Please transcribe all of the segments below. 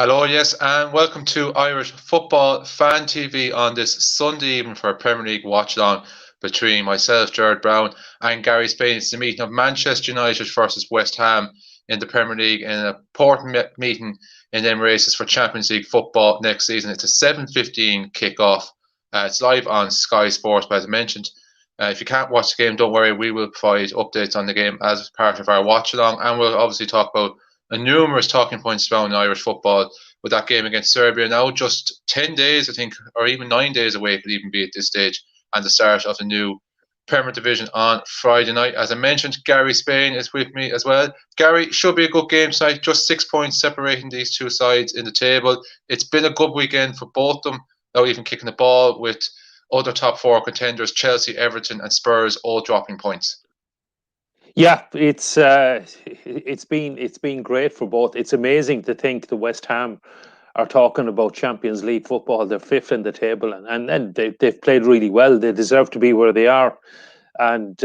Hello, yes, and welcome to Irish Football Fan TV on this Sunday evening for a Premier League watch along between myself, Jared Brown, and Gary Spain. It's the meeting of Manchester United versus West Ham in the Premier League in an important meeting in them races for Champions League football next season. It's a 7:15 kickoff. It's live on Sky Sports, but as I mentioned, if you can't watch the game, don't worry. We will provide updates on the game as part of our watch along, and we'll obviously talk about numerous talking points around Irish football with that game against Serbia now just 10 days, I think, or even 9 days away could even be at this stage, and the start of the new Premier Division on Friday night. As I mentioned, Gary Spain is with me as well. Gary, should be a good game tonight, just 6 points separating these two sides in the table. It's been a good weekend for both of them, now even kicking the ball with other top four contenders, Chelsea, Everton and Spurs all dropping points. Yeah, it's been great for both. It's amazing to think the West Ham are talking about Champions League football. They're fifth in the table, and they've played really well. They deserve to be where they are, and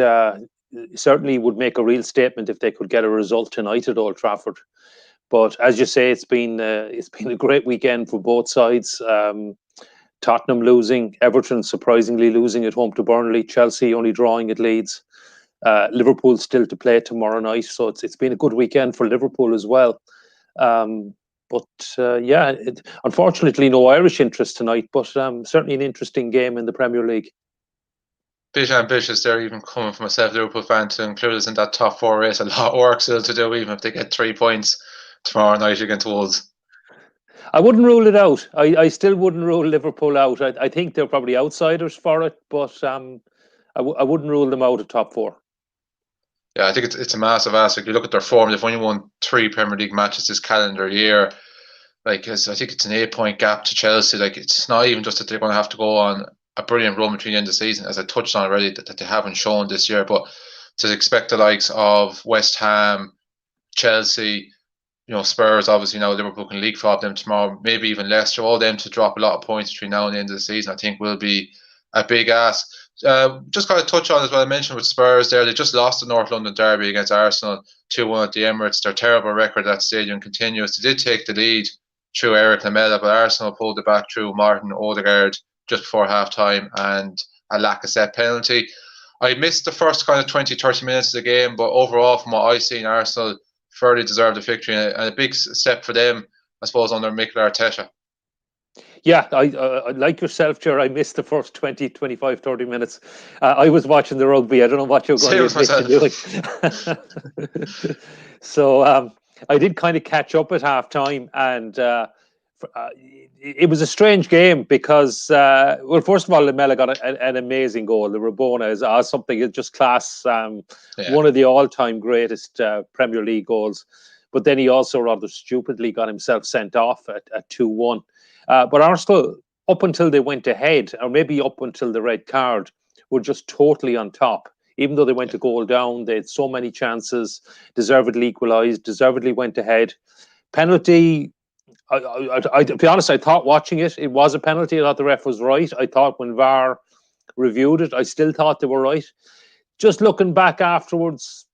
certainly would make a real statement if they could get a result tonight at Old Trafford. But as you say, it's been a great weekend for both sides. Tottenham losing, Everton surprisingly losing at home to Burnley, Chelsea only drawing at Leeds. Liverpool still to play tomorrow night, so it's been a good weekend for Liverpool as well. Unfortunately, no Irish interest tonight, but certainly an interesting game in the Premier League. Bit ambitious there, even coming from a Liverpool fan, to include us in that top four race. A lot of work still to do, even if they get 3 points tomorrow night against Wolves. I wouldn't rule it out. I still wouldn't rule Liverpool out. I think they're probably outsiders for it, but I wouldn't rule them out of top four. Yeah, I think it's a massive ask. If you look at their form, they've only won 3 Premier League matches this calendar year. I think it's an 8 point gap to Chelsea. It's not even just that they're going to have to go on a brilliant run between the end of the season, as I touched on already, that they haven't shown this year. But to expect the likes of West Ham, Chelsea, Spurs, obviously now Liverpool can leapfrog them tomorrow, maybe even Leicester, all them to drop a lot of points between now and the end of the season, I think will be a big ask. Just got to touch on as well, I mentioned with Spurs there, they just lost the North London derby against Arsenal 2-1 at the Emirates. Their terrible record at that stadium continues. They did take the lead through Eric Lamela, but Arsenal pulled it back through Martin Odegaard just before half time and a Lacazette penalty. I missed the first kind of 20-30 minutes of the game, but overall, from what I've seen, Arsenal fairly deserved the victory, and a big step for them, I suppose, under Mikel Arteta. Yeah, I like yourself, Ger. I missed the first 20, 25, 30 minutes. I was watching the rugby. I don't know what you're going to be doing. So I did kind of catch up at half time, and it was a strange game because, first of all, Lamela got an amazing goal. The Rabona is something just class, one of the all-time greatest Premier League goals. But then he also rather stupidly got himself sent off at 2-1. But Arsenal, up until they went ahead, or maybe up until the red card, were just totally on top. Even though they went a goal down, they had so many chances, deservedly equalised, deservedly went ahead. Penalty, to be honest, I thought watching it was a penalty. I thought the ref was right. I thought when VAR reviewed it, I still thought they were right. Just looking back afterwards,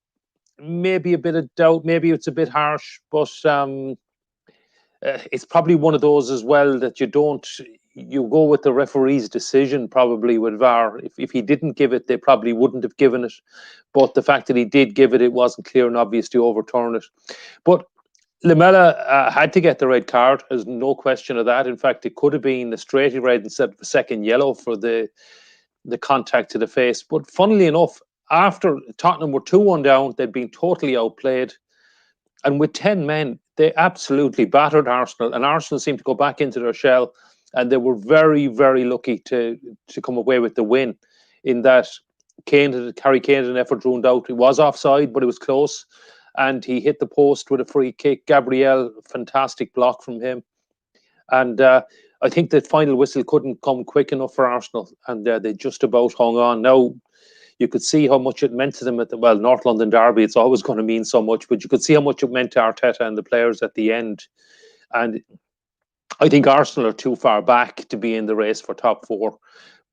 maybe a bit of doubt, maybe it's a bit harsh, but it's probably one of those as well that you go with the referee's decision probably with VAR. If he didn't give it, they probably wouldn't have given it. But the fact that he did give it, it wasn't clear and obvious to overturn it. But Lamela had to get the red card. There's no question of that. In fact, it could have been a straight red instead of a second yellow for the contact to the face. But funnily enough, after Tottenham were 2-1 down, they'd been totally outplayed. And with 10 men, they absolutely battered Arsenal. And Arsenal seemed to go back into their shell. And they were very, very lucky to come away with the win, in that Harry Kane had an effort ruled out. He was offside, but it was close. And he hit the post with a free kick. Gabriel, fantastic block from him. And I think the final whistle couldn't come quick enough for Arsenal. And they just about hung on. Now, you could see how much it meant to them at the North London derby. It's always going to mean so much, but you could see how much it meant to Arteta and the players at the end. And I think Arsenal are too far back to be in the race for top four.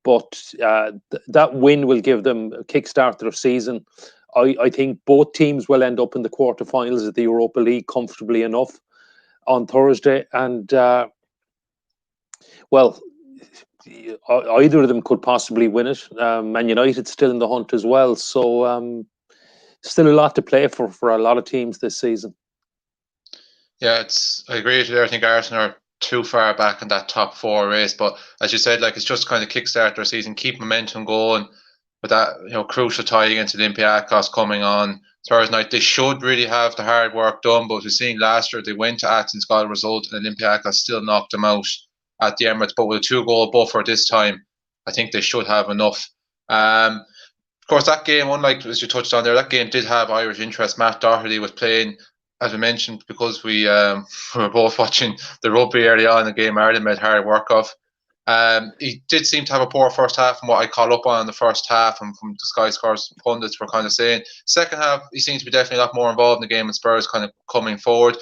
But that win will give them a kickstart their season. I think both teams will end up in the quarterfinals of the Europa League comfortably enough. on Thursday, and well, either of them could possibly win it. Man United still in the hunt as well, so still a lot to play for a lot of teams this season. Yeah, I agree with you there. I think Arsenal are too far back in that top four race, but as you said, like it's just kind of kickstart their season, keep momentum going. With that, crucial tie against Olympiacos coming on Thursday night, they should really have the hard work done. But we've seen last year they went to Athens, got a result, and Olympiacos still knocked them out at the Emirates. But with a 2-goal buffer this time, I think they should have enough. Of course, that game, unlike as you touched on there, that game did have Irish interest. Matt Doherty was playing, as we mentioned, because we were both watching the rugby early on in the game. Ireland made hard work of. He did seem to have a poor first half from what I caught up on in the first half, and from the Sky Scores pundits were kind of saying. Second half, he seems to be definitely a lot more involved in the game, and Spurs kind of coming forward.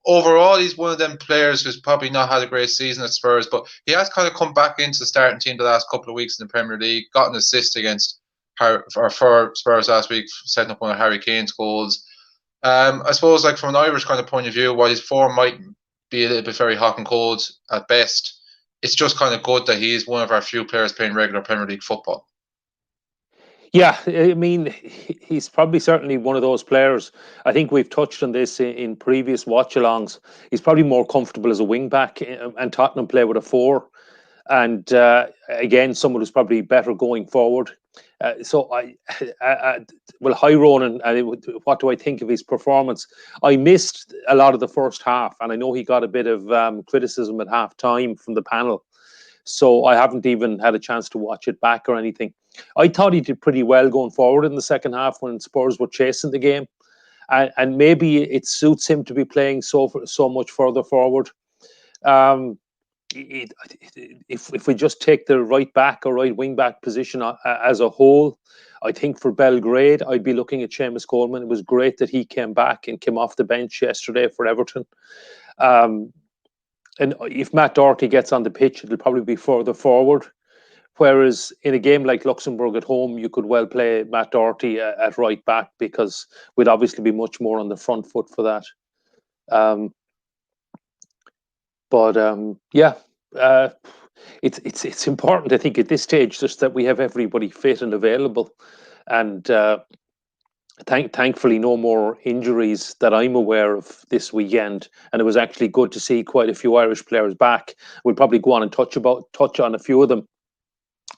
Overall, he's one of them players who's probably not had a great season at Spurs, but he has kind of come back into the starting team the last couple of weeks in the Premier League, got an assist against for Spurs last week, setting up one of Harry Kane's goals. I suppose, like from an Irish kind of point of view, while his form might be a little bit very hot and cold at best, it's just kind of good that he is one of our few players playing regular Premier League football. Yeah, I mean, he's probably certainly one of those players. I think we've touched on this in previous watch-alongs. He's probably more comfortable as a wing-back, and Tottenham play with a 4. And again, someone who's probably better going forward. So hi Ronan, what do I think of his performance? I missed a lot of the first half, and I know he got a bit of criticism at half time from the panel, so I haven't even had a chance to watch it back or anything. I thought he did pretty well going forward in the second half when Spurs were chasing the game, and maybe it suits him to be playing so much further forward. If we just take the right back or right wing back position as a whole, I think for Belgrade, I'd be looking at Seamus Coleman. It was great that he came back and came off the bench yesterday for Everton. And if Matt Doherty gets on the pitch, it'll probably be further forward. Whereas in a game like Luxembourg at home, you could well play Matt Doherty at right back, because we'd obviously be much more on the front foot for that. It's important, I think, at this stage, just that we have everybody fit and available, and thankfully no more injuries that I'm aware of this weekend. And it was actually good to see quite a few Irish players back. We'll probably go on and touch on a few of them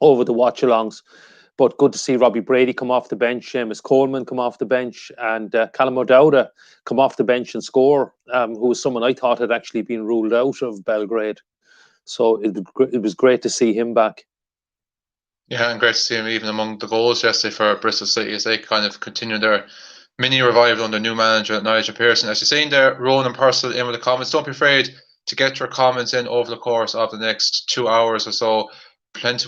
over the watch-alongs. But good to see Robbie Brady come off the bench, Seamus Coleman come off the bench, and Callum O'Dowda come off the bench and score, who was someone I thought had actually been ruled out of Belgrade. So it was great to see him back. Yeah, and great to see him even among the goals yesterday for Bristol City, as they kind of continue their mini revival under new manager Nigel Pearson. As you're saying there, Ronan Purcell in with the comments. Don't be afraid to get your comments in over the course of the next 2 hours or so.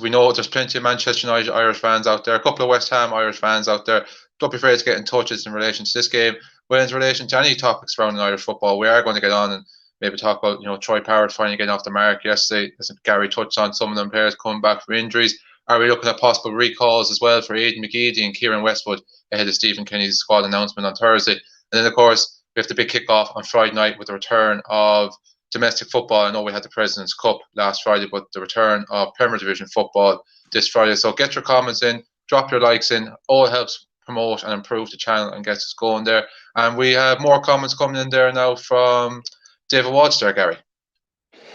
We know there's plenty of Manchester United Irish fans out there, a couple of West Ham Irish fans out there. Don't be afraid to get in touch in relation to this game. Well, in relation to any topics surrounding Irish football, we are going to get on and maybe talk about, Troy Parrott finally getting off the mark yesterday. As Gary touched on, some of them players coming back from injuries. Are we looking at possible recalls as well for Aiden McGeady and Kieran Westwood ahead of Stephen Kenny's squad announcement on Thursday? And then, of course, we have the big kick-off on Friday night with the return of domestic football. I know we had the President's Cup last Friday, but the return of Premier Division football this Friday. So get your comments in, drop your likes in. All helps promote and improve the channel and gets us going there. And we have more comments coming in there now from David Watts there, Gary.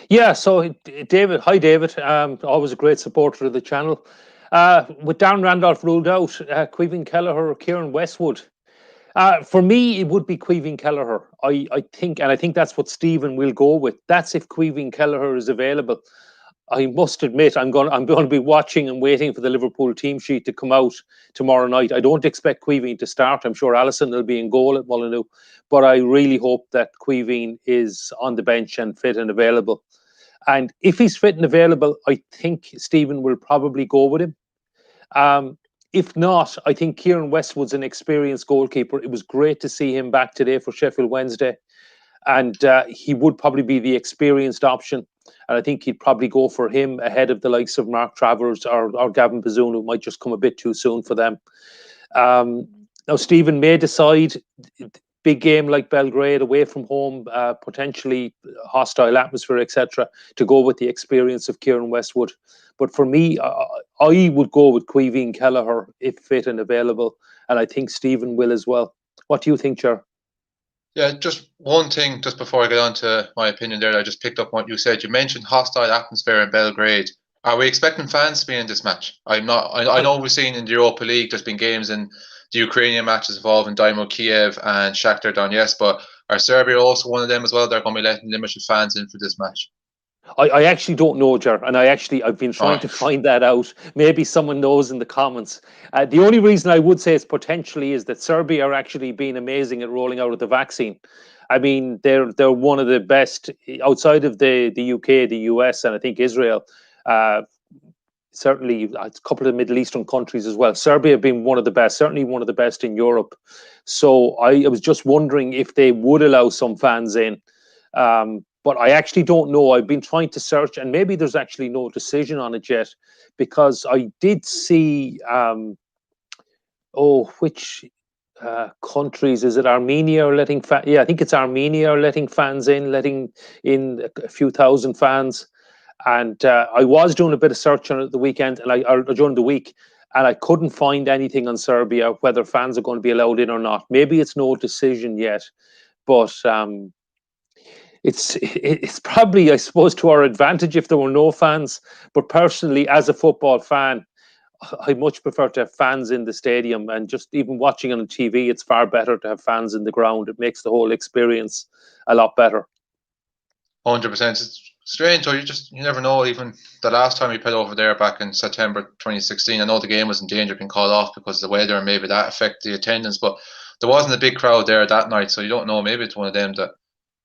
Yeah, so David, hi David, always a great supporter of the channel. With Darren Randolph ruled out, Caoimhín Kelleher or Kieran Westwood. For me, it would be Caoimhín Kelleher. I think that's what Stephen will go with. That's if Caoimhín Kelleher is available. I must admit, I'm going to be watching and waiting for the Liverpool team sheet to come out tomorrow night. I don't expect Caoimhín to start. I'm sure Alisson will be in goal at Molineux, but I really hope that Caoimhín is on the bench and fit and available. And if he's fit and available, I think Stephen will probably go with him. If not, I think Kieran Westwood's an experienced goalkeeper. It was great to see him back today for Sheffield Wednesday. And he would probably be the experienced option. And I think he'd probably go for him ahead of the likes of Mark Travers or Gavin Bazzoon, who might just come a bit too soon for them. Now, Stephen may decide big game like Belgrade, away from home, potentially hostile atmosphere, etc., to go with the experience of Kieran Westwood. But for me, I would go with Caoimhín Kelleher if fit and available, and I think Stephen will as well. What do you think, Ger? Yeah, just one thing, just before I get on to my opinion there, I just picked up what you said. You mentioned hostile atmosphere in Belgrade. Are we expecting fans to be in this match? I'm not. I know we've seen in the Europa League there's been games in the Ukrainian matches involving Dynamo Kiev and Shakhtar Donetsk, but are Serbia also one of them as well? They're going to be letting limited fans in for this match. I actually don't know, Ger, and I've been trying to Right. find that out. Maybe someone knows in the comments. The only reason I would say it's potentially is that Serbia are actually being amazing at rolling out of the vaccine. I mean, they're one of the best outside of the UK, the US, and I think Israel. Certainly, a couple of Middle Eastern countries as well. Serbia being one of the best, certainly one of the best in Europe. So I was just wondering if they would allow some fans in. But I actually don't know. I've been trying to search, and maybe there's actually no decision on it yet, because I did see. Which countries is it? Armenia are letting I think it's Armenia are letting fans in, letting in a few thousand fans. And I was doing a bit of search on it the weekend, and or during the week, and I couldn't find anything on Serbia whether fans are going to be allowed in or not. Maybe it's no decision yet, but it's probably, I suppose, to our advantage if there were no fans. But personally, as a football fan, I much prefer to have fans in the stadium, and just even watching on TV, it's far better to have fans in the ground. It makes the whole experience a lot better. 100%. It's strange, though. You never know. Even the last time we played over there back in September 2016, I know the game was in danger of being called off because of the weather, and maybe that affected the attendance. But there wasn't a big crowd there that night, so you don't know. Maybe it's one of them that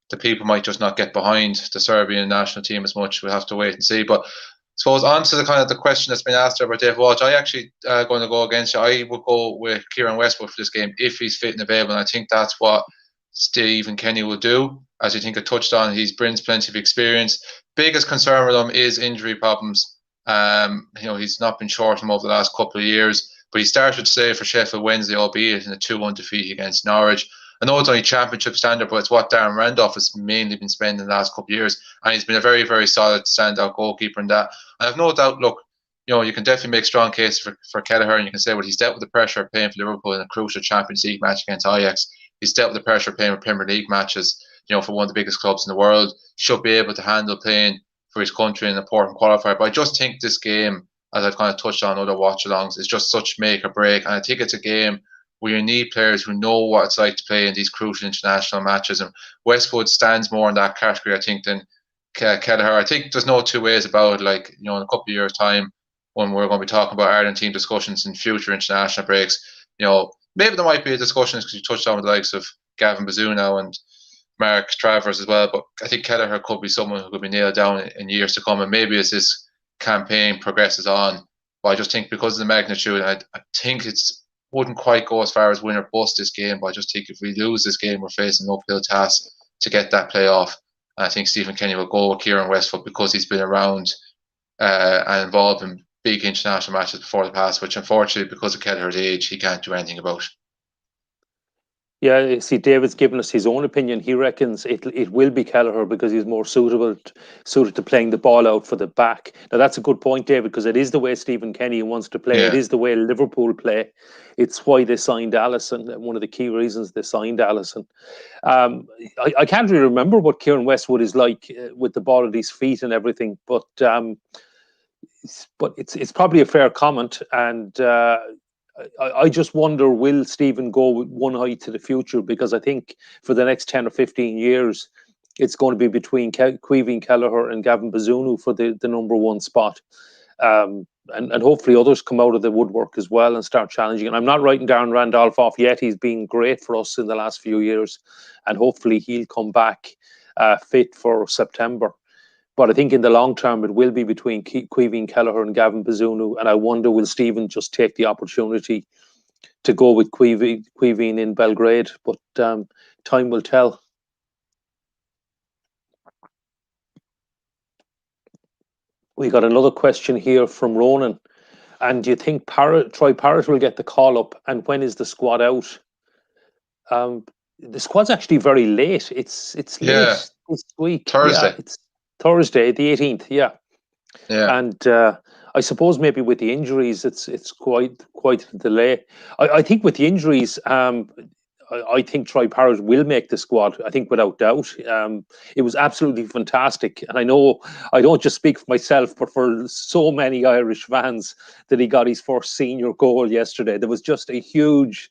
the people might just not get behind the Serbian national team as much. We'll have to wait and see. But I suppose on to the kind of the question that's been asked there by Dave Walsh, I actually going to go against you. I would go with Kieran Westwood for this game if he's fit and available. And I think that's what Stephen Kenny will do. As you think I touched on, he brings plenty of experience. Biggest concern with him is injury problems. He's not been short him over the last couple of years, but he started today for Sheffield Wednesday, albeit in a 2-1 defeat against Norwich. I know it's only championship standard, but it's what Darren Randolph has mainly been spending the last couple of years, and he's been a very, very solid standout goalkeeper in that. And I've no doubt, look, you can definitely make strong case for Kelleher, and you can say, well, he's dealt with the pressure of playing for Liverpool in a crucial Champions League match against Ajax. He's dealt with the pressure of playing for Premier League matches, for one of the biggest clubs in the world. Should be able to handle playing for his country in an important qualifier. But I just think this game, as I've kind of touched on other watch-alongs, is just such make or break. And I think it's a game where you need players who know what it's like to play in these crucial international matches. And Westwood stands more in that category, I think, than Kelleher. I think there's no two ways about it. Like, in a couple of years' time, when we're going to be talking about Ireland team discussions in future international breaks, maybe there might be a discussion because you touched on with the likes of Gavin Bazunu and Mark Travers as well. But I think Kelleher could be someone who could be nailed down in years to come. And maybe as this campaign progresses on, but I just think because of the magnitude, I think it's wouldn't quite go as far as win or bust this game, but I just think if we lose this game, we're facing an uphill task to get that playoff. And I think Stephen Kenny will go with Kieran Westwood because he's been around and involved in big international matches before the past, which unfortunately, because of Kelleher's age, he can't do anything about. Yeah, see, David's given us his own opinion. He reckons it will be Kelleher because he's more suited to playing the ball out for the back. Now, that's a good point, David, because it is the way Stephen Kenny wants to play. Yeah. It is the way Liverpool play. It's why they signed Alisson. One of the key reasons they signed Alisson. I can't really remember what Kieran Westwood is like with the ball at his feet and everything, but it's probably a fair comment. And I just wonder, will Stephen go with one eye to the future? Because I think for the next 10 or 15 years, it's going to be between Caoimhín Kelleher and Gavin Bazunu for the number one spot. And hopefully others come out of the woodwork as well and start challenging. And I'm not writing Darren Randolph off yet. He's been great for us in the last few years. And hopefully he'll come back fit for September. But I think in the long term, it will be between Caoimhín Kelleher and Gavin Bazunu. And I wonder, will Stephen just take the opportunity to go with Caoimhín in Belgrade? But time will tell. We got another question here from Ronan. And do you think Parrott will get the call up? And when is the squad out? The squad's actually very late. It's Yeah, late this week. Yeah, Thursday. it's Thursday, the 18th. Yeah, Yeah. and I suppose maybe with the injuries, it's quite a delay. I think with the injuries, I think Troy Parrott will make the squad. I think without doubt. It was absolutely fantastic, and I know I don't just speak for myself, but for so many Irish fans that he got his first senior goal yesterday. There was just a huge,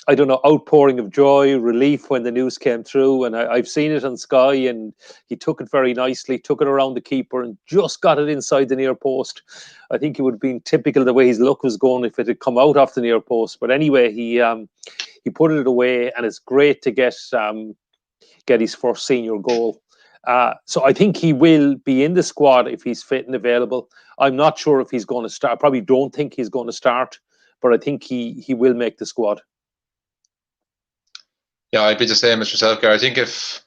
I don't know, outpouring of joy, relief when the news came through. And I've seen it on Sky, and he took it very nicely, took it around the keeper, and just got it inside the near post. I think it would have been typical the way his luck was going if it had come out off the near post. But anyway, he put it away, and it's great to get his first senior goal. So I think he will be in the squad if he's fit and available. I'm not sure if he's going to start. I probably don't think he's going to start, but I think he will make the squad. Yeah, I'd be the same as yourself, Gary. I think if,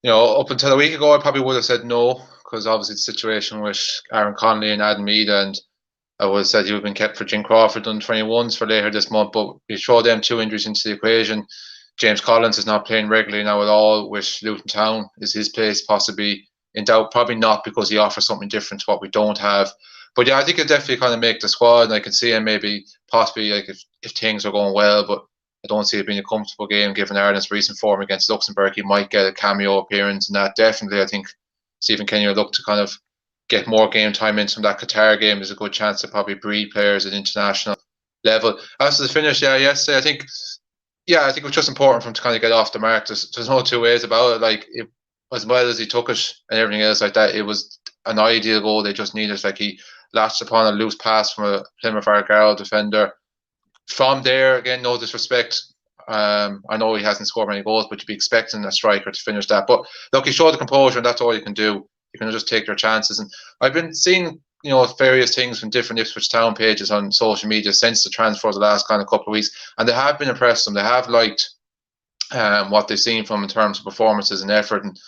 up until a week ago, I probably would have said no, because obviously the situation with Aaron Connolly and Adam Mead, and I would have said he would have been kept for Jim Crawford on 21s for later this month. But you throw them two injuries into the equation. James Collins is not playing regularly now at all, with Luton Town. Is his place possibly in doubt? Probably not, because he offers something different to what we don't have. But yeah, I think he'll definitely kind of make the squad, and I can see him maybe possibly, like, if things are going well, but I don't see it being a comfortable game given Ireland's recent form against Luxembourg. He might get a cameo appearance, and that definitely, I think Stephen Kenny will look to kind of get more game time in from that Qatar game. There's a good chance to probably breed players at international level. As to the finish, yesterday, I think it was just important for him to kind of get off the mark. There's no two ways about it. Like, as well as he took it and everything else like that, it was an ideal goal. They just needed. Like, he latched upon a loose pass from a Plymouth Argyle defender. From there, again, no disrespect. I know he hasn't scored many goals, but you'd be expecting a striker to finish that. But look, he showed the composure, and that's all you can do. You can just take your chances. And I've been seeing, various things from different Ipswich Town pages on social media since the transfer the last kind of couple of weeks, and they have been impressed with him. They have liked what they've seen from him in terms of performances and effort. And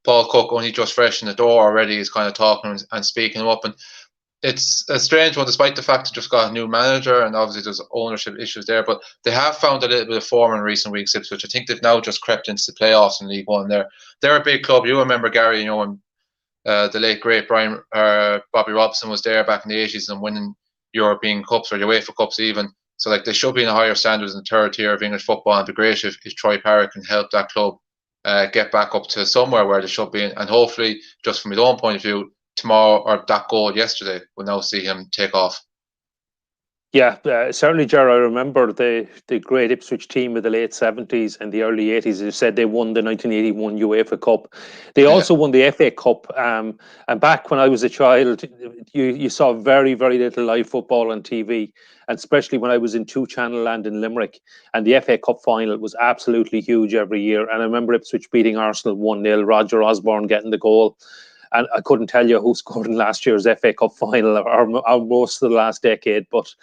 Paul Cook, only just fresh in the door already, is kind of talking and speaking him up. And it's a strange one, despite the fact they just got a new manager, and obviously there's ownership issues there. But they have found a little bit of form in recent weeks, Ipswich. I think they've now just crept into the playoffs in League One. They're a big club. You remember, Gary, when the late great Bobby Robson was there back in the 80s and winning European Cups or UEFA Cups even. So, like, they should be in a higher standards in the third tier of English football. And it'd be great if Troy Parrott can help that club get back up to somewhere where they should be. And hopefully, just from his own point of view, tomorrow, or that goal yesterday, we'll now see him take off. Yeah, certainly, Ger. I remember the great Ipswich team of the late 70s and the early 80s. As you said, they won the 1981 UEFA Cup. They also won the FA Cup. And back when I was a child, you saw very, very little live football on TV, and especially when I was in two-channel land in Limerick. And the FA Cup final was absolutely huge every year. And I remember Ipswich beating Arsenal 1-0, Roger Osborne getting the goal. And I couldn't tell you who scored in last year's FA Cup final or most of the last decade, but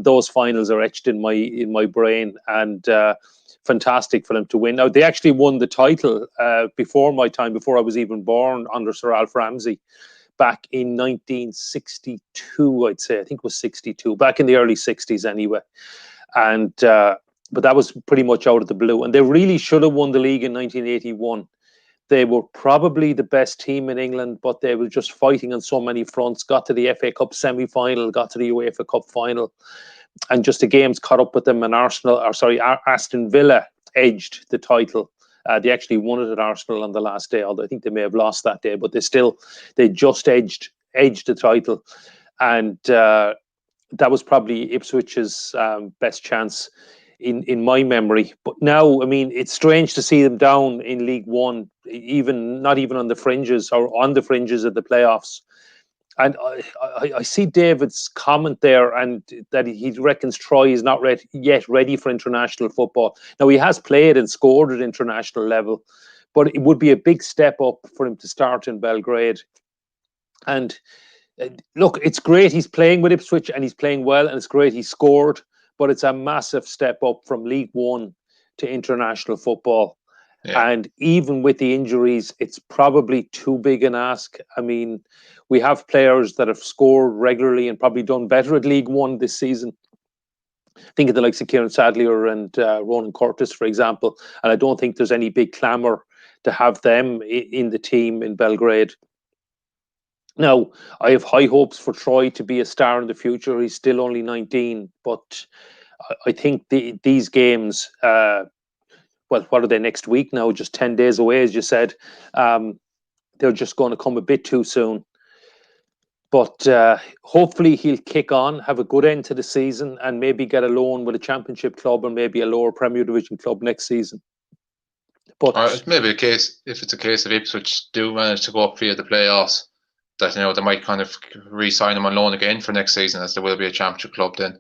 those finals are etched in my brain, and fantastic for them to win. Now, they actually won the title before my time, before I was even born, under Sir Alf Ramsey, back in 1962, I'd say. I think it was 62, back in the early 60s anyway. And but that was pretty much out of the blue. And they really should have won the league in 1981. They were probably the best team in England, but they were just fighting on so many fronts. Got to the FA Cup semi-final, got to the UEFA Cup final, and just the games caught up with them. And Aston Villa edged the title. They actually won it at Arsenal on the last day, although I think they may have lost that day. But they just edged the title, and that was probably Ipswich's best chance in my memory. But now, I mean, it's strange to see them down in League One, not even on the fringes or on the fringes of the playoffs. And I see David's comment there, and that he reckons Troy is not yet ready for international football. Now, he has played and scored at international level, but it would be a big step up for him to start in Belgrade. And look, it's great he's playing with Ipswich and he's playing well, and it's great he scored, but it's a massive step up from League One to international football. Yeah. And even with the injuries, it's probably too big an ask. I mean, we have players that have scored regularly and probably done better at League One this season. Think of the likes of Kieran Sadlier and Ronan Curtis, for example. And I don't think there's any big clamour to have them in the team in Belgrade. Now, I have high hopes for Troy to be a star in the future. He's still only 19, but I think these games, well, what are they next week now? Just 10 days away, as you said. They're just going to come a bit too soon. But hopefully he'll kick on, have a good end to the season, and maybe get a loan with a championship club and maybe a lower Premier Division club next season. But maybe a case, if it's a case of Ipswich do manage to go up via the playoffs, that they might kind of re-sign him on loan again for next season, as there will be a championship club then.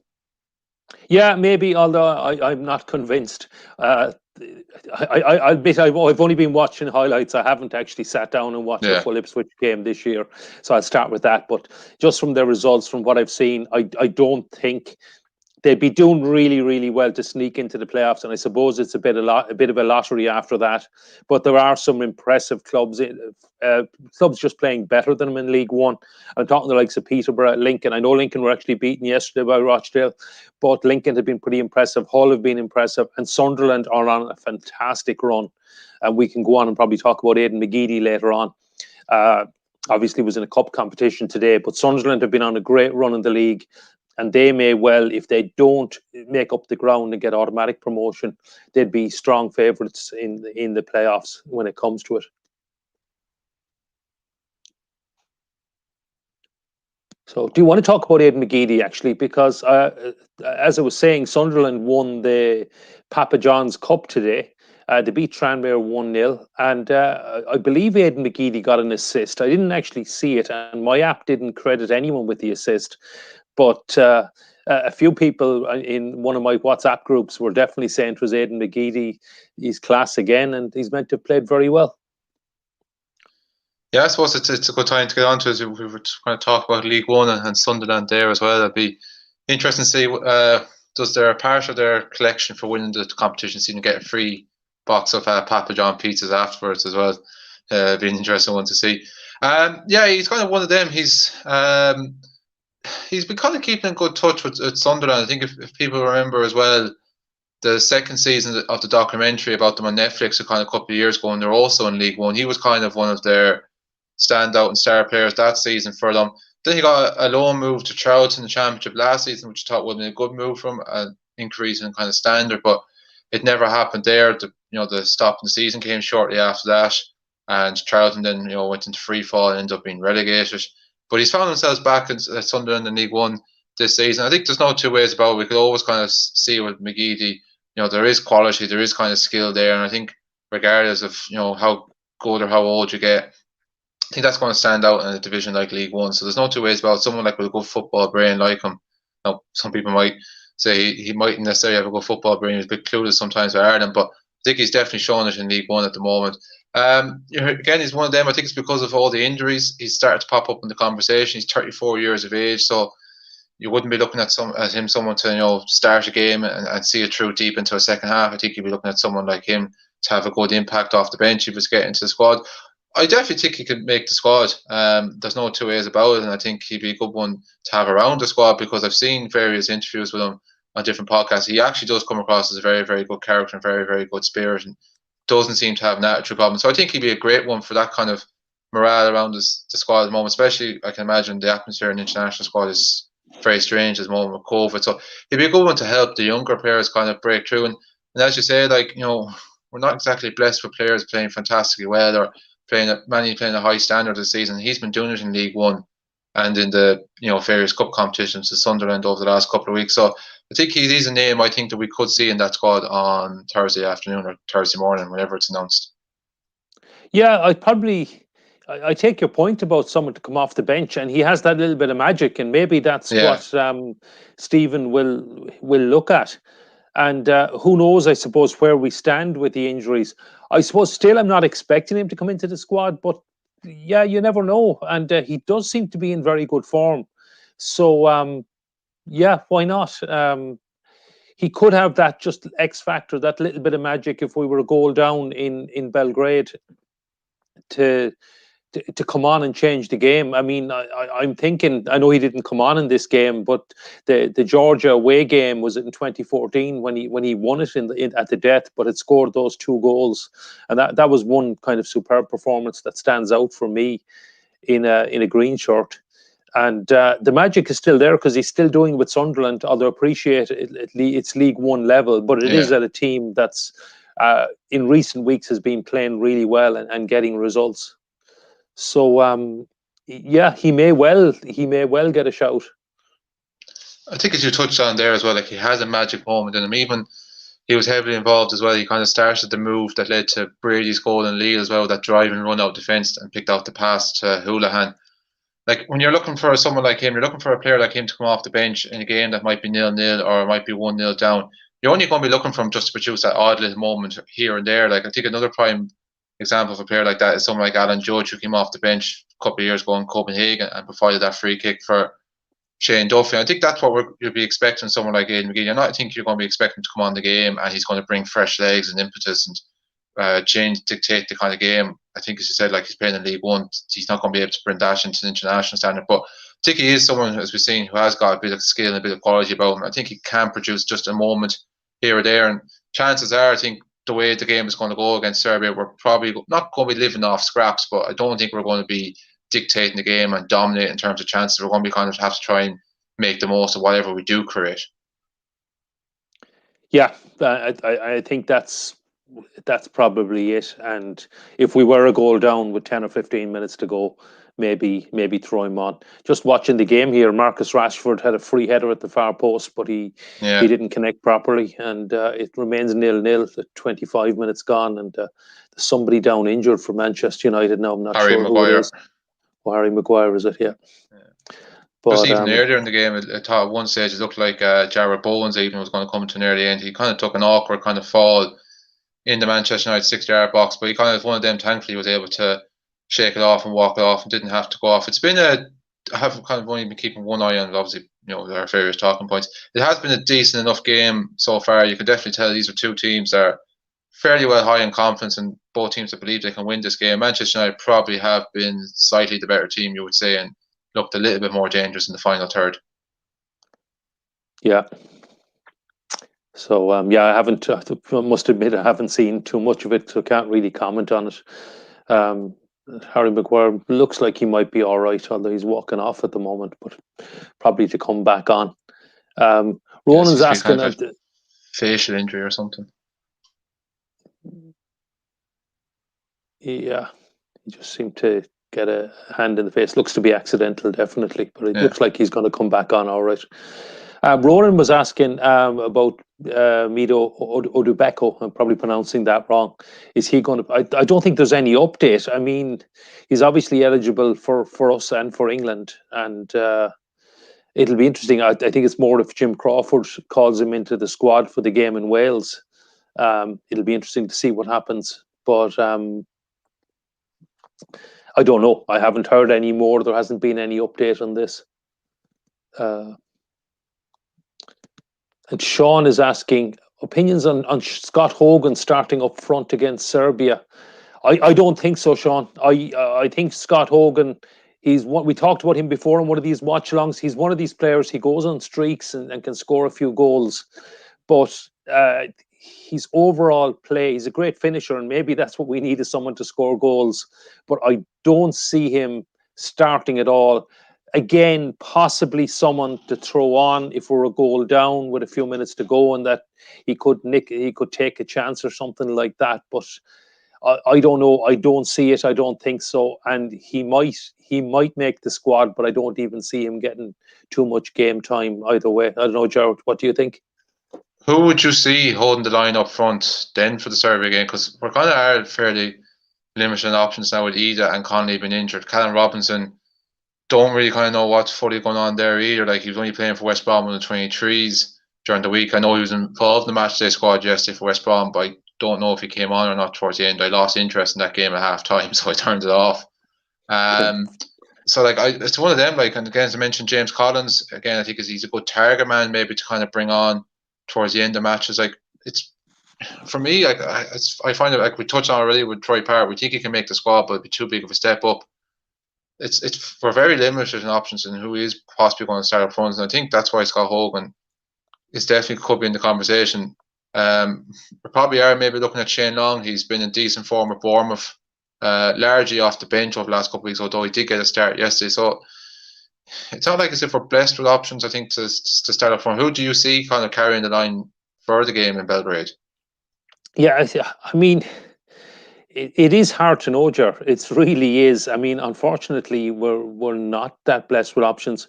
Yeah, maybe. Although I'm not convinced. I'll admit I've only been watching highlights. I haven't actually sat down and watched a full Ipswich game this year, so I'll start with that. But just from the results, from what I've seen, I don't think they'd be doing really, really well to sneak into the playoffs. And I suppose it's a bit of a lottery after that. But there are some impressive clubs, clubs just playing better than them in League One. I'm talking the likes of Peterborough, Lincoln. I know Lincoln were actually beaten yesterday by Rochdale, but Lincoln have been pretty impressive. Hull have been impressive. And Sunderland are on a fantastic run. And we can go on and probably talk about Aiden McGeady later on. Obviously was in a cup competition today, but Sunderland have been on a great run in the league. And they may well, if they don't make up the ground and get automatic promotion, they'd be strong favourites in the playoffs when it comes to it. So do you want to talk about Aiden McGeady, actually? Because as I was saying, Sunderland won the Papa John's Cup today. They beat Tranmere 1-0. And I believe Aiden McGeady got an assist. I didn't actually see it, and my app didn't credit anyone with the assist. But a few people in one of my WhatsApp groups were definitely saying it was Aiden McGeady. He's class again, and he's meant to have played very well. Yeah, I suppose it's a good time to get on to it. We were going to talk about League One and Sunderland there as well. It'd be interesting to see does their part of their collection for winning the competition seem to get a free box of Papa John pizzas afterwards as well. It'd be an interesting one to see. Yeah, he's kind of one of them. He's been kind of keeping in good touch with Sunderland. I think if people remember as well, the second season of the documentary about them on Netflix a couple of years ago, and they're also in League One. He was kind of one of their standout and star players that season for them. Then he got a loan move to Charlton in the Championship last season, which I thought would have been a good move from an increase in kind of standard, but it never happened there. The stop in the season came shortly after that, and Charlton then went into free fall and ended up being relegated. But he's found himself back at Sunderland in League One this season. I think there's no two ways about it. We could always kind of see with McGeady, there is quality, there is kind of skill there, and I think regardless of how good or how old you get, I think that's going to stand out in a division like League One. So there's no two ways about it. Someone like with a good football brain like him. Some people might say he mightn't necessarily have a good football brain. He's a bit clueless sometimes with Ireland, but I think he's definitely showing it in League One at the moment. Again, he's one of them. I think it's because of all the injuries he's started to pop up in the conversation. He's 34 years of age, so you wouldn't be looking at him someone to start a game and see it through deep into a second half. I think you'd be looking at someone like him to have a good impact off the bench if he was getting into the squad. I definitely think he could make the squad. There's no two ways about it, and I think he'd be a good one to have around the squad because I've seen various interviews with him on different podcasts. He actually does come across as a very, very good character and very, very good spirit, and doesn't seem to have an attitude problem. So I think he'd be a great one for that kind of morale around the squad at the moment. Especially, I can imagine the atmosphere in the international squad is very strange at the moment with COVID. So he'd be a good one to help the younger players kind of break through. And as you say, we're not exactly blessed with players playing fantastically well or playing a high standard this season. He's been doing it in League One and in the various cup competitions to Sunderland over the last couple of weeks. So I think he's a name I think that we could see in that squad on Thursday afternoon or Thursday morning, whenever it's announced. Yeah, I take your point about someone to come off the bench, and he has that little bit of magic, and maybe that's what Stephen will look at. And who knows, I suppose, where we stand with the injuries. I suppose still I'm not expecting him to come into the squad, but yeah, you never know. And he does seem to be in very good form. So, yeah, why not? He could have that just X factor, that little bit of magic if we were a goal down in Belgrade to to come on and change the game. I mean, I'm thinking, I know he didn't come on in this game, but the Georgia away game was in 2014 when he won it at the death, but it scored those 2 goals, and that was one kind of superb performance that stands out for me in a green shirt. And the magic is still there because he's still doing it with Sunderland, although appreciate it's League One level, but it is at a team that's in recent weeks has been playing really well and getting results. So yeah, he may well get a shout. I think as you touched on there as well, like he has a magic moment in him. Even he was heavily involved as well. He kind of started the move that led to Brady's goal in Lille as well, that drive and run out defence and picked out the pass to Houlihan. Like when you're looking for someone like him, you're looking for a player like him to come off the bench in a game that might be 0-0 or it might be 1-0 down. You're only going to be looking for him just to produce that odd little moment here and there. Like I think another prime example of a player like that is someone like Alan Judge, who came off the bench a couple of years ago in Copenhagen and provided that free kick for Shane Duffy. I think that's what you'll be expecting someone like Aiden McGeady. I think you're going to be expecting to come on the game and he's going to bring fresh legs and impetus and dictate the kind of game. I think, as you said, like he's playing in League One, he's not going to be able to bring that into the international standard. But I think he is someone, as we've seen, who has got a bit of skill and a bit of quality about him. I think he can produce just a moment here or there. And chances are, I think the way the game is going to go against Serbia, we're probably not going to be living off scraps, but I don't think we're going to be dictating the game and dominating in terms of chances. We're going to be kind of have to try and make the most of whatever we do create. Yeah, I think that's probably it. And if we were a goal down with 10 or 15 minutes to go, maybe throw him on. Just watching the game here, Marcus Rashford had a free header at the far post, but he didn't connect properly, and it remains 0-0 at 25 minutes gone. And there's somebody down injured for Manchester United now. I'm not sure who it is. Oh, Harry Maguire, is it? Yeah. But just even earlier in the game, I thought at one stage it looked like Jarrod Bowen's even was going to come to near the end. He kind of took an awkward kind of fall in the Manchester United 6-yard box, but he kind of one of them. Thankfully, was able to shake it off and walk it off and didn't have to go off. It's been I have kind of only been keeping one eye on it. Obviously, there are various talking points. It has been a decent enough game so far. You can definitely tell these are two teams that are fairly well high in confidence, and both teams that believe they can win this game. Manchester United probably have been slightly the better team, you would say, and looked a little bit more dangerous in the final third. Yeah. So I haven't. I must admit, I haven't seen too much of it, so can't really comment on it. Harry Maguire looks like he might be all right, although he's walking off at the moment, but probably to come back on. Ronan's asking kind of facial injury or something. Yeah, he just seemed to get a hand in the face. Looks to be accidental, definitely, but it looks like he's going to come back on all right. Ronan was asking about Mido Odubeko. I'm probably pronouncing that wrong. Is he going to? I don't think there's any update. I mean, he's obviously eligible for us and for England, and it'll be interesting. I think it's more if Jim Crawford calls him into the squad for the game in Wales. It'll be interesting to see what happens. But I don't know. I haven't heard any more. There hasn't been any update on this. And Sean is asking opinions on Scott Hogan starting up front against Serbia. I don't think so, Sean. I think Scott Hogan, we talked about him before in one of these watch-alongs. He's one of these players, he goes on streaks and can score a few goals. But his overall play, he's a great finisher, and maybe that's what we need, is someone to score goals. But I don't see him starting at all. Again, possibly someone to throw on if we're a goal down with a few minutes to go, and that he could take a chance or something like that. But I don't know. I don't see it. I don't think so. And he might make the squad, but I don't even see him getting too much game time either way. I don't know, Jared. What do you think? Who would you see holding the line up front then for the Serbia game? Because we're kind of are fairly limited in options now with Ida and Connolly being injured. Callum Robinson, don't really kind of know what's fully going on there either. Like, he was only playing for West Brom in the 23s during the week. I know he was involved in the matchday squad yesterday for West Brom, but I don't know if he came on or not towards the end. I lost interest in that game at half time, so I turned it off. So like, it's one of them. Like, and again, as I mentioned, James Collins, again, I think he's a good target man maybe to kind of bring on towards the end of matches. Like, it's, for me, like, I find it, like we touched on already with Troy Parrott, we think he can make the squad, but it'd be too big of a step up we're very limited in options and who is possibly going to start up front. And I think that's why Scott Hogan is definitely could be in the conversation. We probably are maybe looking at Shane Long. He's been in decent form at Bournemouth, largely off the bench over the last couple of weeks, although he did get a start yesterday. So it's not like as if we're blessed with options, I think, to start up front. Who do you see kind of carrying the line for the game in Belgrade? Yeah, I mean, it is hard to know, Ger. It really is. I mean, unfortunately, we're not that blessed with options.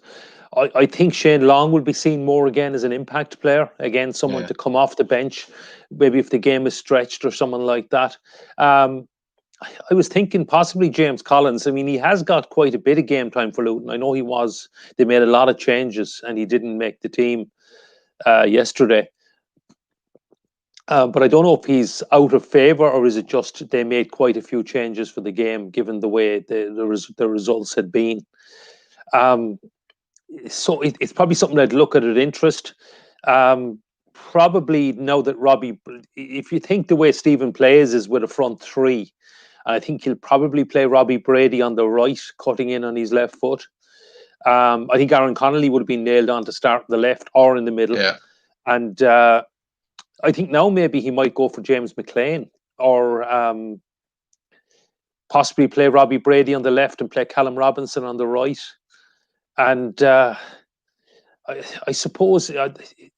I think Shane Long will be seen more again as an impact player. Again, someone to come off the bench, maybe if the game is stretched or someone like that. I was thinking possibly James Collins. I mean, he has got quite a bit of game time for Luton. I know they made a lot of changes and he didn't make the team yesterday. But I don't know if he's out of favour or is it just they made quite a few changes for the game given the way the results had been. So it's probably something I'd look at interest. Probably now that Robbie, if you think the way Stephen plays is with a front three, I think he'll probably play Robbie Brady on the right, cutting in on his left foot. I think Aaron Connolly would have been nailed on to start the left or in the middle. Yeah. And I think now maybe he might go for James McLean or possibly play Robbie Brady on the left and play Callum Robinson on the right. And I suppose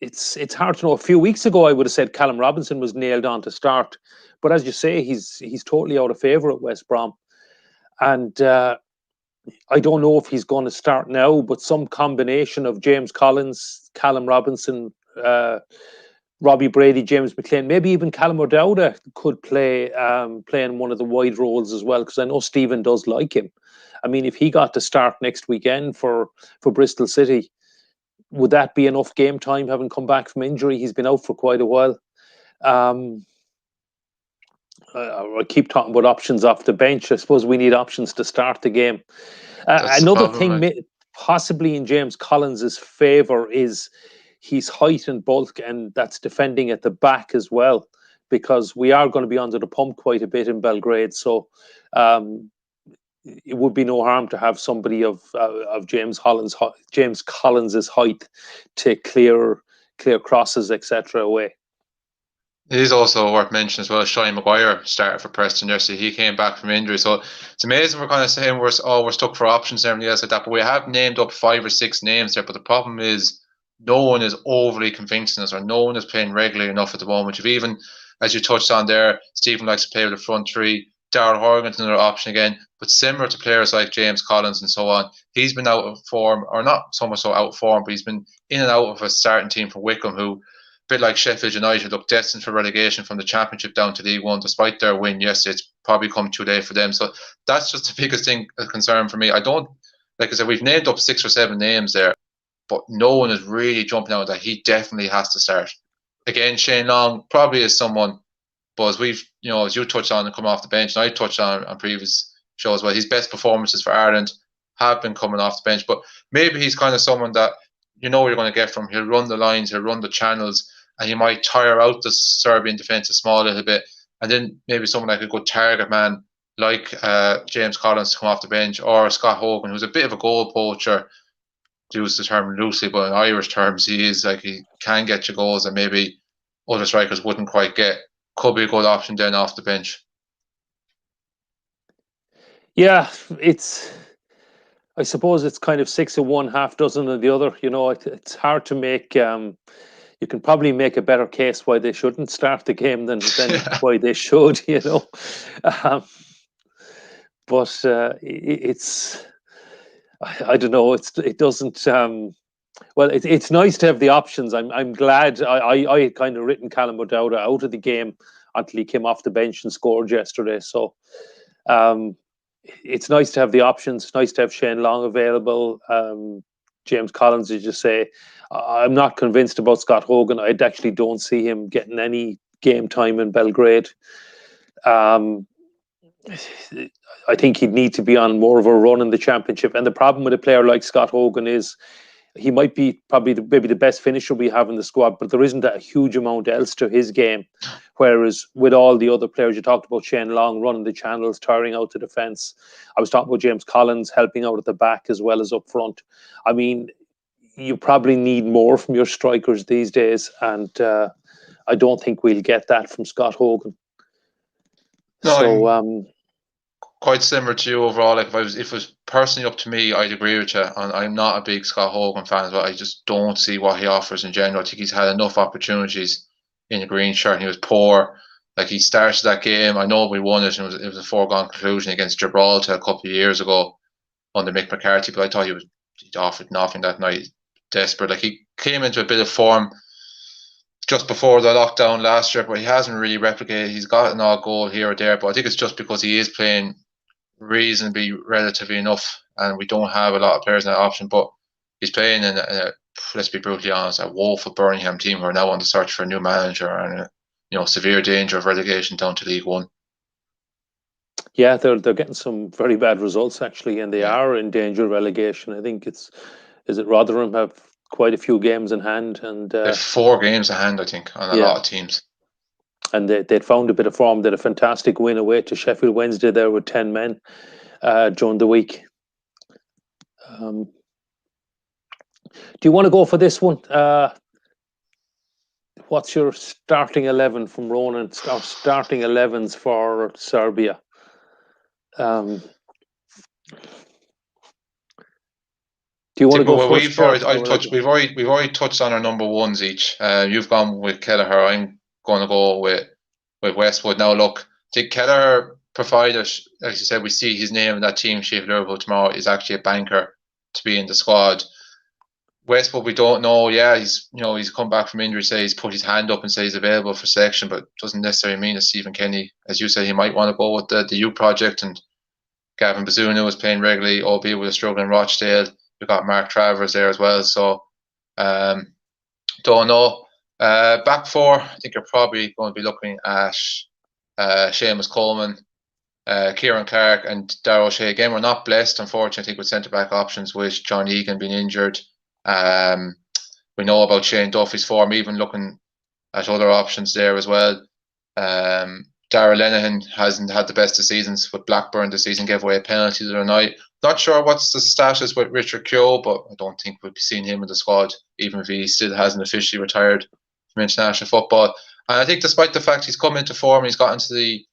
it's hard to know. A few weeks ago, I would have said Callum Robinson was nailed on to start. But as you say, he's totally out of favour at West Brom. And I don't know if he's going to start now, but some combination of James Collins, Callum Robinson, Robbie Brady, James McLean, maybe even Callum O'Dowda could play in one of the wide roles as well, because I know Stephen does like him. I mean, if he got to start next weekend for Bristol City, would that be enough game time, having come back from injury? He's been out for quite a while. I keep talking about options off the bench. I suppose we need options to start the game. Another thing, possibly in James Collins' favour, is his height and bulk, and that's defending at the back as well, because we are going to be under the pump quite a bit in Belgrade. So it would be no harm to have somebody of James Collins' height to clear crosses, etc. away. It is also worth mentioning as well, Shane Maguire started for Preston yesterday. He came back from injury. So it's amazing we're kind of saying we're stuck for options and everything else like that. But we have named up 5 or 6 names there. But the problem is no one is overly convincing us, or no one is playing regularly enough at the moment. You've even, as you touched on there, Stephen likes to play with the front three. Darryl Horgan's another option again. But similar to players like James Collins and so on, he's been out of form, or not so much so out of form, but he's been in and out of a starting team for Wycombe, who, bit like Sheffield United, look destined for relegation from the Championship down to League One, despite their win yesterday. It's probably come too late for them. So that's just the biggest thing, a concern for me. I don't, like I said, we've named up 6 or 7 names there, but no one is really jumping out that he definitely has to start. Again, Shane Long probably is someone, but as we've, as you touched on and come off the bench, and I touched on previous shows, well, his best performances for Ireland have been coming off the bench. But maybe he's kind of someone that what you're going to get from. He'll run the lines, he'll run the channels, and he might tire out the Serbian defence a small little bit. And then maybe someone like a good target man like James Collins to come off the bench, or Scott Hogan, who's a bit of a goal poacher, to use the term loosely, but in Irish terms, he can get you goals that maybe other strikers wouldn't quite get. Could be a good option then off the bench. Yeah, I suppose it's kind of 6 of one, half dozen of the other. It's hard to make. You can probably make a better case why they shouldn't start the game than why they should. But it's. I don't know. It doesn't. Well, it's nice to have the options. I'm glad. I had kind of written Callum O'Dowda out of the game until he came off the bench and scored yesterday. So. It's nice to have the options. It's nice to have Shane Long available. James Collins, as you say. I'm not convinced about Scott Hogan. I actually don't see him getting any game time in Belgrade. I think he'd need to be on more of a run in the Championship. And the problem with a player like Scott Hogan is, he might be probably maybe the best finisher we have in the squad, but there isn't a huge amount else to his game. Whereas with all the other players, you talked about Shane Long running the channels, tiring out the defence. I was talking about James Collins helping out at the back as well as up front. I mean, you probably need more from your strikers these days, and I don't think we'll get that from Scott Hogan. No, So, I'm quite similar to you overall. Like if it was personally up to me, I'd agree with you. And I'm not a big Scott Hogan fan as well. I just don't see what he offers in general. I think he's had enough opportunities in a green shirt, and he was poor. Like he started that game. I know we won it, and it was a foregone conclusion against Gibraltar a couple of years ago under Mick McCarthy. But I thought he offered nothing that night. Desperate. Like he came into a bit of form just before the lockdown last year, but he hasn't really replicated. He's got an odd goal here or there, but I think it's just because he is playing reasonably relatively enough, and we don't have a lot of players in that option. But he's playing in let's be brutally honest, a woeful Birmingham team who are now on the search for a new manager and severe danger of relegation down to League One. Yeah, they're getting some very bad results actually, and they are in danger of relegation. I think is it Rotherham have quite a few games in hand, and they have 4 games in hand, I think, on a lot of teams. And they'd found a bit of form. They had a fantastic win away to Sheffield Wednesday there with 10 men during the week. Do you want to go for this one? What's your starting 11 from Ronan? Starting 11s for Serbia. Do you want to go first? We've already touched on our number ones each. You've gone with Kelleher. I'm going to go with Westwood. Now, look, I think Kelleher, provided, like you said, we see his name in that team sheet of Liverpool tomorrow, is actually a banker to be in the squad. Westwood, we don't know. Yeah, he's come back from injury. Say he's put his hand up and say he's available for selection, but doesn't necessarily mean that Stephen Kenny, as you said, he might want to go with the youth project. And Gavin Bazunu was playing regularly, albeit with a struggling Rochdale. We've got Mark Travers there as well. So, don't know. Back 4, I think you're probably going to be looking at Seamus Coleman, Kieran Clark, and Darragh O'Shea. Again, we're not blessed, unfortunately, I think, with centre back options, with John Egan being injured. We know about Shane Duffy's form, even looking at other options there as well. Darragh Lenihan hasn't had the best of seasons with Blackburn this season, gave away a penalty the other night. Not sure what's the status with Richard Keogh, but I don't think we'll be seeing him in the squad, even if he still hasn't officially retired from international football. And I think despite the fact he's come into form, he's got into the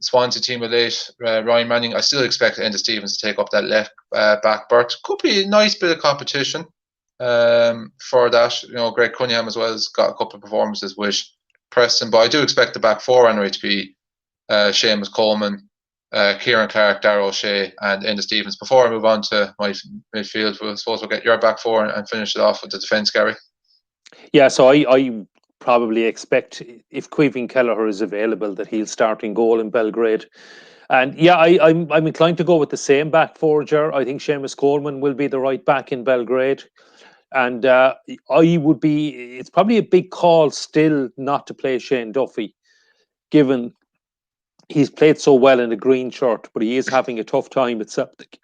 Swansea team of late, Ryan Manning, I still expect Enda Stevens to take up that left back berth. Could be a nice bit of competition for that. Greg Cunningham as well has got a couple of performances with Preston, but I do expect the back 4 anyway to be Seamus Coleman, Kieran Clark, Darragh O'Shea, and Enda Stevens. Before I move on to my midfield, I suppose we'll get your back 4 and finish it off with the defence, Gary. Yeah, so I probably expect, if Caoimhín Kelleher is available, that he'll start in goal in Belgrade. And yeah, I'm inclined to go with the same back 4, Ger. I think Seamus Coleman will be the right back in Belgrade. And it's probably a big call still not to play Shane Duffy, given he's played so well in a green shirt, but he is having a tough time at Celtic.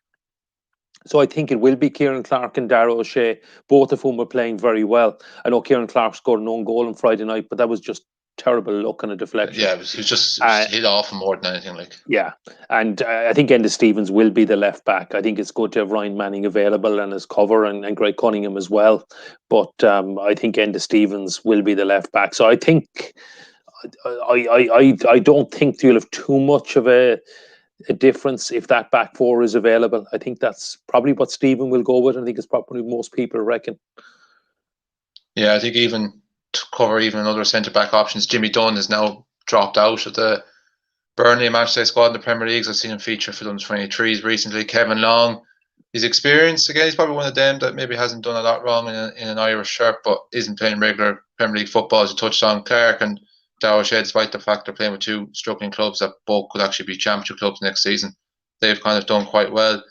So I think it will be Kieran Clark and Darragh O'Shea, both of whom are playing very well. I know Kieran Clark scored an own goal on Friday night, but that was just terrible luck and a deflection. Yeah, he was just hit off more than anything. Yeah, and I think Enda Stevens will be the left back. I think it's good to have Ryan Manning available and his cover, and Greg Cunningham as well. But I think Enda Stevens will be the left back. So I think I don't think you'll have too much of a difference if that back 4 is available. I think that's probably what Stephen will go with. I think it's probably most people reckon. Yeah, I think even to cover even another centre back options, Jimmy Dunn has now dropped out of the Burnley matchday squad in the Premier League. I've seen him feature for them 23s recently. Kevin Long, his experience, again, he's probably one of them that maybe hasn't done a lot wrong in an Irish shirt, but isn't playing regular Premier League football, as you touched on. Clark and Darragh O'Shea, despite the fact they're playing with 2 struggling clubs that both could actually be championship clubs next season, they've kind of done quite well.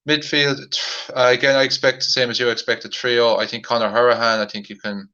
Midfield, again, I expect the same as you. I expect a trio. I think Conor Hurahan, I think you can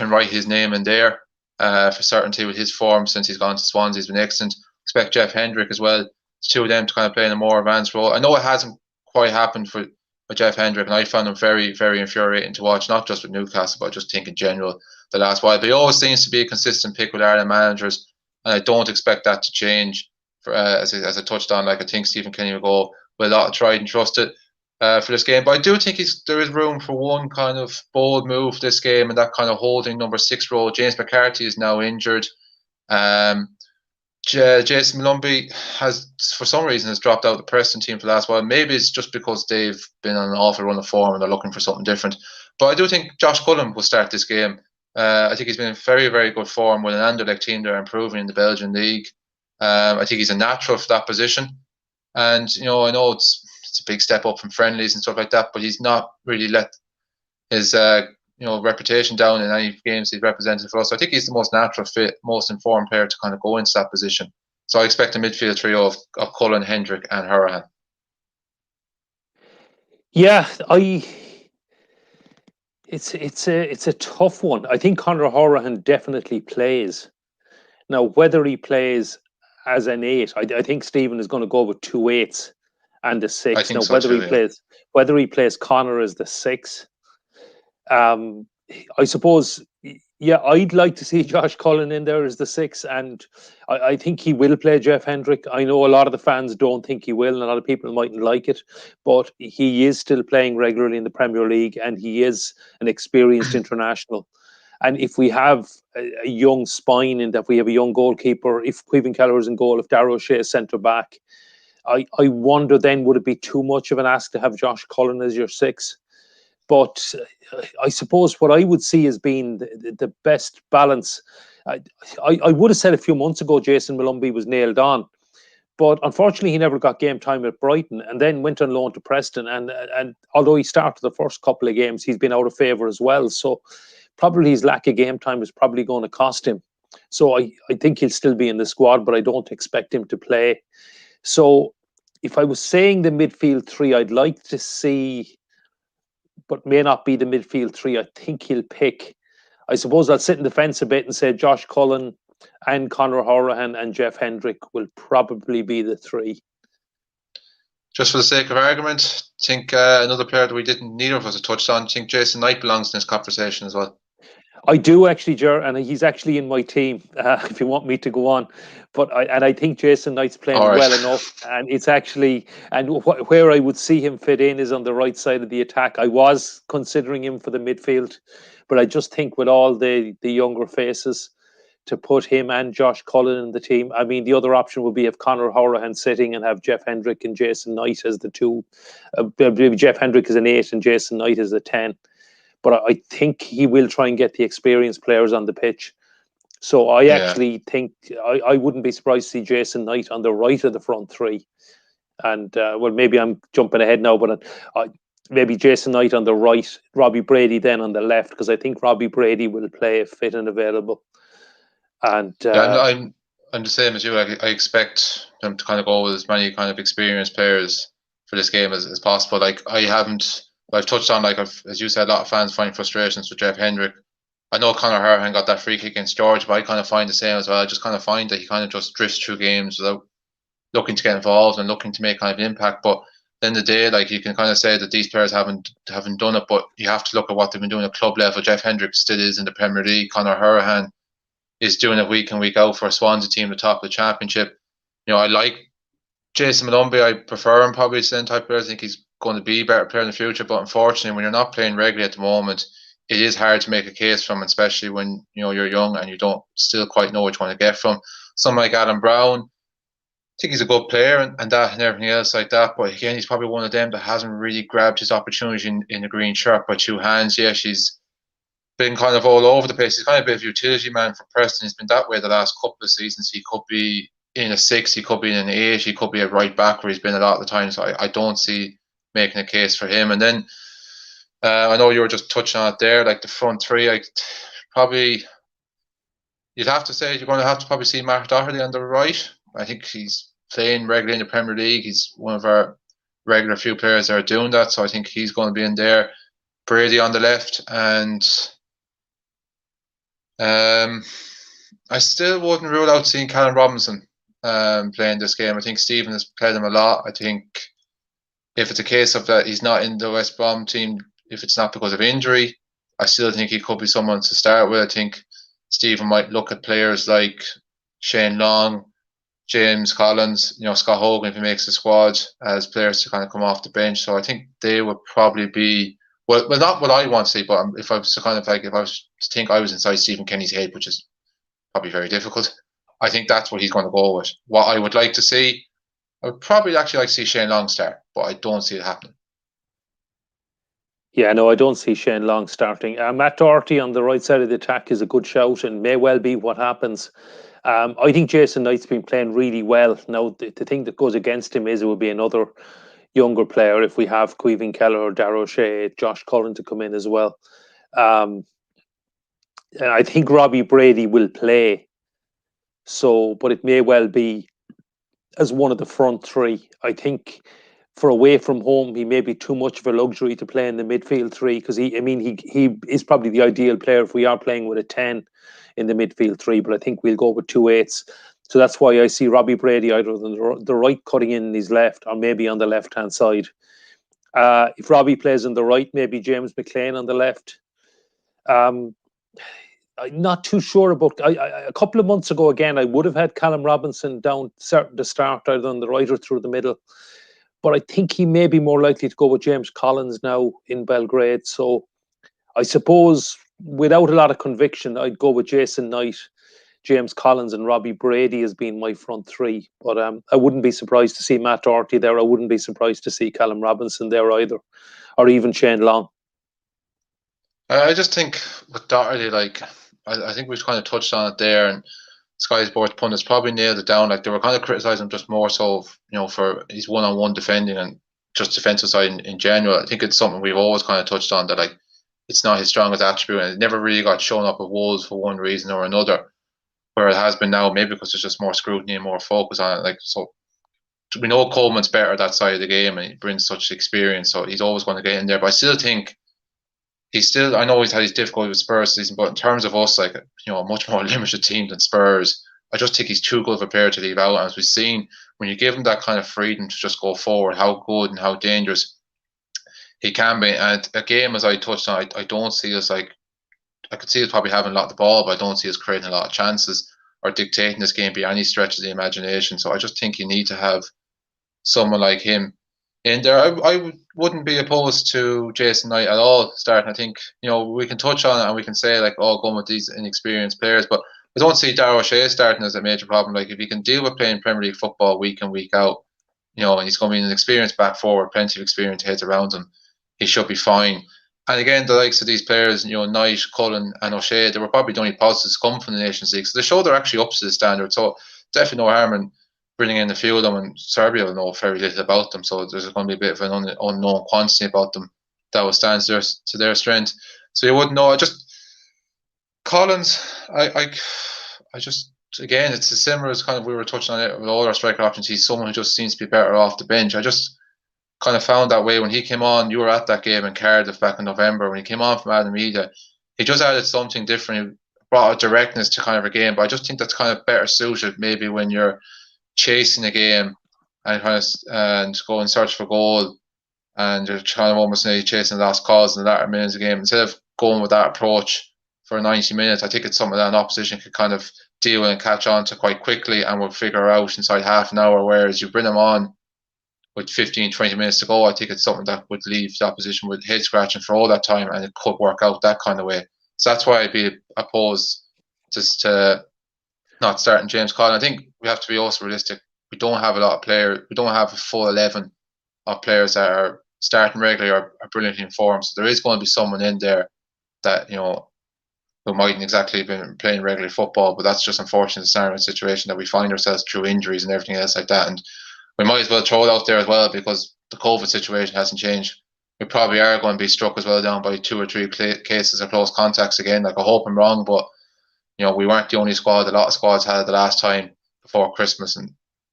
write his name in there for certainty with his form since he's gone to Swansea. He's been excellent. Expect Jeff Hendrick as well. The 2 of them to kind of play in a more advanced role. I know it hasn't quite happened with with Jeff Hendrick, and I found him very, very infuriating to watch, not just with Newcastle, but I just think in general the last while. But he always seems to be a consistent pick with Ireland managers, and I don't expect that to change. For, as I touched on, like I think Stephen Kenny will go with a lot of tried and trusted for this game. But I do think there is room for one kind of bold move this game, and that kind of holding number 6 role. James McCarthy is now injured. Jason Malumbi has, for some reason, has dropped out of the Preston team for the last while. Maybe it's just because they've been on an awful run of form and they're looking for something different. But I do think Josh Cullen will start this game. I think he's been in very, very good form with an Anderlecht team that are improving in the Belgian league. I think he's a natural for that position. And, I know it's a big step up from friendlies and stuff like that, but he's not really let his reputation down in any games he's represented for us. So I think he's the most natural fit, most informed player to kind of go into that position. So I expect a midfield trio of Cullen, Hendrick, and Hourihane. Yeah, it's a tough one. I think Conor Hourihane definitely plays. Now, whether he plays as an 8, I think Stephen is going to go with 2 8s and a 6. I think now, so whether too, he plays Conor as the 6. I suppose, yeah, I'd like to see Josh Cullen in there as the 6, and I think he will play Jeff Hendrick. I know a lot of the fans don't think he will, and a lot of people mightn't like it, but he is still playing regularly in the Premier League, and he is an experienced international. And if we have a young spine, and if we have a young goalkeeper, if Caoimhín Kelleher is in goal, if Darragh O'Shea is centre back, I wonder then, would it be too much of an ask to have Josh Cullen as your 6? But I suppose what I would see as being the best balance, I would have said a few months ago Jason Malumbi was nailed on, but unfortunately he never got game time at Brighton and then went on loan to Preston. And although he started the first couple of games, he's been out of favour as well. So probably his lack of game time is probably going to cost him. So I think he'll still be in the squad, but I don't expect him to play. So if I was saying the midfield 3, I'd like to see, but may not be the midfield 3. I think he'll pick, I suppose I'll sit in the fence a bit and say Josh Cullen and Conor Hourihane and Jeff Hendrick will probably be the 3. Just for the sake of argument, I think another player that neither of us have touched on, I think Jason Knight belongs in this conversation as well. I do actually, Ger, and he's actually in my team. If you want me to go on, but I think Jason Knight's playing well enough, and it's actually, and where I would see him fit in is on the right side of the attack. I was considering him for the midfield, but I just think with all the younger faces, to put him and Josh Cullen in the team. I mean, the other option would be if Conor Hourihane sitting and have Jeff Hendrick and Jason Knight as the 2. Maybe Jeff Hendrick is an 8 and Jason Knight is a 10. But I think he will try and get the experienced players on the pitch. So I actually think I wouldn't be surprised to see Jason Knight on the right of the front 3. And, well, maybe I'm jumping ahead now, but maybe Jason Knight on the right, Robbie Brady then on the left, because I think Robbie Brady will play if fit and available. And I'm the same as you. I expect them to kind of go with as many kind of experienced players for this game as possible. Like I've touched on, like as you said, a lot of fans find frustrations with Jeff Hendrick. I know Conor Hourihane got that free kick against George, but I kind of find the same as well. I just kind of find that he kind of just drifts through games without looking to get involved and looking to make kind of an impact. But at the end of the day, like you can kind of say that these players haven't done it, but you have to look at what they've been doing at club level. Jeff Hendrick still is in the Premier League. Conor Hourihane is doing it week in, week out for a Swansea team at the top of the championship. I like Jason Malumbi. I prefer him probably to the type of player. I think he's going to be a better player in the future. But unfortunately, when you're not playing regularly at the moment, it is hard to make a case from, especially when you're young and you don't still quite know which one to get from. Someone like Adam Brown, I think he's a good player and that and everything else like that. But again, he's probably one of them that hasn't really grabbed his opportunity in the green shirt by 2 hands. Yeah, she's been kind of all over the place. He's kind of a bit of a utility man for Preston. He's been that way the last couple of seasons. He could be in a 6, he could be in an 8, he could be a right back where he's been a lot of the time. So I don't see making a case for him. And then I know you were just touching on it there, like the front 3. You'd have to say you're going to have to probably see Mark Doherty on the right. I think he's playing regularly in the Premier League. He's one of our regular few players that are doing that. So I think he's going to be in there. Brady on the left, and I still wouldn't rule out seeing Callum Robinson playing this game. I think Stephen has played him a lot. I think if it's a case of that he's not in the West Brom team, if it's not because of injury, I still think he could be someone to start with. I think Stephen might look at players like Shane Long, James Collins, Scott Hogan if he makes the squad as players to kind of come off the bench. So I think they would probably be well, not what I want to see, but if I was to kind of like if I was to think I was inside Stephen Kenny's head, which is probably very difficult, I think that's what he's going to go with. What I would like to see, I would probably actually like to see Shane Long start, but I don't see it happening. Yeah, no, I don't see Shane Long starting. Matt Doherty on the right side of the attack is a good shout and may well be what happens. I think Jason Knight's been playing really well. Now, the thing that goes against him is it would be another younger player if we have Caoimhín Keller or Darragh O'Shea, Josh Cullen to come in as well. And I think Robbie Brady will play. So, but it may well be as one of the front three. I think for away from home, he may be too much of a luxury to play in the midfield three because he is probably the ideal player if we are playing with a 10 in the midfield three. But I think we'll go with 2 8s. So that's why I see Robbie Brady either on the right cutting in his left or maybe on the left hand side. If Robbie plays on the right, maybe James McLean on the left. I'm not too sure about. A couple of months ago, again, I would have had Callum Robinson down the start either on the right or through the middle. But I think he may be more likely to go with James Collins now in Belgrade. So I suppose without a lot of conviction, I'd go with Jason Knight, James Collins and Robbie Brady as being my front three. But I wouldn't be surprised to see Matt Doherty there. I wouldn't be surprised to see Callum Robinson there either, or even Shane Long. I just think with Doherty, like I think we've kind of touched on it there, and Sky Sports pundits probably nailed it down. Like they were kind of criticising him just more so, for his one-on-one defending and just defensive side in general. I think it's something we've always kind of touched on that like it's not his strongest attribute, and it never really got shown up at Wolves for one reason or another. Where it has been now, maybe because there's just more scrutiny and more focus on it. Like so, we know Coleman's better at that side of the game, and he brings such experience, so he's always going to get in there. But I still think I know he's had his difficulty with Spurs season, but in terms of us, like, a much more limited team than Spurs, I just think he's too good of a player to leave out. And as we've seen, when you give him that kind of freedom to just go forward, how good and how dangerous he can be. And a game, as I touched on, I don't see us like, I could see us probably having a lot of the ball, but I don't see us creating a lot of chances or dictating this game by any stretch of the imagination. So I just think you need to have someone like him in there. I wouldn't be opposed to Jason Knight at all starting. I think, we can touch on it and we can say, like, going with these inexperienced players, but I don't see Darragh O'Shea starting as a major problem. Like, if he can deal with playing Premier League football week in, week out, and he's going to be an experienced back forward, plenty of experienced heads around him, he should be fine. And again, the likes of these players, Knight, Cullen, and O'Shea, they were probably the only positives come from the Nations League. So they show they're actually up to the standard. So definitely no harm in bringing in a few of them, and Serbia will know very little about them. So there's going to be a bit of an unknown quantity about them that will stand to their strength. So you wouldn't know. Collins, I just, again, it's as similar as kind of we were touching on it with all our striker options. He's someone who just seems to be better off the bench. I just kind of found that way when he came on. You were at that game in Cardiff back in November when he came on from Alameda. He just added something different. He brought a directness to kind of a game. But I just think that's kind of better suited maybe when you're chasing a game and go and search for goal, and you're kind of almost maybe chasing lost cause in the latter minutes of the game. Instead of going with that approach for 90 minutes, I think it's something that an opposition could kind of deal with and catch on to quite quickly and will figure out inside half an hour. Whereas you bring them on with 15, 20 minutes to go, I think it's something that would leave the opposition with head scratching for all that time, and it could work out that kind of way. So that's why I'd be opposed just to not starting James Collins. I think we have to be also realistic. We don't have a lot of players. We don't have a full 11 of players that are starting regularly or are brilliantly in form. So there is going to be someone in there that, who mightn't exactly been playing regular football, but that's just unfortunate situation that we find ourselves through injuries and everything else like that. And we might as well throw it out there as well, because the COVID situation hasn't changed. We probably are going to be struck as well down by 2 or 3 cases of close contacts again. Like, I hope I'm wrong, but we weren't the only squad. A lot of squads had it the last time before Christmas, and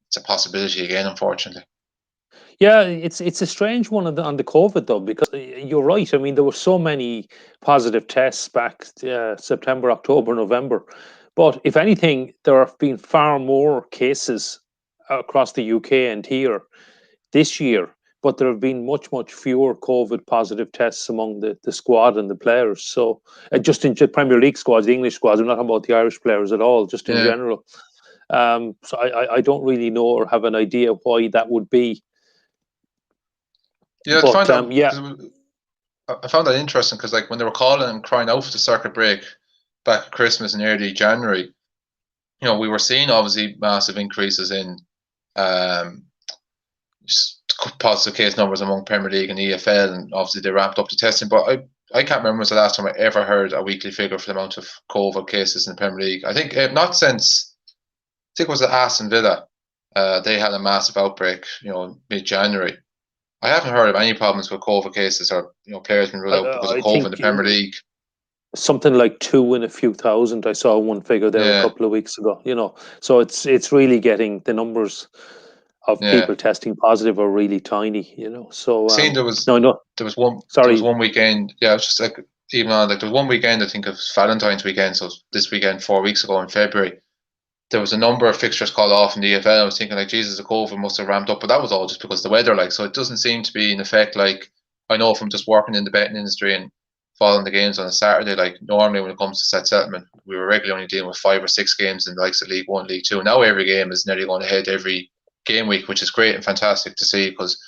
it's a possibility again, unfortunately. Yeah, it's a strange one on the COVID though, because you're right. I mean, there were so many positive tests back September, October, November, but if anything, there have been far more cases across the UK and here this year. but there have been much fewer COVID positive tests among the squad and the players. So just in Premier League squads, the English squads, I'm not talking about the Irish players at all, just in general. So I don't really know or have an idea why that would be. Yeah, but, I found that interesting because, like, when they were calling and crying out for the circuit break back at Christmas and early January, we were seeing obviously massive increases in positive case numbers among Premier League and EFL, and obviously they ramped up the testing. But I can't remember was the last time I ever heard a weekly figure for the amount of COVID cases in the Premier League. I think not since, I think it was at Aston Villa. They had a massive outbreak, mid-January. I haven't heard of any problems with COVID cases or players being ruled out because of COVID in the Premier League. Something like 2 in a few thousand. I saw one figure there a couple of weeks ago. So it's really getting the numbers of people testing positive are really tiny. So there was one weekend. Yeah, it's just like even on like there was one weekend. I think it was Valentine's weekend. So this weekend, 4 weeks ago in February, there was a number of fixtures called off in the EFL. I was thinking, like, Jesus, the COVID must have ramped up, but that was all just because of the weather. Like, so it doesn't seem to be in effect. Like, I know from just working in the betting industry and following the games on a Saturday, like normally when it comes to set settlement, we were regularly only dealing with 5 or 6 games in the likes of League One, League Two. Now every game is nearly going ahead every game week, which is great and fantastic to see, because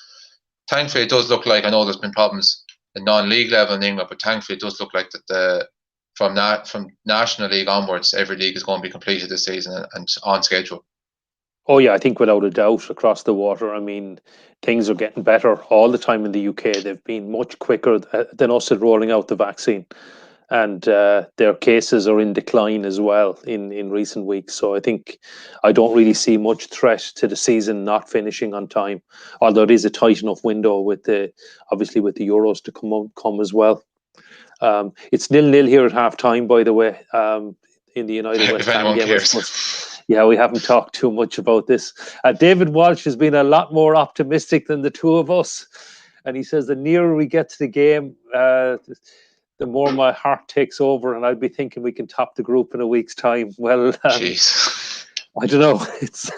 thankfully it does look like, I know there's been problems at non-league level in England, but thankfully it does look like that from National League onwards, every league is going to be completed this season and on schedule. Oh yeah, I think without a doubt across the water. I mean, things are getting better all the time in the UK. They've been much quicker than us at rolling out the vaccine, and their cases are in decline as well in recent weeks. So I don't really see much threat to the season not finishing on time, although it is a tight enough window with the Euros to come as well. It's 0-0 here at half time, by the way, in the United West Ham game. Yeah, we haven't talked too much about this. David Walsh has been a lot more optimistic than the two of us. And he says the nearer we get to the game, the more my heart takes over, and I'd be thinking we can top the group in a week's time. Well, I don't know. It's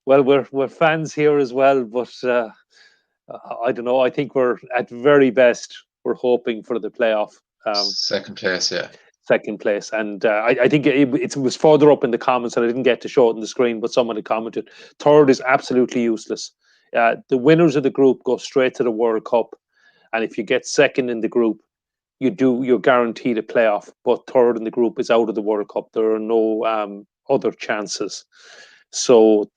well, we're fans here as well, but I don't know. I think we're at very best, we're hoping for the playoff. Second place, yeah. Second place, and I think it was further up in the comments, and I didn't get to show it on the screen, but someone had commented, third is absolutely useless. The winners of the group go straight to the World Cup, and if you get second in the group, you're guaranteed a playoff, but third in the group is out of the World Cup. There are no other chances. So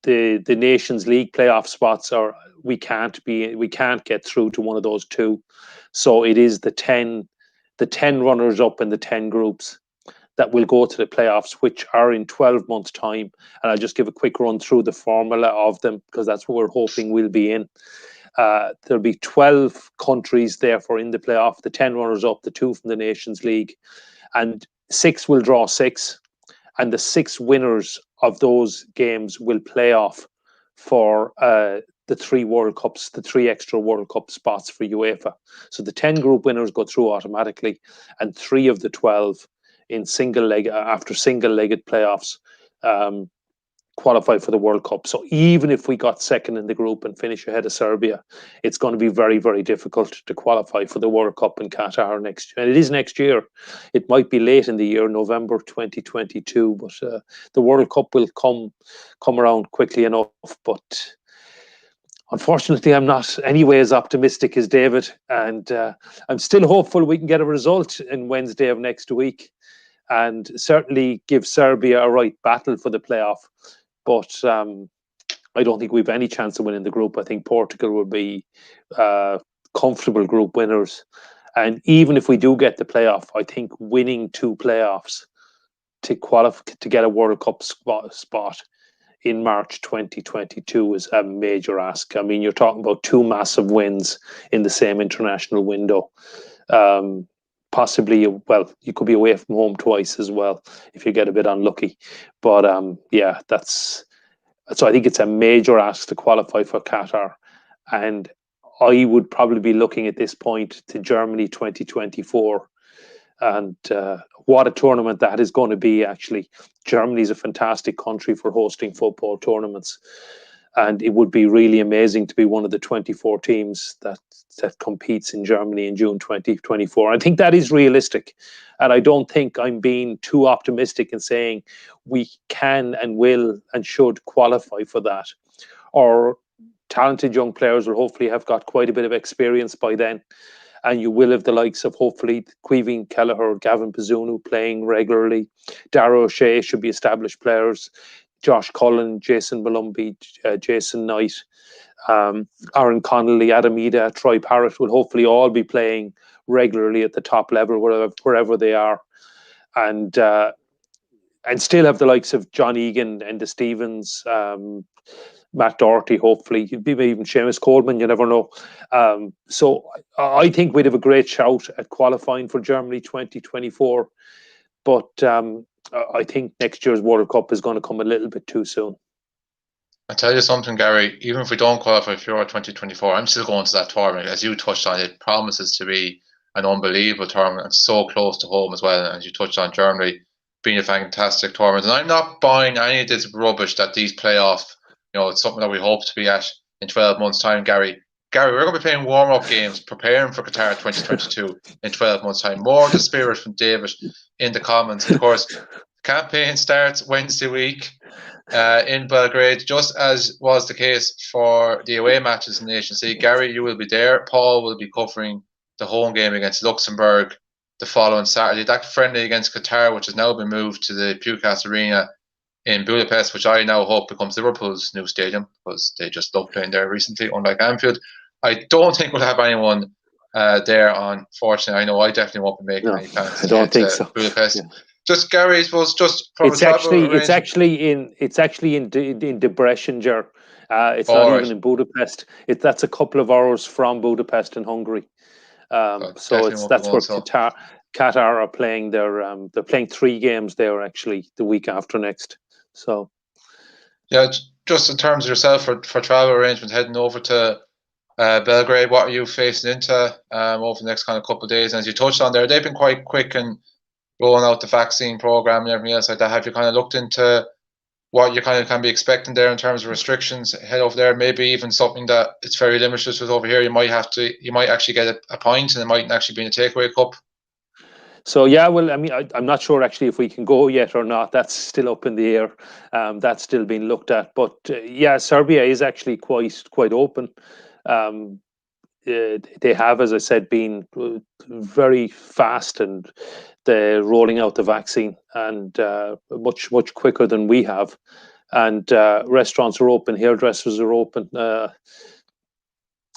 the Nations League playoff spots we can't get through to one of those two. So it is the 10 runners up in the 10 groups that will go to the playoffs, which are in 12 months' time. And I'll just give a quick run through the formula of them, because that's what we're hoping we'll be in. There'll be 12 countries therefore in the playoff, the 10 runners up, the 2 from the Nations League, and 6 will draw 6, and the 6 winners of those games will play off for the 3 World Cups, the 3 extra World Cup spots for UEFA. So the 10 group winners go through automatically, and 3 of the 12 in after single-legged playoffs qualify for the World Cup. So even if we got second in the group and finish ahead of Serbia, it's going to be very, very difficult to qualify for the World Cup in Qatar next year. And it is next year. It might be late in the year, November 2022, but the World Cup will come around quickly enough. But unfortunately, I'm not anyway as optimistic as David, and I'm still hopeful we can get a result in Wednesday of next week, and certainly give Serbia a right battle for the playoff. But I don't think we've any chance of winning the group. I think Portugal will be comfortable group winners. And even if we do get the playoff, I think winning 2 playoffs to qualify to get a World Cup spot in March 2022 is a major ask. I mean, you're talking about 2 massive wins in the same international window. Possibly, well, you could be away from home twice as well if you get a bit unlucky. But yeah, so I think it's a major ask to qualify for Qatar. And I would probably be looking at this point to Germany 2024. And what a tournament that is going to be, actually. Germany is a fantastic country for hosting football tournaments. And it would be really amazing to be one of the 24 teams that competes in Germany in June 2024. I think that is realistic. And I don't think I'm being too optimistic in saying we can and will and should qualify for that. Our talented young players will hopefully have got quite a bit of experience by then. And you will have the likes of hopefully Caoimhín Kelleher, Gavin Bazunu playing regularly. Dara O'Shea should be established players. Josh Cullen, Jason Malumbi, Jason Knight, Aaron Connolly, Adam Ida, Troy Parrott will hopefully all be playing regularly at the top level wherever they are. And still have the likes of John Egan, Enda Stevens, Matt Doherty, hopefully, maybe even Seamus Coleman, you never know. So I think we'd have a great shout at qualifying for Germany 2024. But I think next year's World Cup is going to come a little bit too soon. I tell you something, Gary, even if we don't qualify for Euro 2024, I'm still going to that tournament. As you touched on, it promises to be an unbelievable tournament and so close to home as well. And as you touched on, Germany being a fantastic tournament. And I'm not buying any of this rubbish that these playoff, it's something that we hope to be at in 12 months' time, Gary. Gary, we're going to be playing warm-up games, preparing for Qatar 2022 in 12 months' time. More the spirit from David in the comments. Of course, the campaign starts Wednesday week in Belgrade, just as was the case for the away matches in the Nations League. Gary, you will be there. Paul will be covering the home game against Luxembourg the following Saturday. That friendly against Qatar, which has now been moved to the Pukas Arena in Budapest, which I now hope becomes Liverpool's new stadium, because they just loved playing there recently, unlike Anfield. I don't think we'll have anyone there, unfortunately. I know I definitely won't be making any plans I don't think so. Budapest. Yeah. Just Gary, was just from it's actually in Debrecen. It's not even in Budapest. That's a couple of hours from Budapest in Hungary. So that's where Qatar are playing. They're playing 3 games there actually the week after next. So yeah, just in terms of yourself for travel arrangements heading over to Belgrade, what are you facing into over the next kind of couple of days? And as you touched on there, they've been quite quick in rolling out the vaccine program and everything else like that. Have you kind of looked into what you kind of can be expecting there in terms of restrictions head over there? Maybe even something that it's very limited with over here. You might actually get a pint, and it might actually be in a takeaway cup. So yeah, well, I mean, I'm not sure actually if we can go yet or not. That's still up in the air. That's still being looked at. But yeah, Serbia is actually quite open. They have, as I said, been very fast and they're rolling out the vaccine, and much quicker than we have. And restaurants are open, hairdressers are open,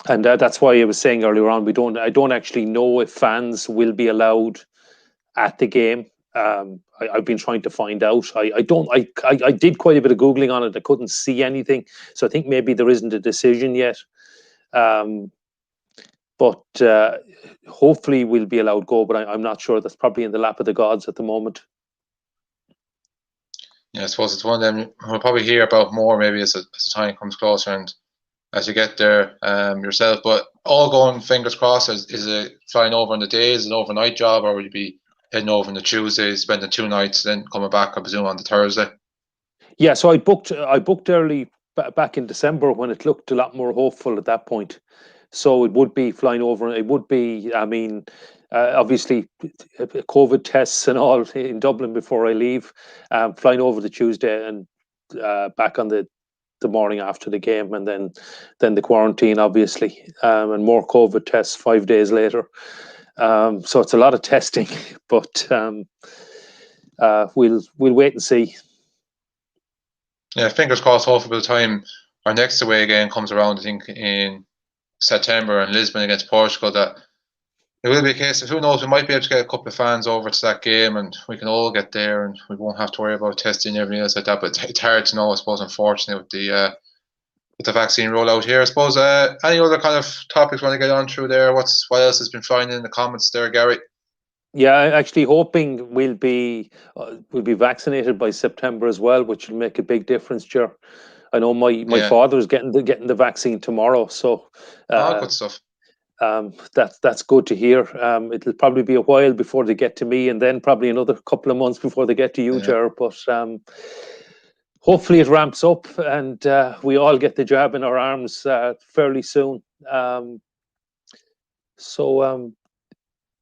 and that's why I was saying earlier on, I don't actually know if fans will be allowed at the game. I've been trying to find out. I did quite a bit of Googling on it. I couldn't see anything, so I think maybe there isn't a decision yet. But hopefully we'll be allowed go, but I'm not sure. That's probably in the lap of the gods at the moment. Yeah, I suppose it's one of them we'll probably hear about more maybe as the time comes closer and as you get there yourself. But all going fingers crossed. Is it flying over on the day? Is it an overnight job, or will you be heading over on the Tuesday, spending 2 nights, then coming back, I presume, on the Thursday? Yeah, so I booked early back in December when it looked a lot more hopeful at that point. So it would be flying over. It would be, I mean, obviously, COVID tests and all in Dublin before I leave. Flying over the Tuesday and back on the morning after the game, and then the quarantine, obviously, and more COVID tests 5 days later. So it's a lot of testing, but we'll wait and see. Yeah, fingers crossed. Hopefully, by the time our next away game comes around, I think in September in Lisbon against Portugal, that it will be a case of, who knows, we might be able to get a couple of fans over to that game and we can all get there and we won't have to worry about testing and everything else like that. But it's hard to know, I suppose, unfortunately, with the vaccine rollout here. I suppose any other kind of topics we want to get on through there? What else has been flying in the comments there, Gary? Yeah, actually hoping we'll be vaccinated by September as well, which will make a big difference, Ger. I know my father's getting the vaccine tomorrow, so good stuff. That's good to hear. It'll probably be a while before they get to me, and then probably another couple of months before they get to you, Ger. But hopefully it ramps up and we all get the jab in our arms fairly soon. So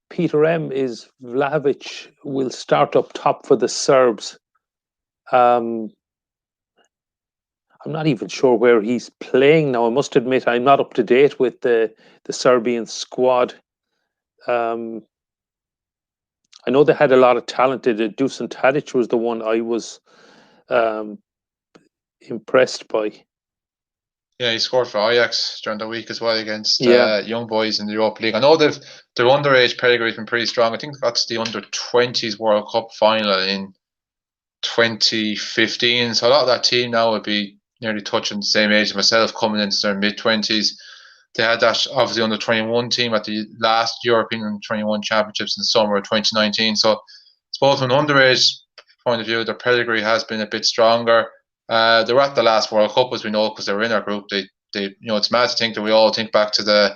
Peter M is Vlahovic will start up top for the Serbs. I'm not even sure where he's playing now. I must admit I'm not up to date with the Serbian squad. I know they had a lot of talented. Dusan Tadic was the one I was impressed by. Yeah, he scored for Ajax during the week as well against young boys in the Europa League. I know their underage pedigree's been pretty strong. I think that's the under-20s World Cup final in 2015. So a lot of that team now would be nearly touching the same age as myself, coming into their mid-20s. They had that obviously under-21 team at the last European under-21 Championships in the summer of 2019. So I suppose from an underage point of view, their pedigree has been a bit stronger. They were at the last World Cup, as we know, because they were in our group. They, it's mad to think that we all think back to the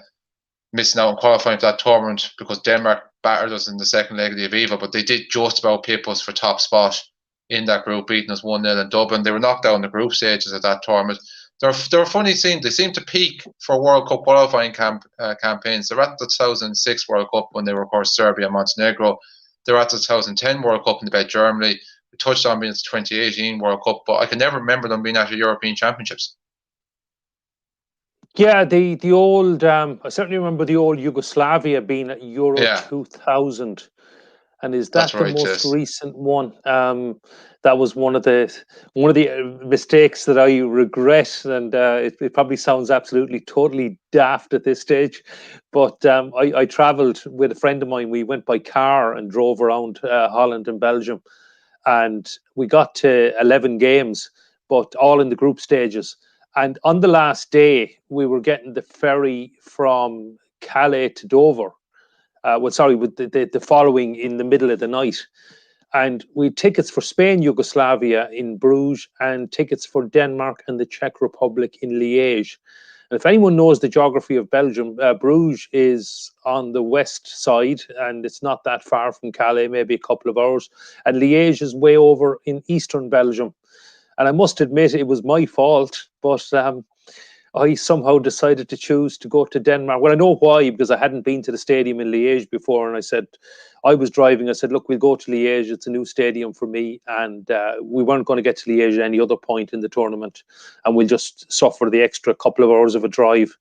missing out on qualifying for that tournament because Denmark battered us in the second leg of the Aviva, but they did just about pip us for top spot in that group, beating us 1-0 in Dublin. They were knocked out in the group stages of that tournament. They're a funny team. They seem to peak for World Cup qualifying campaigns. They're at the 2006 World Cup when they were, of course, Serbia and Montenegro. They're at the 2010 World Cup in the bed Germany. We touched on being the 2018 World Cup, but I can never remember them being at the European Championships. Yeah, the old. I certainly remember the old Yugoslavia being at Euro 2000. And is that the most recent one? That was one of the mistakes that I regret, and it probably sounds absolutely totally daft at this stage. But I travelled with a friend of mine. We went by car and drove around Holland and Belgium, and we got to 11 games, but all in the group stages. And on the last day, we were getting the ferry from Calais to Dover. With the following in the middle of the night. And we had tickets for Spain, Yugoslavia in Bruges, and tickets for Denmark and the Czech Republic in Liège. And if anyone knows the geography of Belgium, Bruges is on the west side, and it's not that far from Calais, maybe a couple of hours. And Liège is way over in eastern Belgium. And I must admit, it was my fault, but I somehow decided to choose to go to Denmark. Well, I know why, because I hadn't been to the stadium in Liège before. And I said, I was driving. I said, look, we'll go to Liège. It's a new stadium for me. And we weren't going to get to Liège at any other point in the tournament. And we'll just suffer the extra couple of hours of a drive.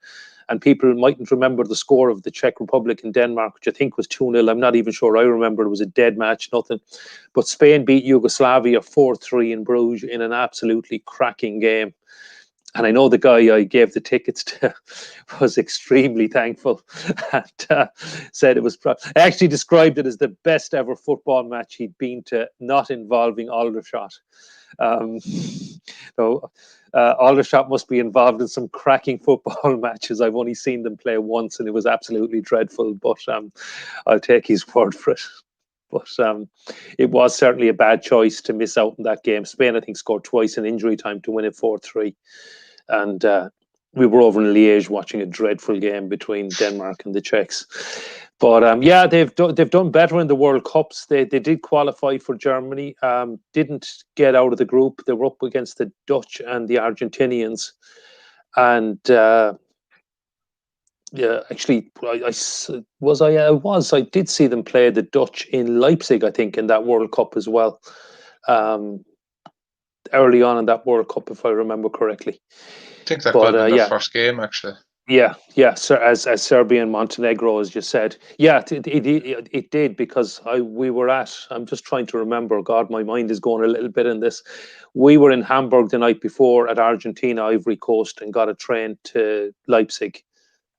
And people mightn't remember the score of the Czech Republic and Denmark, which I think was 2-0. I'm not even sure I remember. It was a dead match, nothing. But Spain beat Yugoslavia 4-3 in Bruges in an absolutely cracking game. And I know the guy I gave the tickets to was extremely thankful and said it was. I actually described it as the best ever football match he'd been to, not involving Aldershot. Aldershot must be involved in some cracking football matches. I've only seen them play once, and it was absolutely dreadful. But I'll take his word for it. But it was certainly a bad choice to miss out on that game. Spain, I think, scored twice in injury time to win it 4-3. And we were over in Liège watching a dreadful game between Denmark and the Czechs. But yeah, they've done better in the World Cups. They did qualify for Germany. Didn't get out of the group. They were up against the Dutch and the Argentinians. And yeah, actually, I did see them play the Dutch in Leipzig, I think, in that World Cup as well. Early on in that World Cup, if I remember correctly. I think that could have been the first game, actually. Yeah. So as Serbia and Montenegro, as you said, yeah, it did, because we were at. I'm just trying to remember. God, my mind is going a little bit in this. We were in Hamburg the night before at Argentina, Ivory Coast, and got a train to Leipzig,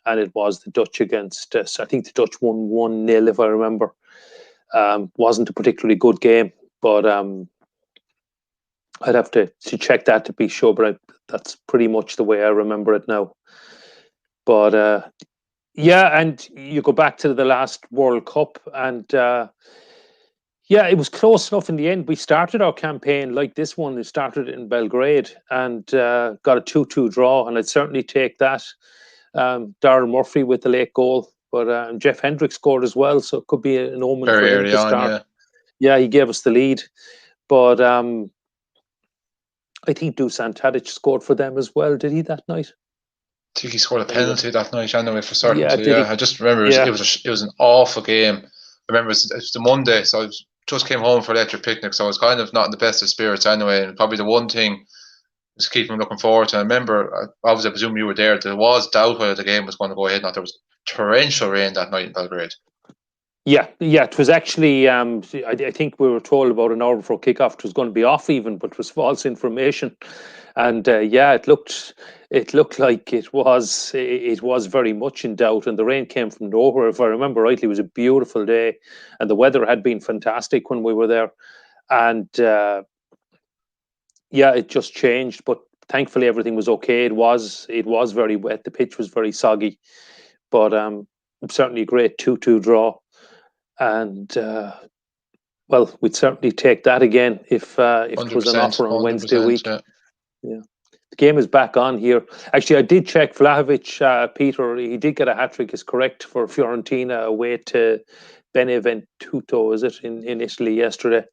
and it was the Dutch against us. I think the Dutch won 1-0, if I remember. Wasn't a particularly good game, but I'd have to check that to be sure, but that's pretty much the way I remember it now. But yeah, and you go back to the last World Cup, and yeah, it was close enough in the end. We started our campaign like this one. We started in Belgrade and got a 2-2 draw, and I'd certainly take that. Darryl Murphy with the late goal, but Jeff Hendrick scored as well, so it could be an omen for him to start. Yeah, he gave us the lead, but I think Dusan Tadic scored for them as well. Did he that night? I think he scored a Anyway. penalty that night anyway for Yeah, certainty. did Yeah, he? I just remember it was an awful game. I remember it was the Monday, so I just came home for electric picnic, so I was kind of not in the best of spirits anyway. And probably the one thing was keeping me looking forward to. I remember, obviously, I presume you were there. There was doubt whether the game was going to go ahead or not. There was torrential rain that night in Belgrade. Yeah. It was actually. I think we were told about an hour before kickoff it was going to be off even, but it was false information. And it looked like it was very much in doubt, and the rain came from nowhere. If I remember rightly, it was a beautiful day, and the weather had been fantastic when we were there. And it just changed, but thankfully everything was okay. It was very wet. The pitch was very soggy, but certainly a great 2-2 draw. And we'd certainly take that again if it was an offer on Wednesday week. Yeah. The game is back on here. Actually, I did check Vlahovic, Peter. He did get a hat trick, is correct, for Fiorentina away to Benevento, is it, in Italy yesterday.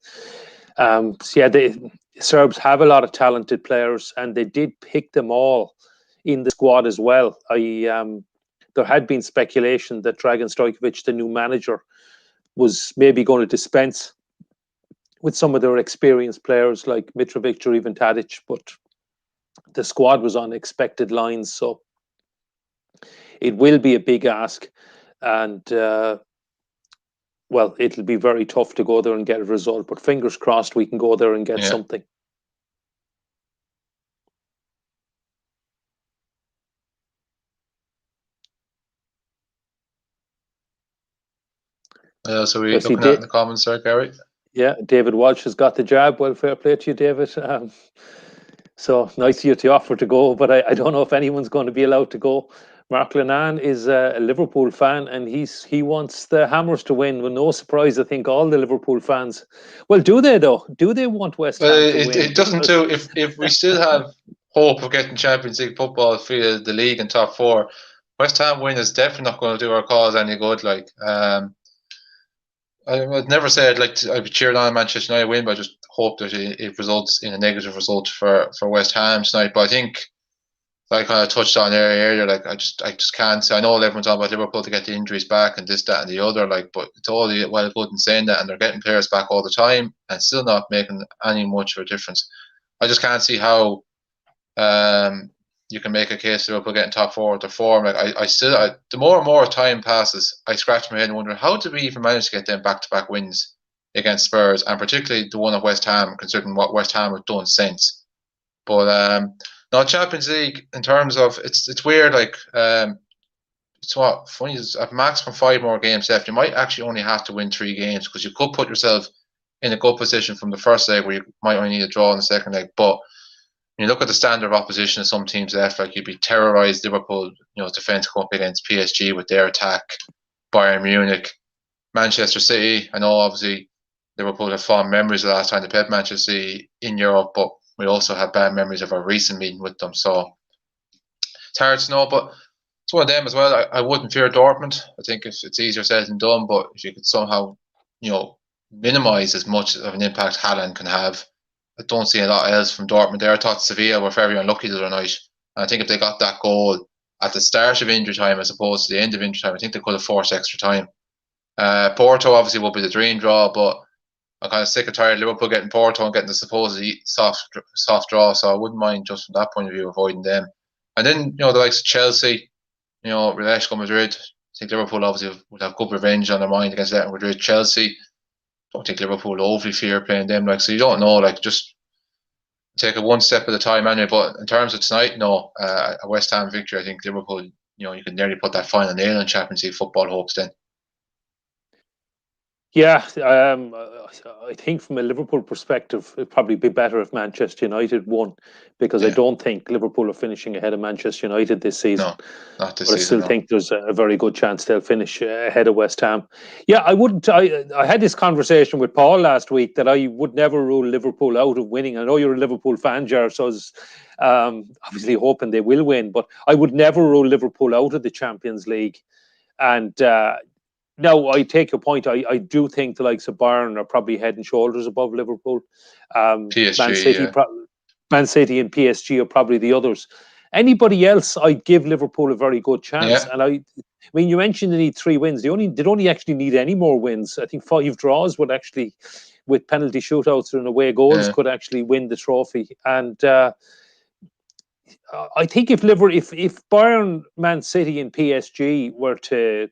The Serbs have a lot of talented players, and they did pick them all in the squad as well. There had been speculation that Dragan Stojkovic, the new manager, was maybe going to dispense with some of their experienced players like Mitrovic or even Tadic, but the squad was on expected lines, so it will be a big ask, and it'll be very tough to go there and get a result, but fingers crossed we can go there and get something. So we're looking at in the comments there, Gary. Yeah, David Walsh has got the job. Well, fair play to you, David. So nice of you to offer to go, but I don't know if anyone's going to be allowed to go. Mark Lenan is a Liverpool fan, and he wants the Hammers to win. Well, no surprise, I think all the Liverpool fans. Well, do they though? Do they want West Ham to win? It doesn't do. If we still have hope of getting Champions League football for the league in top four, West Ham win is definitely not going to do our cause any good. Like, I'd never say I'd be cheering on Manchester United win, but I just hope that it results in a negative result for West Ham tonight. But I think, like I kind of touched on earlier, like I just can't say. I know everyone's on about Liverpool to get the injuries back and this, that, and the other. Like, but it's all well good in saying that, and they're getting players back all the time and still not making any much of a difference. I just can't see how you can make a case for Liverpool getting top four with their form. Like the more and more time passes, I scratch my head and wonder how did we even manage to get them back-to-back wins against Spurs, and particularly the one at West Ham, considering what West Ham have done since. But no, Champions League in terms of it's weird. Like it's what funny is at maximum 5 more games left. You might actually only have to win 3 games because you could put yourself in a good position from the first leg where you might only need a draw in the second leg, but. You look at the standard of opposition of some teams left, like you'd be terrorised. Liverpool, defence come up against PSG with their attack, Bayern Munich, Manchester City. I know obviously Liverpool have fond memories of the last time they played Manchester City in Europe, but we also have bad memories of our recent meeting with them. So it's hard to know, but it's one of them as well. I wouldn't fear Dortmund. I think if it's easier said than done, but if you could somehow, minimise as much of an impact Haaland can have. I don't see a lot else from Dortmund there. I thought Sevilla were very unlucky the other night. And I think if they got that goal at the start of injury time as opposed to the end of injury time, I think they could have forced extra time. Porto obviously will be the dream draw, but I'm kind of sick and tired of Liverpool getting Porto and getting the supposed soft draw, so I wouldn't mind just from that point of view avoiding them. And then, the likes of Chelsea, Atletico Madrid. I think Liverpool obviously would have good revenge on their mind against Atletico Madrid. Chelsea, don't think Liverpool overly fear playing them. So you don't know. Just take it one step at a time anyway. But in terms of tonight, no, a West Ham victory. I think Liverpool, you can nearly put that final nail in Champions League football hopes then. Yeah, I think from a Liverpool perspective, it'd probably be better if Manchester United won, because I don't think Liverpool are finishing ahead of Manchester United this season. No, not this season. I still think there's a very good chance they'll finish ahead of West Ham. Yeah, I wouldn't. I had this conversation with Paul last week that I would never rule Liverpool out of winning. I know you're a Liverpool fan, Jar, so I was obviously hoping they will win, but I would never rule Liverpool out of the Champions League. And now, I take your point. I do think the likes of Bayern are probably head and shoulders above Liverpool. PSG, Man City, Man City and PSG are probably the others. Anybody else, I'd give Liverpool a very good chance. Yeah. And I mean, you mentioned they need 3 wins. They don't actually need any more wins. I think 5 draws would actually, with penalty shootouts and away goals, could actually win the trophy. And I think if Bayern, Man City, and PSG were to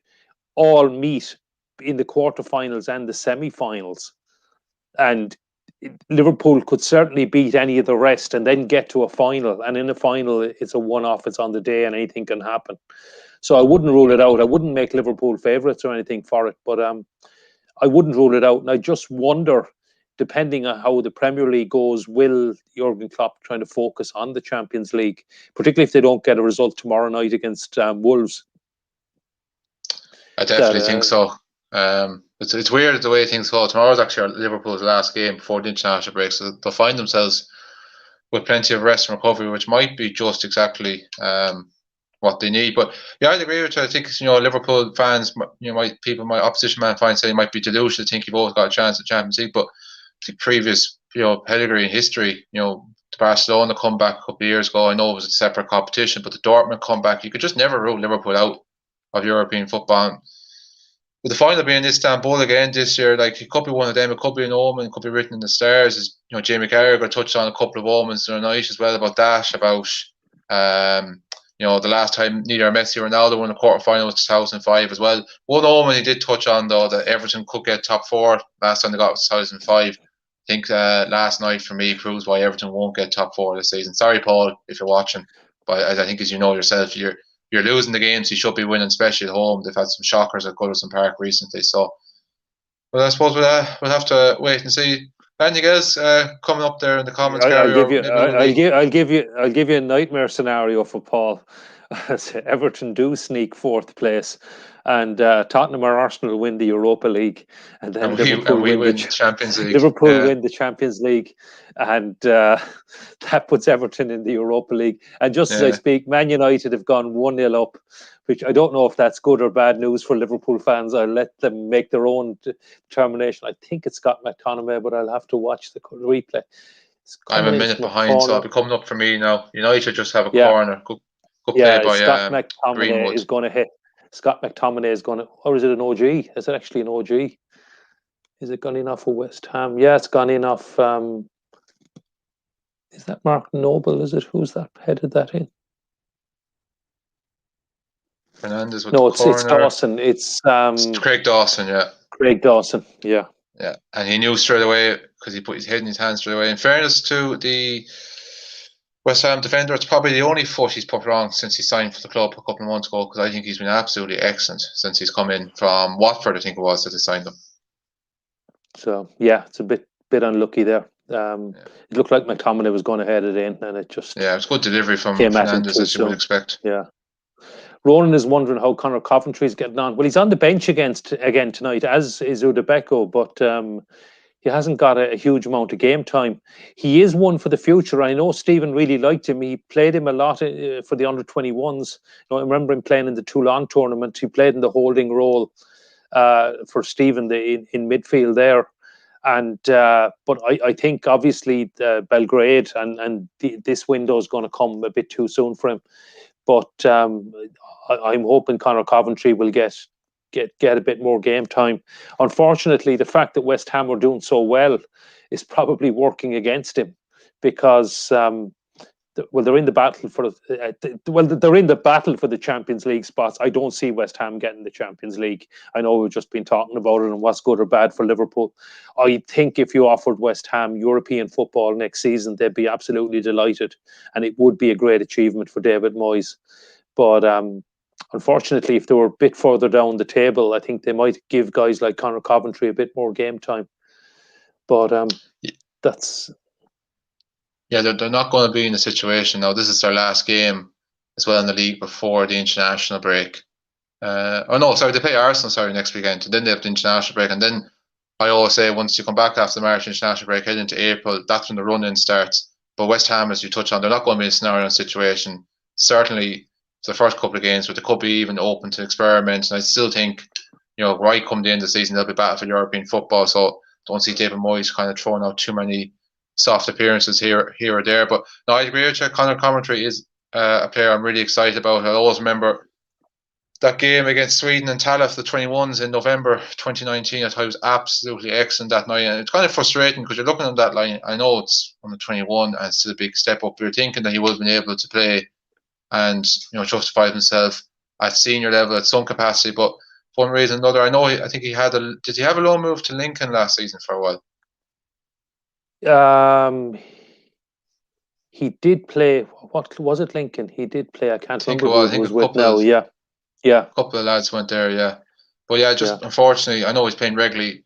all meet in the quarterfinals and the semi-finals, and Liverpool could certainly beat any of the rest and then get to a final. And in a final, it's a one-off. It's on the day, and anything can happen. So I wouldn't rule it out. I wouldn't make Liverpool favourites or anything for it, but I wouldn't rule it out. And I just wonder, depending on how the Premier League goes, will Jurgen Klopp trying to focus on the Champions League, particularly if they don't get a result tomorrow night against Wolves? I definitely think so. It's weird the way things go. Tomorrow's actually Liverpool's last game before the international break, so they'll find themselves with plenty of rest and recovery, which might be just exactly what they need. But yeah, I'd agree with you. I think Liverpool fans, my opposition man fans say it might be delusional to think you've always got a chance at Champions League. But the previous pedigree and history, the Barcelona comeback a couple of years ago, I know it was a separate competition, but the Dortmund comeback, you could just never rule Liverpool out of European football. With the final being in Istanbul again this year, like it could be one of them, it could be an omen, it could be written in the stars. As Jamie Carragher touched on a couple of omens the other night as well about that, about the last time neither Messi or Ronaldo won a quarter final was 2005 as well. One omen he did touch on though, that Everton could get top 4. Last time they got was 2005. I think last night for me proves why Everton won't get top 4 this season. Sorry, Paul, if you're watching, but I think as you know yourself, you're losing the games you should be winning, especially at home. They've had some shockers at Goodison Park recently. So, well, I suppose we'll have to wait and see. Anything else coming up there in the comments, Gary? I'll give you a nightmare scenario for Paul. Everton do sneak 4th place, and Tottenham or Arsenal win the Europa League, and then Liverpool win the Champions League. Liverpool win the Champions League, and that puts Everton in the Europa League. And just as I speak, Man United have gone 1-0 up, which I don't know if that's good or bad news for Liverpool fans. I'll let them make their own determination. I think it's Scott McTominay, but I'll have to watch the replay. I'm a minute behind, so I'll be coming up for me now. United just have a corner. Good play by Scott McTominay Greenwood. is going to hit. Scott McTominay is going to, or is it an OG? Is it actually an OG? Is it gone in off of West Ham? Yeah, it's gone in off. Is that Mark Noble? Is it? Who's that headed that in? Fernandez with the corner. It's Dawson. It's Craig Dawson. Yeah. Craig Dawson. Yeah. Yeah, and he knew straight away because he put his head in his hands straight away. In fairness to the West Ham defender, it's probably the only foot he's put wrong since he signed for the club a couple of months ago, because I think he's been absolutely excellent since he's come in from Watford, I think it was, that they signed him. So, yeah, it's a bit unlucky there. It looked like McTominay was going to head it in, and it just... Yeah, it was good delivery from Fernandez, as you would expect. Yeah. Ronan is wondering how Conor Coventry's getting on. Well, he's on the bench again tonight, as is Udebeko, but he hasn't got a huge amount of game time. He is one for the future. I know Stephen really liked him. He played him a lot for the under-21s. I remember him playing in the Toulon tournament. He played in the holding role for Stephen in midfield there. And but I think obviously Belgrade and this window is going to come a bit too soon for him. But I'm hoping Conor Coventry will get a bit more game time. Unfortunately, the fact that West Ham are doing so well is probably working against him, because they're in the battle for the Champions League spots. I don't see West Ham getting the Champions League. I know we've just been talking about it and what's good or bad for Liverpool. I think if you offered West Ham European football next season, they'd be absolutely delighted, and it would be a great achievement for David Moyes. But unfortunately, if they were a bit further down the table, I think they might give guys like Conor Coventry a bit more game time. But that's... Yeah, they're not going to be in a situation now. This is their last game as well in the league before the international break. They play Arsenal next weekend, and then they have the international break. And then I always say, once you come back after the March international break, head into April, that's when the run-in starts. But West Ham, as you touch on, they're not going to be in a scenario situation. Certainly, for the first couple of games, but they could be even open to experiment. And I still think, right come the end of the season, they'll be battling for European football. So don't see David Moyes kind of throwing out too many soft appearances here or there. But no, I agree with you. Conor Coventry is a player I'm really excited about. I always remember that game against Sweden and Tallaght, the 21s in November 2019. I thought he was absolutely excellent that night. And it's kind of frustrating because you're looking at that line. I know it's on the 21 and it's still a big step up, but you're thinking that he would have been able to play and justify himself at senior level at some capacity. But for one reason or another, I think he had did he have a loan move to Lincoln last season for a while? He did play. What was it, Lincoln? He did play. I can't remember who it was with now. Yeah. A couple of lads went there, yeah. But yeah, unfortunately, I know he's playing regularly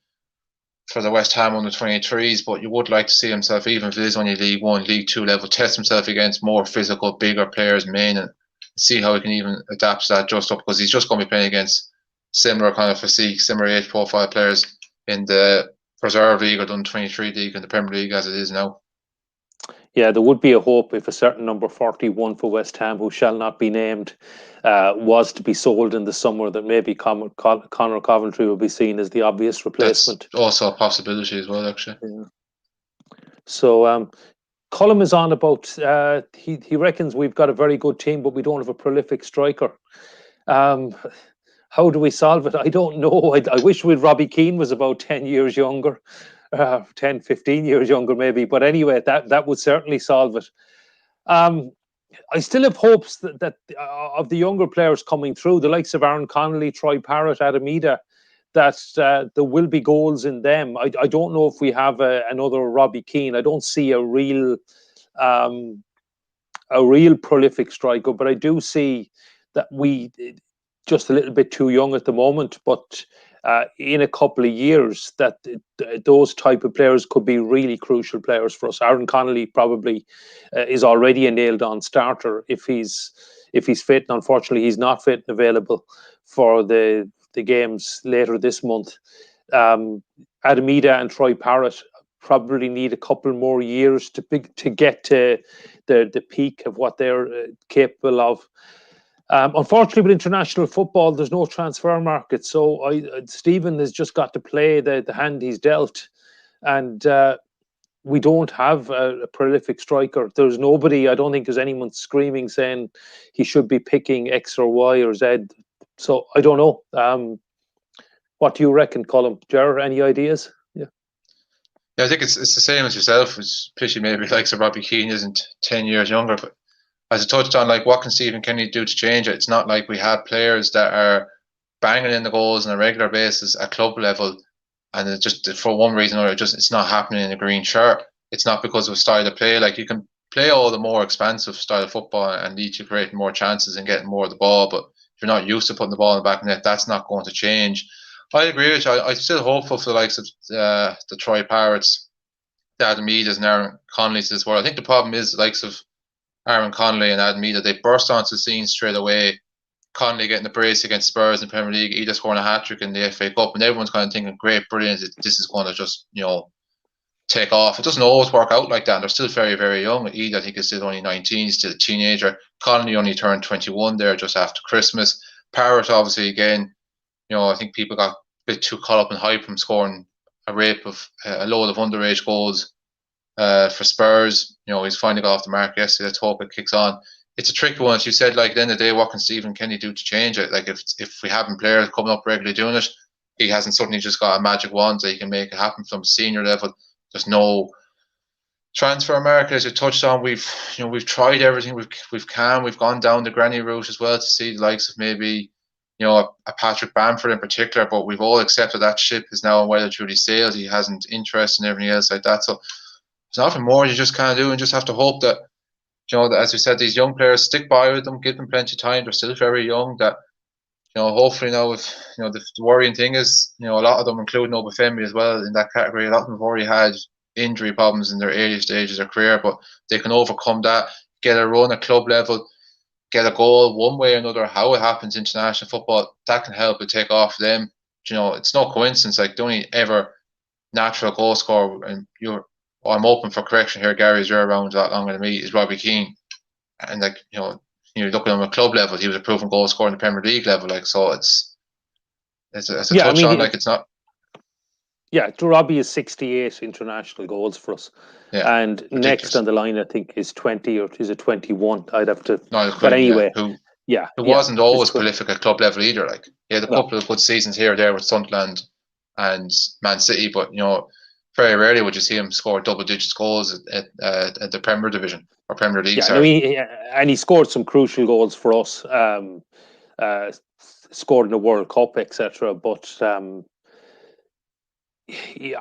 for the West Ham under 23s, but you would like to see himself, even if it is only League 1, League 2 level, test himself against more physical, bigger players, main, and see how he can even adapt to that just up, because he's just going to be playing against similar kind of physique, similar age profile players in the Reserve League or the under 23 League and the Premier League as it is now. Yeah, there would be a hope if a certain number 41 for West Ham, who shall not be named, was to be sold in the summer, that maybe Conor Coventry will be seen as the obvious replacement. That's also a possibility as well, actually. Yeah. So Colm is on about, he reckons we've got a very good team, but we don't have a prolific striker. How do we solve it? I don't know. I wish Robbie Keane was about 10 years younger. 10, 15 years younger maybe, but anyway, that would certainly solve it. I still have hopes that of the younger players coming through, the likes of Aaron Connolly, Troy Parrott, Aida, that there will be goals in them. I don't know if we have another Robbie Keane. I don't see a real prolific striker, but I do see that we just a little bit too young at the moment, but in a couple of years that those type of players could be really crucial players for us. Aaron Connolly probably is already a nailed on starter if he's fit, and unfortunately he's not fit and available for the games later this month. Adamida and Troy Parrott probably need a couple more years to get to the peak of what they're capable of. Unfortunately, with international football, there's no transfer market. So Stephen has just got to play the hand he's dealt. And we don't have a prolific striker. There's nobody, I don't think there's anyone screaming saying he should be picking X or Y or Z. So I don't know. What do you reckon, Colm? Ger, any ideas? Yeah, I think it's the same as yourself. It's pity maybe like Robbie Keane isn't 10 years younger, but as I touched on, like, what can Stephen Kenny do to change it? It's not like we have players that are banging in the goals on a regular basis at club level, and it just, for one reason or another, it's not happening in a green shirt. It's not because of a style of play. Like, you can play all the more expansive style of football and lead to creating more chances and getting more of the ball, but if you're not used to putting the ball in the back of the net, that's not going to change. I agree with you. I'm still hopeful for the likes of the Troy Parrotts, the Adam Eades and Aaron Connolly's as well. I think the problem is the likes of Aaron Connolly and Admida, they burst onto the scene straight away. Connolly getting the brace against Spurs in Premier League, Eida scoring a hat-trick in the FA Cup, and everyone's kind of thinking, great, brilliant, this is going to just, take off. It doesn't always work out like that, and they're still very, very young. Eida, I think, is still only 19, still a teenager. Connolly only turned 21 there just after Christmas. Parrott, obviously, again, I think people got a bit too caught up in hype from scoring a load of underage goals for Spurs. He's finally got off the mark yesterday. Let's hope it kicks on. It's a tricky one, as you said. Like, at the end of the day, what can Stephen Kenny do to change it? Like, if we haven't players coming up regularly doing it, he hasn't suddenly just got a magic wand that he can make it happen from senior level. There's no transfer market, as you touched on. We've tried everything we've gone down the granny route as well to see the likes of maybe a Patrick Bamford in particular, but we've all accepted that ship is now well and truly sailed. He hasn't interest in everything else like that. So there's nothing more you just can't do, and just have to hope that, that, as we said, these young players, stick by with them, give them plenty of time. They're still very young. That, hopefully now, if the worrying thing is, a lot of them, including Obafemi as well, in that category, a lot of them have already had injury problems in their early stages of their career, but they can overcome that, get a run at club level, get a goal one way or another. How it happens in international football, that can help it take off them. It's no coincidence. Like, the only ever natural goal scorer, and I'm open for correction here, Gary's you're around a lot longer than me, is Robbie Keane. And, like, you're looking at him at club level, he was a proven goal scorer in the Premier League level. Like, so it's a touch on, like, it's not. Robbie is 68 international goals for us. Yeah, And ridiculous. Next on the line, I think, is 20 or is it 21? I'd have to. Niall But Quinn, anyway, who yeah, wasn't always it's prolific at club level either. Like he had a no. couple of good seasons here or there with Sunderland and Man City, but very rarely would you see him score double-digit goals at the Premier Division or Premier League. Yeah, no, he scored some crucial goals for us. Scored in the World Cup, etc. But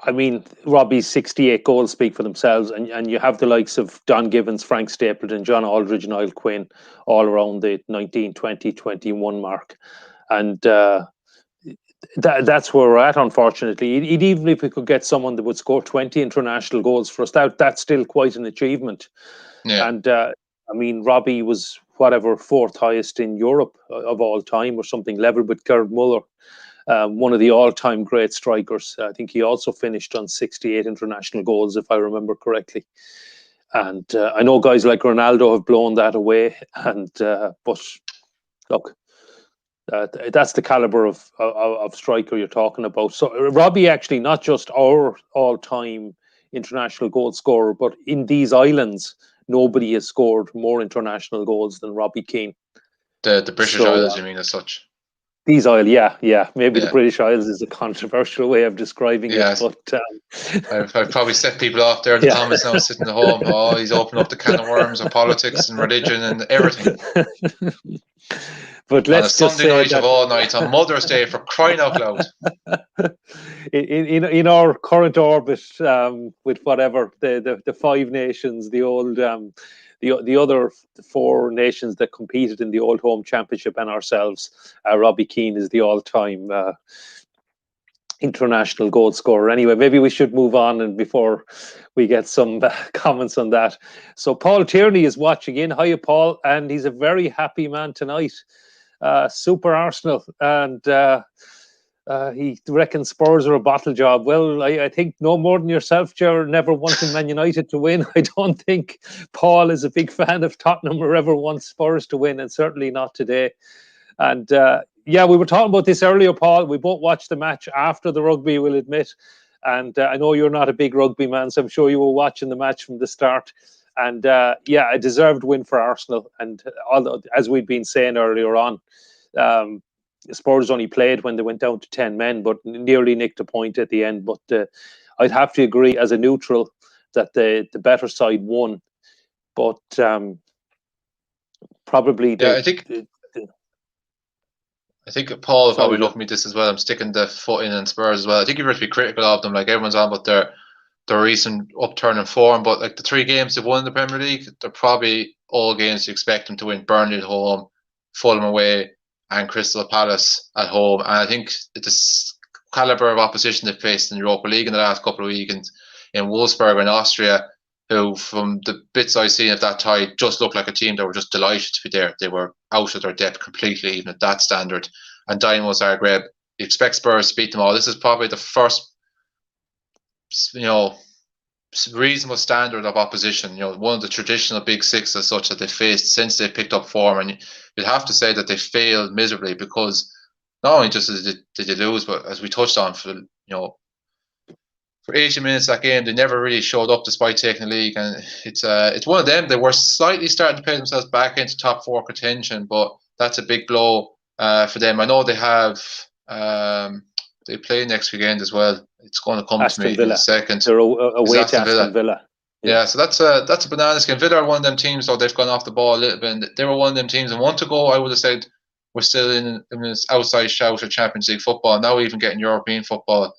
I mean, Robbie's 68 goals speak for themselves, and you have the likes of Don Givens, Frank Stapleton, John Aldridge, Niall Quinn, all around the 19, 20, 21 mark. And that's where we're at, unfortunately. Even if we could get someone that would score 20 international goals for us, that's still quite an achievement. Yeah. And I mean, Robbie was whatever fourth highest in Europe of all time or something, level with Gerd Muller. One of the all-time great strikers. I think he also finished on 68 international goals, if I remember correctly. And I know guys like Ronaldo have blown that away. And but look, that's the caliber of striker you're talking about. So Robbie, actually, not just our all-time international goal scorer, but in these islands, nobody has scored more international goals than Robbie Keane. The British Isles, you mean, as such? These Isles, yeah. Maybe the British Isles is a controversial way of describing it, but I've probably set people off there in the comments now, sitting at home. Oh, he's opened up the can of worms of politics and religion and everything. But let's on a Sunday night of all nights, on Mother's Day, for crying out loud. In our current orbit, with whatever the five nations, the old the other four nations that competed in the Old Home Championship and ourselves, Robbie Keane is the all-time international goal scorer. Anyway, maybe we should move on, and before we get some comments on that. So Paul Tierney is watching in. Hiya, Paul, and he's a very happy man tonight. Super Arsenal, and he reckons Spurs are a bottle job. Well, I think no more than yourself, Ger, never wanting Man United to win. I don't think Paul is a big fan of Tottenham or ever wants Spurs to win, and certainly not today. And we were talking about this earlier, Paul. We both watched the match after the rugby, we'll admit. And I know you're not a big rugby man, so I'm sure you were watching the match from the start. And a deserved win for Arsenal. And although, as we'd been saying earlier on, Spurs only played when they went down to 10 men, but nearly nicked a point at the end. But I'd have to agree, as a neutral, that the better side won. But probably I think Paul will probably look at me this as well. I'm sticking the foot in Spurs as well. I think you've got to be critical of them. Like everyone's on about their recent upturn in form, but like the 3 games they've won in the Premier League, they're probably all games you expect them to win. Burnley at home, Fulham away, and Crystal Palace at home. And I think the calibre of opposition they've faced in the Europa League in the last couple of weekends, in Wolfsburg in Austria, who from the bits I've seen of that tie just looked like a team that were just delighted to be there. They were out of their depth completely, even at that standard. And Dynamo Zagreb, you expect Spurs to beat them all. This is probably the first, reasonable standard of opposition. One of the traditional big six as such that they faced since they picked up form. And you'd have to say that they failed miserably, because not only just did they lose, but as we touched on, for 80 minutes that game, they never really showed up despite taking the league. And it's one of them. They were slightly starting to play themselves back into top 4 contention, but that's a big blow for them. I know they have they play next weekend as well. It's going to come Aston to me Villa. in a second. They're away to Aston Villa. Yeah, so that's a banana skin. Villa are one of them teams, though they've gone off the ball a little bit. And they were one of them teams, and a month ago I would have said we're still in this outside shout of Champions League football. Now even getting European football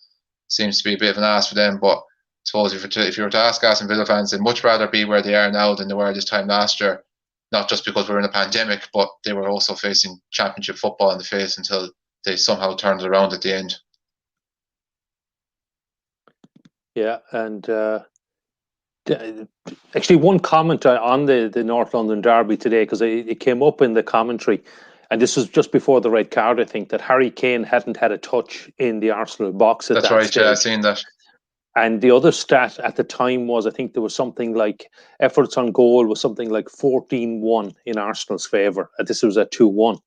seems to be a bit of an ask for them. But I suppose if you were to ask Aston Villa fans, they'd much rather be where they are now than they were this time last year. Not just because we're in a pandemic, but they were also facing Championship football in the face until they somehow turned it around at the end. Yeah, and actually one comment on the North London derby today, because it came up in the commentary, and this was just before the red card, I think, that Harry Kane hadn't had a touch in the Arsenal box at that stage. That's right, yeah, I've seen that. And the other stat at the time was, I think there was something like efforts on goal was something like 14-1 in Arsenal's favour. This was at 2-1.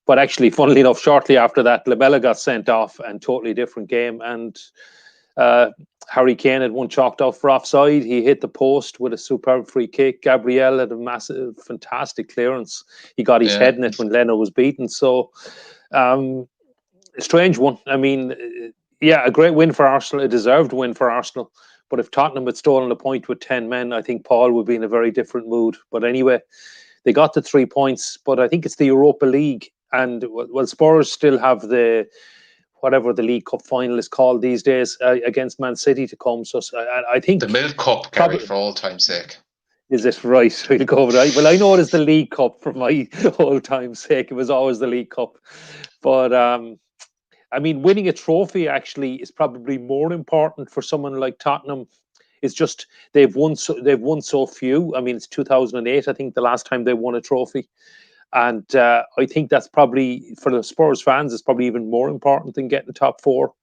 But actually, funnily enough, shortly after that, Lamela got sent off, and totally different game. And Harry Kane had one chalked off for offside. He hit the post with a superb free kick. Gabriel had a massive, fantastic clearance. He got his head in it when Leno was beaten. So, a strange one. I mean, yeah, a great win for Arsenal, a deserved win for Arsenal. But if Tottenham had stolen a point with 10 men, I think Paul would be in a very different mood. But anyway, they got the 3 points. But I think it's the Europa League. And, well, Spurs still have whatever the League Cup final is called these days, against Man City to come. So I think the Milk Cup, Gary, for all time's sake. Is it right? We'll go with it. Well, I know it is the League Cup for my whole time's sake. It was always the League Cup. But I mean, winning a trophy actually is probably more important for someone like Tottenham. It's just they've won so few. I mean, it's 2008, I think, the last time they won a trophy. And I think that's probably, for the Spurs fans, it's probably even more important than getting top 4.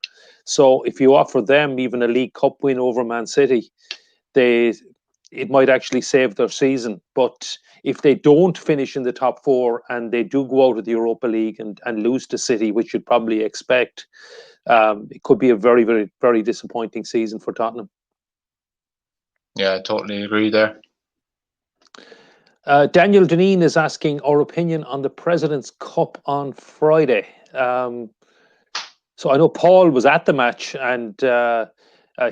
So if you offer them even a League Cup win over Man City, it might actually save their season. But if they don't finish in the top 4 and they do go out of the Europa League and lose to City, which you'd probably expect, it could be a very, very, very disappointing season for Tottenham. Yeah, I totally agree there. Daniel Deneen is asking our opinion on the President's Cup on Friday. So I know Paul was at the match, and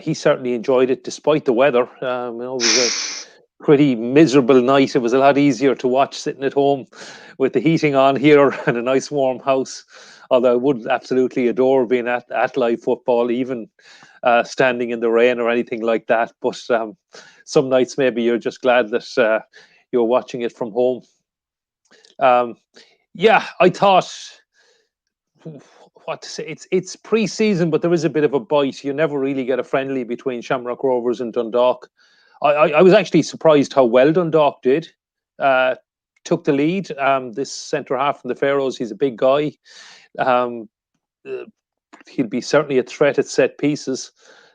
he certainly enjoyed it despite the weather. It was a pretty miserable night. It was a lot easier to watch sitting at home with the heating on here and a nice warm house. Although I would absolutely adore being at live football, even standing in the rain or anything like that. But some nights maybe you're just glad that you're watching it from home. Yeah, I thought, what to say, it's pre-season, but there is a bit of a bite. You never really get a friendly between Shamrock Rovers and Dundalk. I was actually surprised how well Dundalk did. Took the lead. This centre half from the Faroes, he's a big guy. He'll be certainly a threat at set pieces.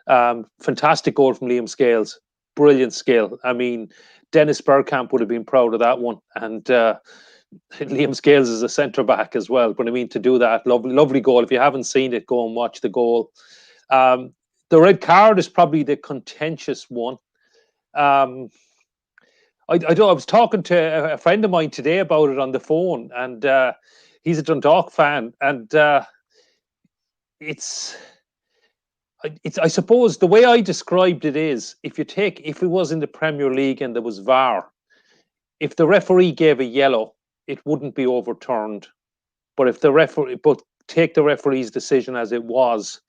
Fantastic goal from Liam Scales. Brilliant skill. I mean, Dennis Bergkamp would have been proud of that one. And Liam Scales is a centre-back as well. But I mean, to do that, lovely goal. If you haven't seen it, go and watch the goal. The red card is probably the contentious one. I was talking to a friend of mine today about it on the phone, and he's a Dundalk fan. And I suppose the way I described it is, if it was in the Premier League and there was VAR, if the referee gave a yellow, it wouldn't be overturned. But take the referee's decision as it was,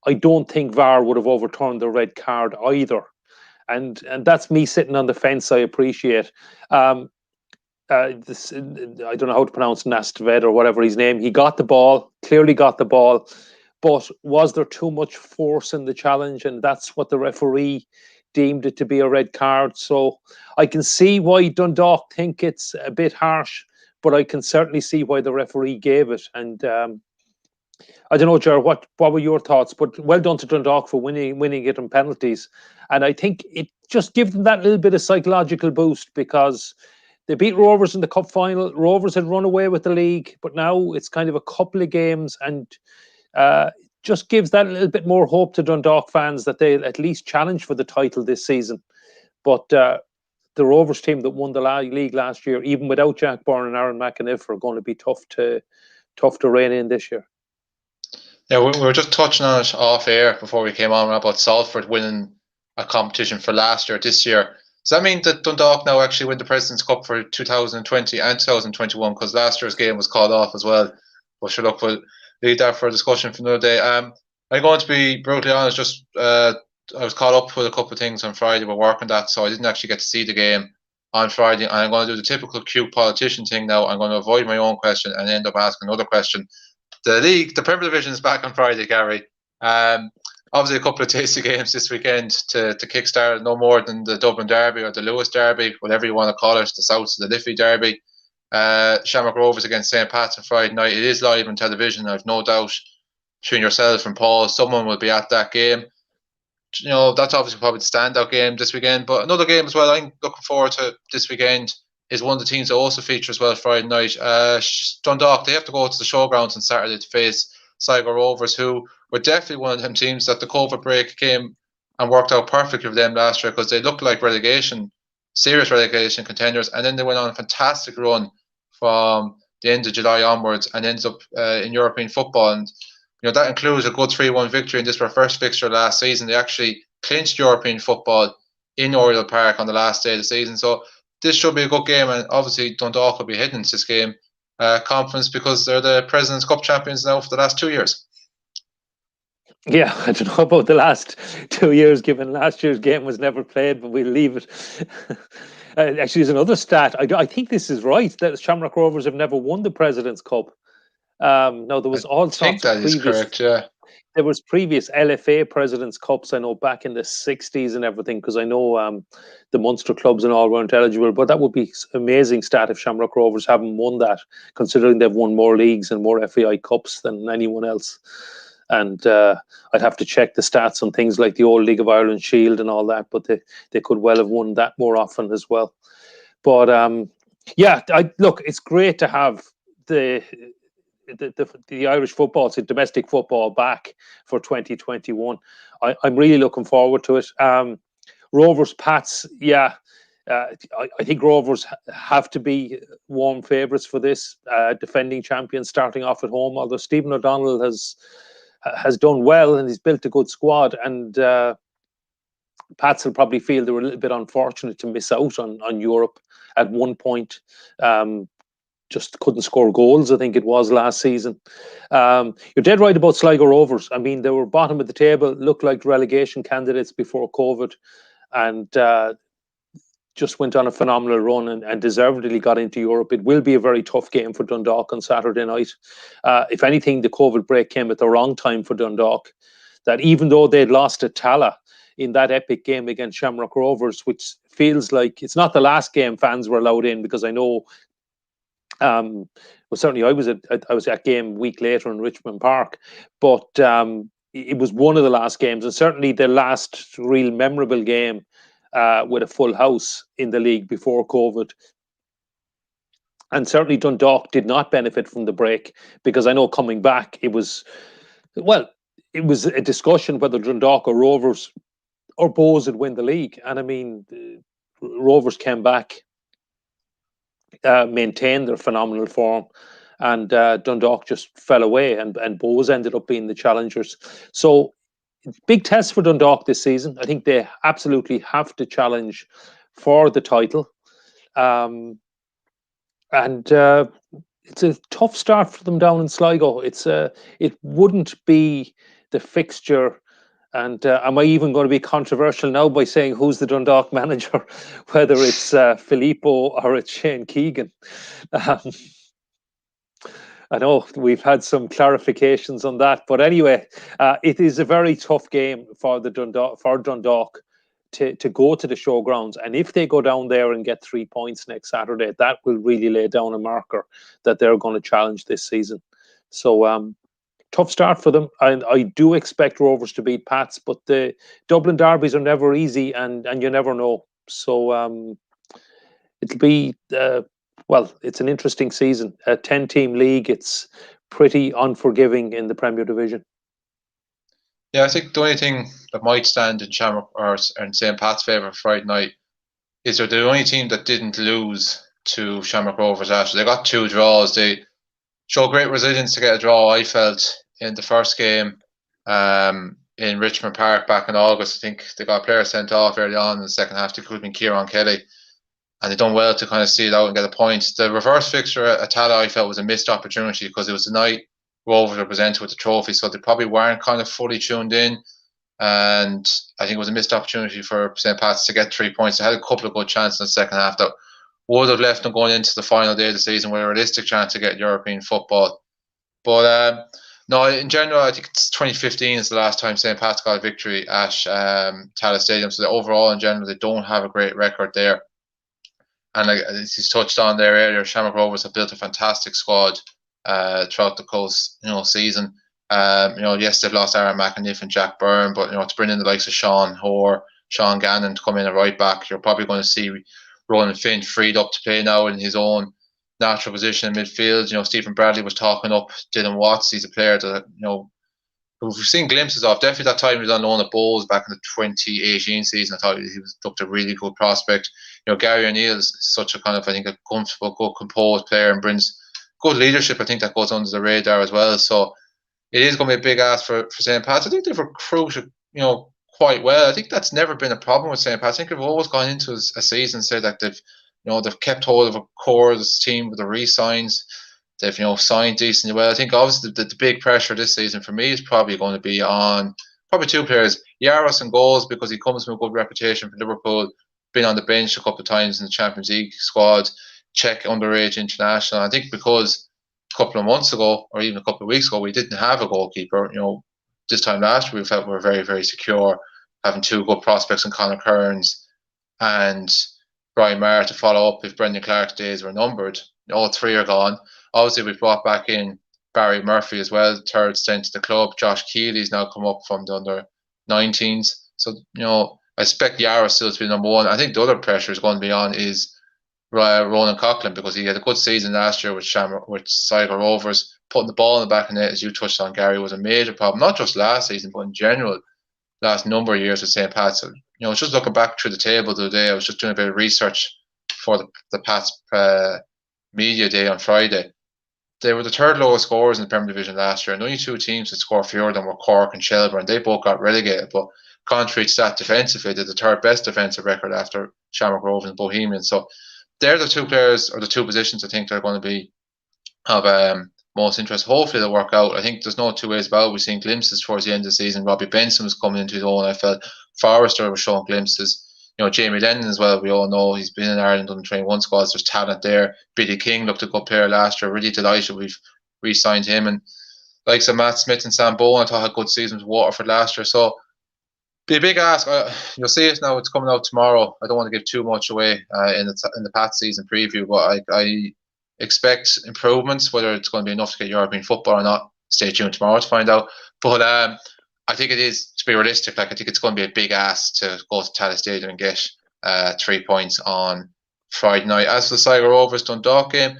I don't think VAR would have overturned the red card either. And that's me sitting on the fence. I appreciate. I don't know how to pronounce Nastved or whatever his name. He clearly got the ball. But was there too much force in the challenge? And that's what the referee deemed it to be a red card. So I can see why Dundalk think it's a bit harsh, but I can certainly see why the referee gave it. And I don't know, Ger, what were your thoughts? But well done to Dundalk for winning it on penalties. And I think it just gives them that little bit of psychological boost, because they beat Rovers in the cup final. Rovers had run away with the league, but now it's kind of a couple of games, and just gives that a little bit more hope to Dundalk fans that they'll at least challenge for the title this season. But the Rovers team that won the league last year, even without Jack Byrne and Aaron McAniff, are going to be tough to rein in this year. Yeah, we were just touching on it off air before we came on about Salford winning a competition for last year, this year. Does that mean that Dundalk now actually win the President's Cup for 2020 and 2021? Because last year's game was called off as well. But sure, look, we'll leave that for a discussion for another day. I'm going to be brutally honest. Just I was caught up with a couple of things on Friday. We're working that, so I didn't actually get to see the game on Friday. And I'm going to do the typical cute politician thing now. I'm going to avoid my own question and end up asking another question. The Premier Division is back on Friday, Gary. Obviously, a couple of tasty games this weekend to kickstart. No more than the Dublin Derby or the Lewis Derby, whatever you want to call it. The South of the Liffey Derby. Shamrock Rovers against St. Pat's on Friday night. It is live on television. I've no doubt between yourself and Paul, someone will be at that game. You know, that's obviously probably the standout game this weekend. But another game as well I'm looking forward to this weekend is one of the teams that also feature as well Friday night. Dundalk, they have to go to the showgrounds on Saturday to face Sligo Rovers, who were definitely one of them teams that the COVID break came and worked out perfectly for them last year, because they looked like serious relegation contenders, and then they went on a fantastic run from the end of July onwards and ends up in European football. And that includes a good 3-1 victory in this their first fixture last season. They actually clinched European football in Oriel Park on the last day of the season. So this should be a good game, and obviously Dundalk will be heading into this game confidence, because they're the President's Cup champions now for the last 2 years. Yeah, I don't know about the last 2 years, given last year's game was never played, but we'll leave it. Actually, there's another stat. I think this is right, that Shamrock Rovers have never won the President's Cup. No, there was all sorts of previous. Correct, yeah. There was previous LFA President's Cups, I know, back in the 60s and everything, because I know the Munster clubs and all weren't eligible. But that would be amazing stat if Shamrock Rovers haven't won that, considering they've won more leagues and more FAI Cups than anyone else. And I'd have to check the stats on things like the old League of Ireland Shield and all that, but they could well have won that more often as well. But yeah, look, it's great to have the Irish football, so domestic football, back for 2021. I'm really looking forward to it. Rovers, Pats, yeah. I think Rovers have to be warm favourites for this, defending champions starting off at home, although Stephen O'Donnell has done well and he's built a good squad, and Pats will probably feel they were a little bit unfortunate to miss out on Europe at one point. Just couldn't score goals, I think it was, last season. You're dead right about Sligo Rovers. I mean, they were bottom of the table, looked like relegation candidates before COVID, and just went on a phenomenal run and deservedly got into Europe. It will be a very tough game for Dundalk on Saturday night. If anything, the COVID break came at the wrong time for Dundalk, that even though they'd lost at Tala in that epic game against Shamrock Rovers, which feels like it's not the last game fans were allowed in, because I know well, certainly I was at that game a week later in Richmond Park, but it was one of the last games, and certainly the last real memorable game with a full house in the league before COVID. And certainly Dundalk did not benefit from the break, because I know coming back it was a discussion whether Dundalk or Rovers or Bohs would win the league. And I mean, Rovers came back, maintained their phenomenal form, and Dundalk just fell away, and Bohs ended up being the challengers. So big test for Dundalk this season. I think they absolutely have to challenge for the title. And it's a tough start for them down in Sligo. It wouldn't be the fixture. And am I even going to be controversial now by saying who's the Dundalk manager, whether it's Filippo or it's Shane Keegan? I know we've had some clarifications on that, but anyway, it is a very tough game for Dundalk to go to the showgrounds, and if they go down there and get 3 points next Saturday, that will really lay down a marker that they're going to challenge this season. So tough start for them. I do expect Rovers to beat Pats, but the Dublin derbies are never easy, and you never know. So it'll be it's an interesting season. A 10-team league. It's pretty unforgiving in the Premier Division. Yeah, I think the only thing that might stand in Shamrock or in St. Pat's favour Friday night is they're the only team that didn't lose to Shamrock Rovers after. They got 2 draws. They showed great resilience to get a draw, I felt, in the first game in Richmond Park back in August. I think they got a player sent off early on in the second half. It could have been Kieran Kelly. And they done well to kind of see it out and get a point. The reverse fixture at Tala, I felt, was a missed opportunity, because it was the night Rovers were presented with the trophy, so they probably weren't kind of fully tuned in. And I think it was a missed opportunity for St. Pat's to get 3 points. They had a couple of good chances in the second half that would have left them going into the final day of the season with a realistic chance to get European football. But no, in general, I think it's 2015 is the last time St. Pat's got a victory at Tala Stadium. So overall, in general, they don't have a great record there. And as he's touched on there earlier, Shamrock Rovers have built a fantastic squad throughout the course, season. Yes, they've lost Aaron McAniff and Jack Byrne, but to bring in the likes of Sean Hoare, Sean Gannon to come in at right back, you're probably going to see Roland Finn freed up to play now in his own natural position in midfield. Stephen Bradley was talking up Dylan Watts. He's a player that We've seen glimpses of definitely that time he was on loan at Bowes back in the 2018 season. I thought he looked a really good prospect. Gary O'Neill is such a kind of, I think, a comfortable, good composed player and brings good leadership. I think that goes under the radar as well. So it is going to be a big ask for St. Pat's. I think they've recruited, quite well. I think that's never been a problem with St. Pat's. I think they've always gone into a season said that they've kept hold of a core of this team with the re-signs. They've signed decently well. I think obviously the big pressure this season for me is probably going to be on probably two players. Yaros and goals, because he comes from a good reputation for Liverpool, been on the bench a couple of times in the Champions League squad, Czech underage international. I think because a couple of months ago or even a couple of weeks ago we didn't have a goalkeeper. This time last year we felt we were very, very secure, having two good prospects in Conor Kearns and Brian Maher to follow up if Brendan Clark's days were numbered. All three are gone. Obviously, we've brought back in Barry Murphy as well, third stint to the club. Josh Keely's now come up from the under-19s. So, I expect Yara still to be number one. I think the other pressure is going to be on is Ronan Coughlin, because he had a good season last year with Sligo Rovers. Putting the ball in the back of the net, as you touched on, Gary, was a major problem, not just last season, but in general, last number of years with St. Pat's. So, just looking back through the table the other day, I was just doing a bit of research for the Pat's media day on Friday. They were the third lowest scorers in the Premier Division last year, and only two teams that scored fewer than were Cork and Shelbourne. They both got relegated, but contrary to that, defensively, they're the third best defensive record after Shamrock Rovers and Bohemian. So they're the two players or the two positions I think they're going to be of most interest. Hopefully they'll work out. I think there's no two ways about it. We've seen glimpses towards the end of the season. Robbie Benson was coming into his own. I felt Forrester was showing glimpses. Jamie Lennon as well, we all know he's been in Ireland under 21 squads. There's talent there. Billy King looked a good player last year. Really delighted we've re-signed him. And likes of Matt Smith and Sam Bowen, I thought had good seasons with Waterford last year. So be a big ask. You'll see it now. It's coming out tomorrow. I don't want to give too much away in the Pat season preview, but I expect improvements. Whether it's going to be enough to get European football or not, stay tuned tomorrow to find out. But I think it is, to be realistic, I think it's going to be a big ask to go to Tallaght Stadium and get 3 points on Friday night. As for the Sligo Rovers Dundalk game,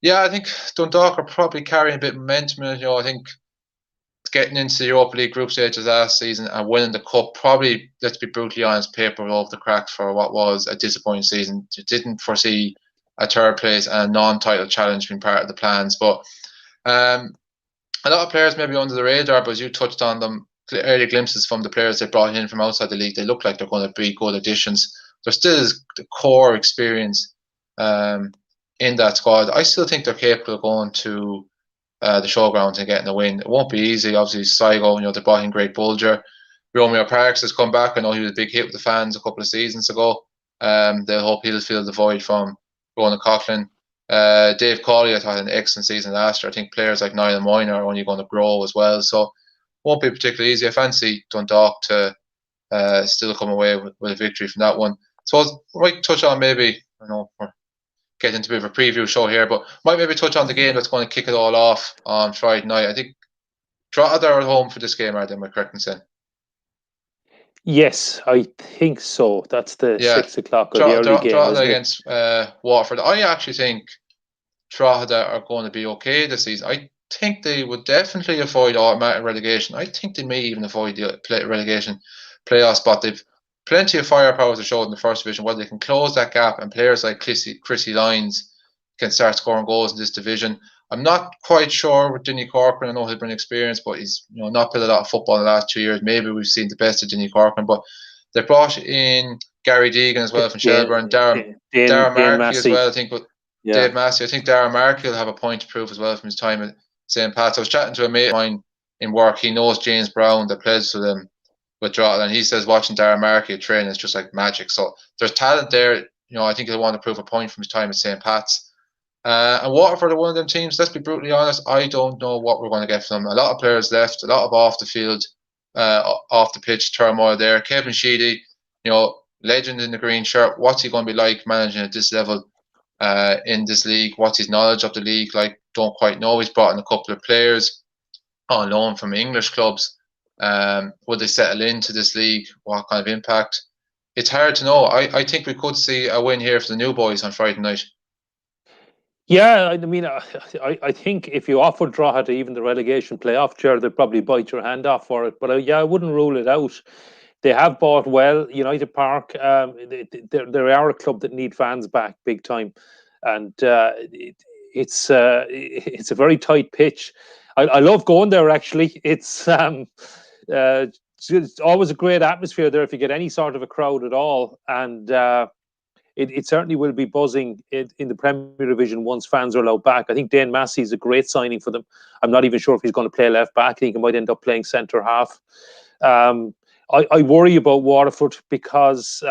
yeah, I think Dundalk are probably carrying a bit of momentum. I think getting into the Europa League group stages last season and winning the cup, probably, let's be brutally honest, paper over the cracks for what was a disappointing season. Didn't foresee a third place and a non-title challenge being part of the plans. But a lot of players maybe under the radar, but as you touched on them, early glimpses from the players they brought in from outside the league, they look like they're going to be good additions. There still is the core experience in that squad. I still think they're capable of going to the showgrounds and getting a win. It won't be easy. Obviously, Sligo, they brought in Greg Bulger. Romeo Parks has come back. I know he was a big hit with the fans a couple of seasons ago. They'll hope he'll fill the void from Ronan Coughlin. Dave Cawley, I thought, had an excellent season last year. I think players like Niall Moyne are only going to grow as well. So won't be particularly easy. I fancy Dundalk to still come away with a victory from that one. So I might touch on maybe, I know we're getting into a bit of a preview show here, but might maybe touch on the game that's going to kick it all off on Friday night. I think Drogheda are at home for this game, are they? Am I correct in saying? Yes, I think so. That's the 6 o'clock or the early game. Drogheda against Waterford. I actually think Drogheda are going to be okay this season. I think they would definitely avoid automatic relegation. I think they may even avoid the relegation playoff spot. They've plenty of firepower to show in the first division. Whether they can close that gap, and players like Chrissy Lyons can start scoring goals in this division. I'm not quite sure with Dinny Corcoran. I know he'll bring experience, but he's not played a lot of football in the last 2 years. Maybe we've seen the best of Dinny Corcoran, but they brought in Gary Deegan as well from Shelbourne, Darren Markey as well, I think, but Dave Massey. I think Darren Markey will have a point to prove as well from his time at St. Pat's. I was chatting to a mate of mine in work. He knows James Brown that plays for them with Drogheda, and he says watching Darren Markey train is just like magic. So there's talent there. I think he'll want to prove a point from his time at St. Pat's. And Waterford are one of them teams, let's be brutally honest, I don't know what we're going to get from them. A lot of players left, a lot of off the field, off the pitch turmoil there. Kevin Sheedy, legend in the green shirt. What's he going to be like managing at this level in this league? What's his knowledge of the league like? Don't quite know. He's brought in a couple of players on loan from English clubs. Will they settle into this league? What kind of impact? It's hard to know. I think we could see a win here for the new boys on Friday night. Yeah, I mean, I think if you offered Drogheda to even the relegation playoff chair, they'd probably bite your hand off for it. But yeah, I wouldn't rule it out. They have bought well. United Park, they are a club that need fans back big time, and it's a very tight pitch. I love going there. Actually, uh, it's always a great atmosphere there if you get any sort of a crowd at all, and it certainly will be buzzing in the Premier Division once fans are allowed back. I think Dane Massey is a great signing for them. I'm not even sure if he's going to play left back. I think he might end up playing centre half. Um, I worry about Waterford because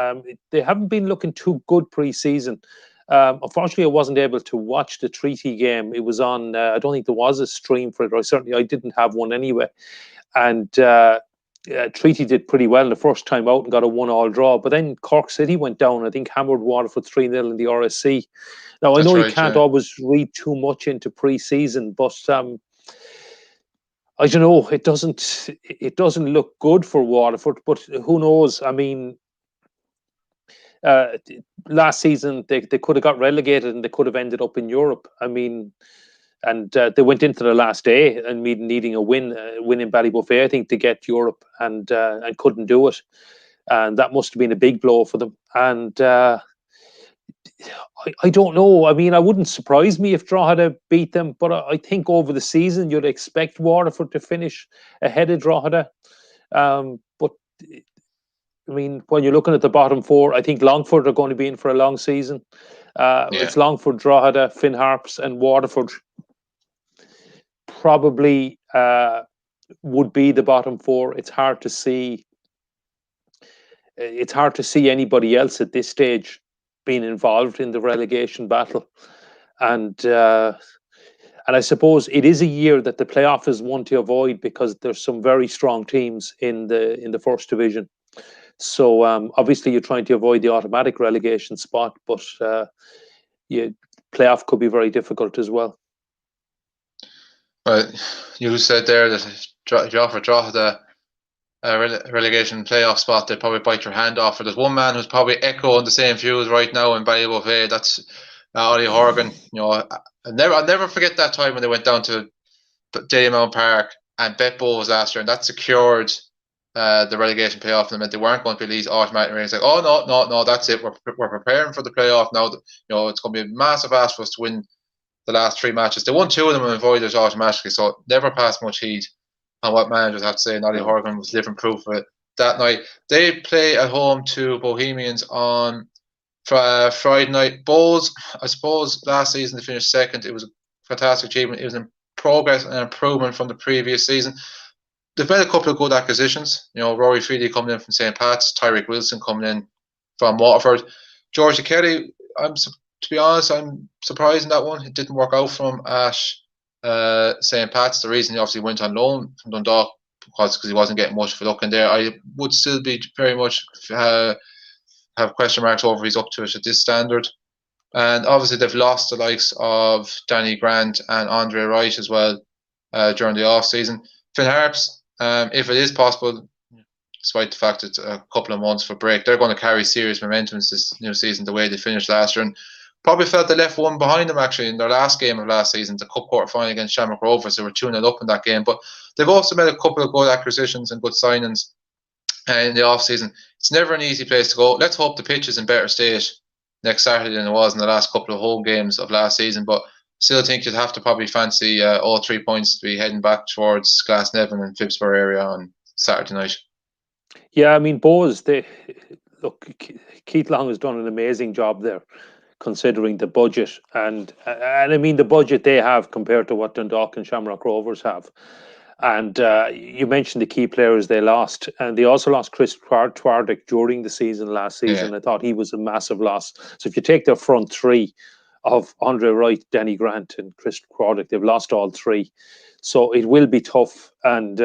they haven't been looking too good pre-season. Unfortunately, I wasn't able to watch the Treaty game. It was on. I don't think there was a stream for it, or I didn't have one anyway. And Treaty did pretty well the first time out and got a 1-1 draw. But then Cork City went down. I think hammered Waterford 3-0 in the RSC. Now I That's know you right, can't yeah. always read too much into pre-season, but I don't know. It doesn't look good for Waterford, but who knows? I mean, uh, last season they could have got relegated and they could have ended up in Europe. I mean, and they went into the last day and needing a win in Ballybofey, I think, to get Europe, and couldn't do it, and that must have been a big blow for them. And I don't know. I mean, I wouldn't surprise me if Drogheda beat them, but I think over the season you'd expect Waterford to finish ahead of Drogheda. But I mean, when you're looking at the bottom four, I think Longford are going to be in for a long season. Yeah. It's Longford, Drogheda, Finn Harps, and Waterford probably would be the bottom four. It's hard to see. It's hard to see anybody else at this stage being involved in the relegation battle, and I suppose it is a year that the playoff is one to avoid because there's some very strong teams in the first division. So obviously you're trying to avoid the automatic relegation spot, but playoff could be very difficult as well. Well, you said there that if you offer Drogheda a relegation playoff spot, they'd probably bite your hand off. There's one man who's probably echoing the same views right now in Ballybofey. That's Ollie Horgan. You know, I'll never forget that time when they went down to Dalymount Park and bet Bows last year, and that secured the relegation playoff. And meant they weren't going to be released automatically. It's like, oh no, that's it. We're preparing for the playoff now. You know, it's going to be a massive ask for us to win the last three matches. They won two of them and avoided automatically, so never passed much heed on what managers have to say. And Ollie Horgan was living proof of it that night. They play at home to Bohemians on Friday night. Bowls, I suppose, last season they finished second. It was a fantastic achievement. It was in progress and improvement from the previous season. They've made a couple of good acquisitions. You know, Rory Feely coming in from St. Pat's, Tyreek Wilson coming in from Waterford. Georgie Kelly, to be honest, I'm surprised in that one. It didn't work out for him at St. Pat's. The reason he obviously went on loan from Dundalk was because he wasn't getting much of a look in there. I would still be very much have question marks over he's up to it at this standard. And obviously they've lost the likes of Danny Grant and Andre Wright as well during the off season. Finn Harps, if it is possible, despite the fact it's a couple of months for break, they're going to carry serious momentum this new season the way they finished last year. And probably felt they left one behind them actually in their last game of last season, the cup quarter final against Shamrock Rovers. They were 2-0 up in that game. But they've also made a couple of good acquisitions and good signings in the off season. It's never an easy place to go. Let's hope the pitch is in better state next Saturday than it was in the last couple of home games of last season. But still think you'd have to probably fancy all 3 points to be heading back towards Glasnevin and Phibsborough area on Saturday night. Yeah, I mean, Bows, Keith Long has done an amazing job there, considering the budget, and I mean the budget they have compared to what Dundalk and Shamrock Rovers have. And you mentioned the key players they lost, and they also lost Chris Twardick during the season last season. Yeah. I thought he was a massive loss. So if you take their front three of Andre Wright, Danny Grant, and Chris Twardick, they've lost all three. So it will be tough. And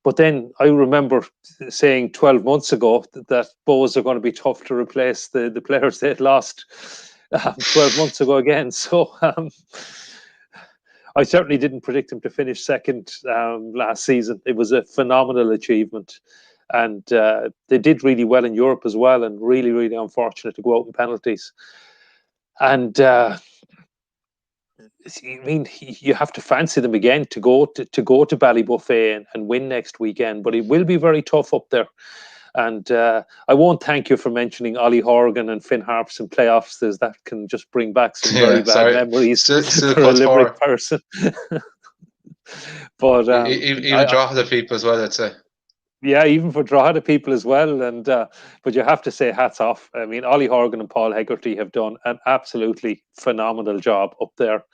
but then I remember saying 12 months ago that Bows are going to be tough to replace the players they'd lost 12 months ago again. So I certainly didn't predict him to finish second last season. It was a phenomenal achievement. And they did really well in Europe as well, and really, really unfortunate to go out in penalties. And I mean, you have to fancy them again to go to Ballybuffet and win next weekend, but it will be very tough up there. And I won't thank you for mentioning Ollie Horgan and Finn Harps in playoffs, as that can just bring back some very Yeah, bad sorry. memories Still for a cuts Limerick for person. But even draw the people as well, I'd say. yeah, even for Drogheda people as well. And but you have to say hats off. I mean, Ollie Horgan and Paul Hegarty have done an absolutely phenomenal job up there.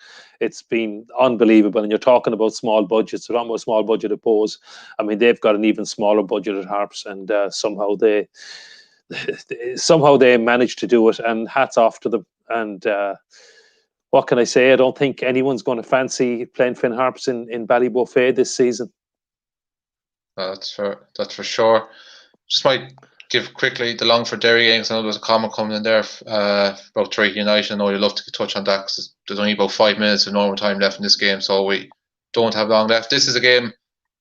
It's been unbelievable. And you're talking about small budgets, so almost small budget oppose. I mean, they've got an even smaller budget at Harps, and somehow they managed to do it. And hats off to them. And what can I say? I don't think anyone's going to fancy playing Finn Harps in Ballybuffet this season. That's for sure. Just might give quickly the Longford Derry games. I know there's a comment coming in there about Drake United. I know you'd love to touch on that because there's only about 5 minutes of normal time left in this game, so we don't have long left. This is a game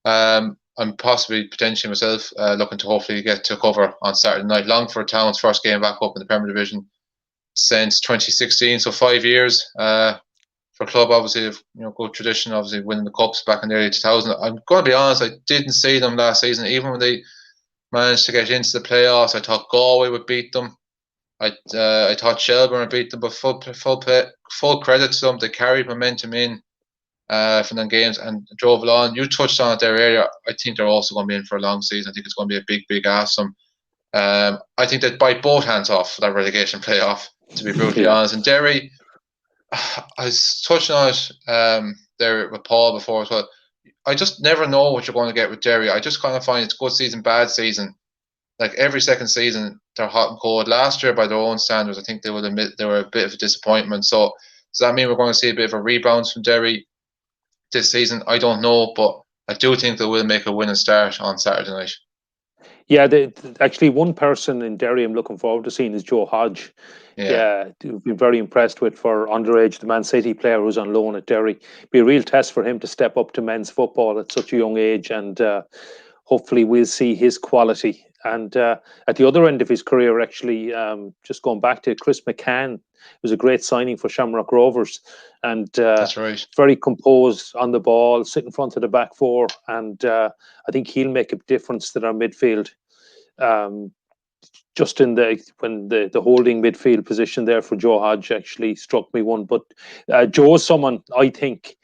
I'm potentially myself looking to hopefully get to cover on Saturday night. Longford Town's first game back up in the Premier Division since 2016, so 5 years. For club, obviously, good tradition, obviously winning the cups back in the early 2000s. I'm going to be honest, I didn't see them last season, even when they managed to get into the playoffs. I thought Galway would beat them. I thought Shelbourne would beat them, but full credit to them. They carried momentum in from them games and drove it on. You touched on it there earlier. I think they're also going to be in for a long season. I think it's going to be a big ask from them. I think they'd bite both hands off that relegation playoff, to be brutally honest. And Derry, I was touching on it there with Paul before as well. I just never know what you're going to get with Derry. I just kind of find it's good season, bad season. Like every second season, they're hot and cold. Last year, by their own standards, I think they would admit they were a bit of a disappointment. So does that mean we're going to see a bit of a rebound from Derry this season? I don't know, but I do think they will make a winning start on Saturday night. Yeah, actually, one person in Derry I'm looking forward to seeing is Joe Hodge. Yeah, we've been very impressed with for underage, the Man City player who's on loan at Derry. Be a real test for him to step up to men's football at such a young age, and hopefully we'll see his quality. And at the other end of his career, actually, just going back to Chris McCann, was a great signing for Shamrock Rovers, and that's right. Very composed on the ball, sit in front of the back four, and I think he'll make a difference to their midfield. Just in the holding midfield position there for Joe Hodge actually struck me one. But Joe's someone I think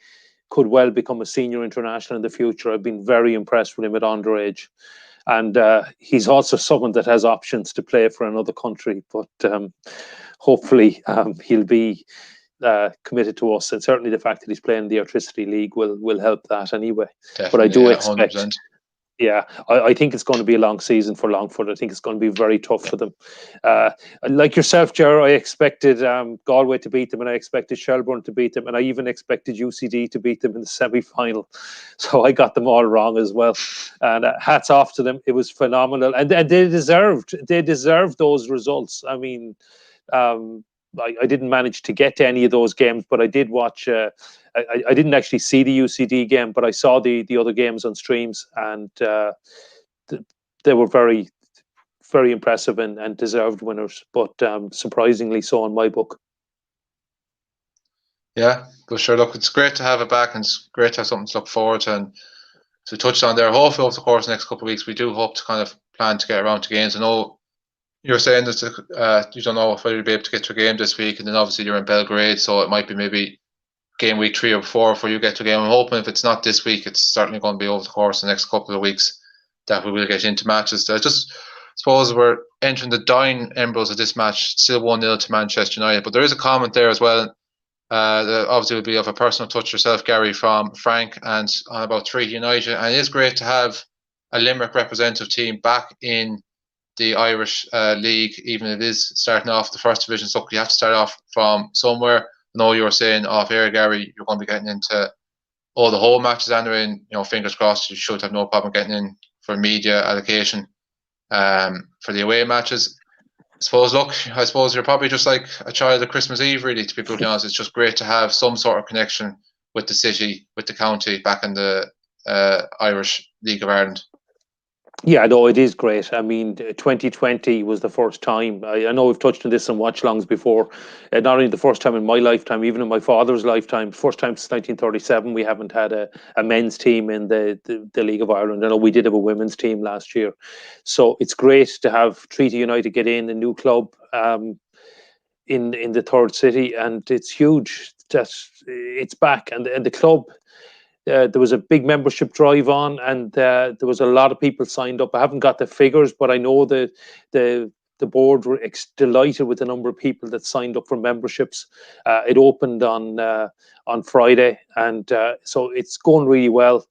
could well become a senior international in the future. I've been very impressed with him at underage. And he's also someone that has options to play for another country. But hopefully he'll be committed to us. And certainly the fact that he's playing the Airtricity League will help that anyway. Definitely, but I do expect... 100%. Yeah, I think it's going to be a long season for Longford. I think it's going to be very tough for them. Like yourself, Ger, I expected Galway to beat them, and I expected Shelbourne to beat them, and I even expected UCD to beat them in the semi-final. So I got them all wrong as well. And hats off to them. It was phenomenal, and they deserved those results. I mean, I didn't manage to get to any of those games, but I did watch. I didn't actually see the UCD game, but I saw the other games on streams, and they were very, very impressive and deserved winners. But surprisingly so in my book. Yeah, but sure, look, it's great to have it back, and it's great to have something to look forward to. And to touch on there, hopefully over the course of the next couple of weeks, we do hope to kind of plan to get around to games. I know you're saying that you don't know if you'll be able to get to a game this week, and then obviously you're in Belgrade, so it might be maybe game week 3 or 4 before you get to a game. I'm hoping if it's not this week, it's certainly going to be over the course of the next couple of weeks that we will get into matches. I just suppose we're entering the dying embers of this match, still 1-0 to Manchester United. But there is a comment there as well. That obviously will be of a personal touch yourself, Gary, from Frank, and on about Treaty United. And it is great to have a Limerick representative team back in the Irish League, even if it is starting off the first division. So you have to start off from somewhere. I know you were saying off air, Gary, you're going to be getting into all the home matches anyway, and fingers crossed you should have no problem getting in for media allocation for the away matches. I suppose you're probably just like a child of Christmas Eve, really, to be brutally honest. It's just great to have some sort of connection with the city, with the county, back in the Irish League of Ireland. Yeah, no, it is great. I mean, 2020 was the first time. I know we've touched on this in watch longs before. Not only the first time in my lifetime, even in my father's lifetime, first time since 1937, we haven't had a men's team in the League of Ireland. I know we did have a women's team last year. So it's great to have Treaty United get in, a new club in the third city. And it's huge that it's back. And the club, there was a big membership drive on, and there was a lot of people signed up. I haven't got the figures, but I know that the board were delighted with the number of people that signed up for memberships. It opened on Friday, and so it's going really well.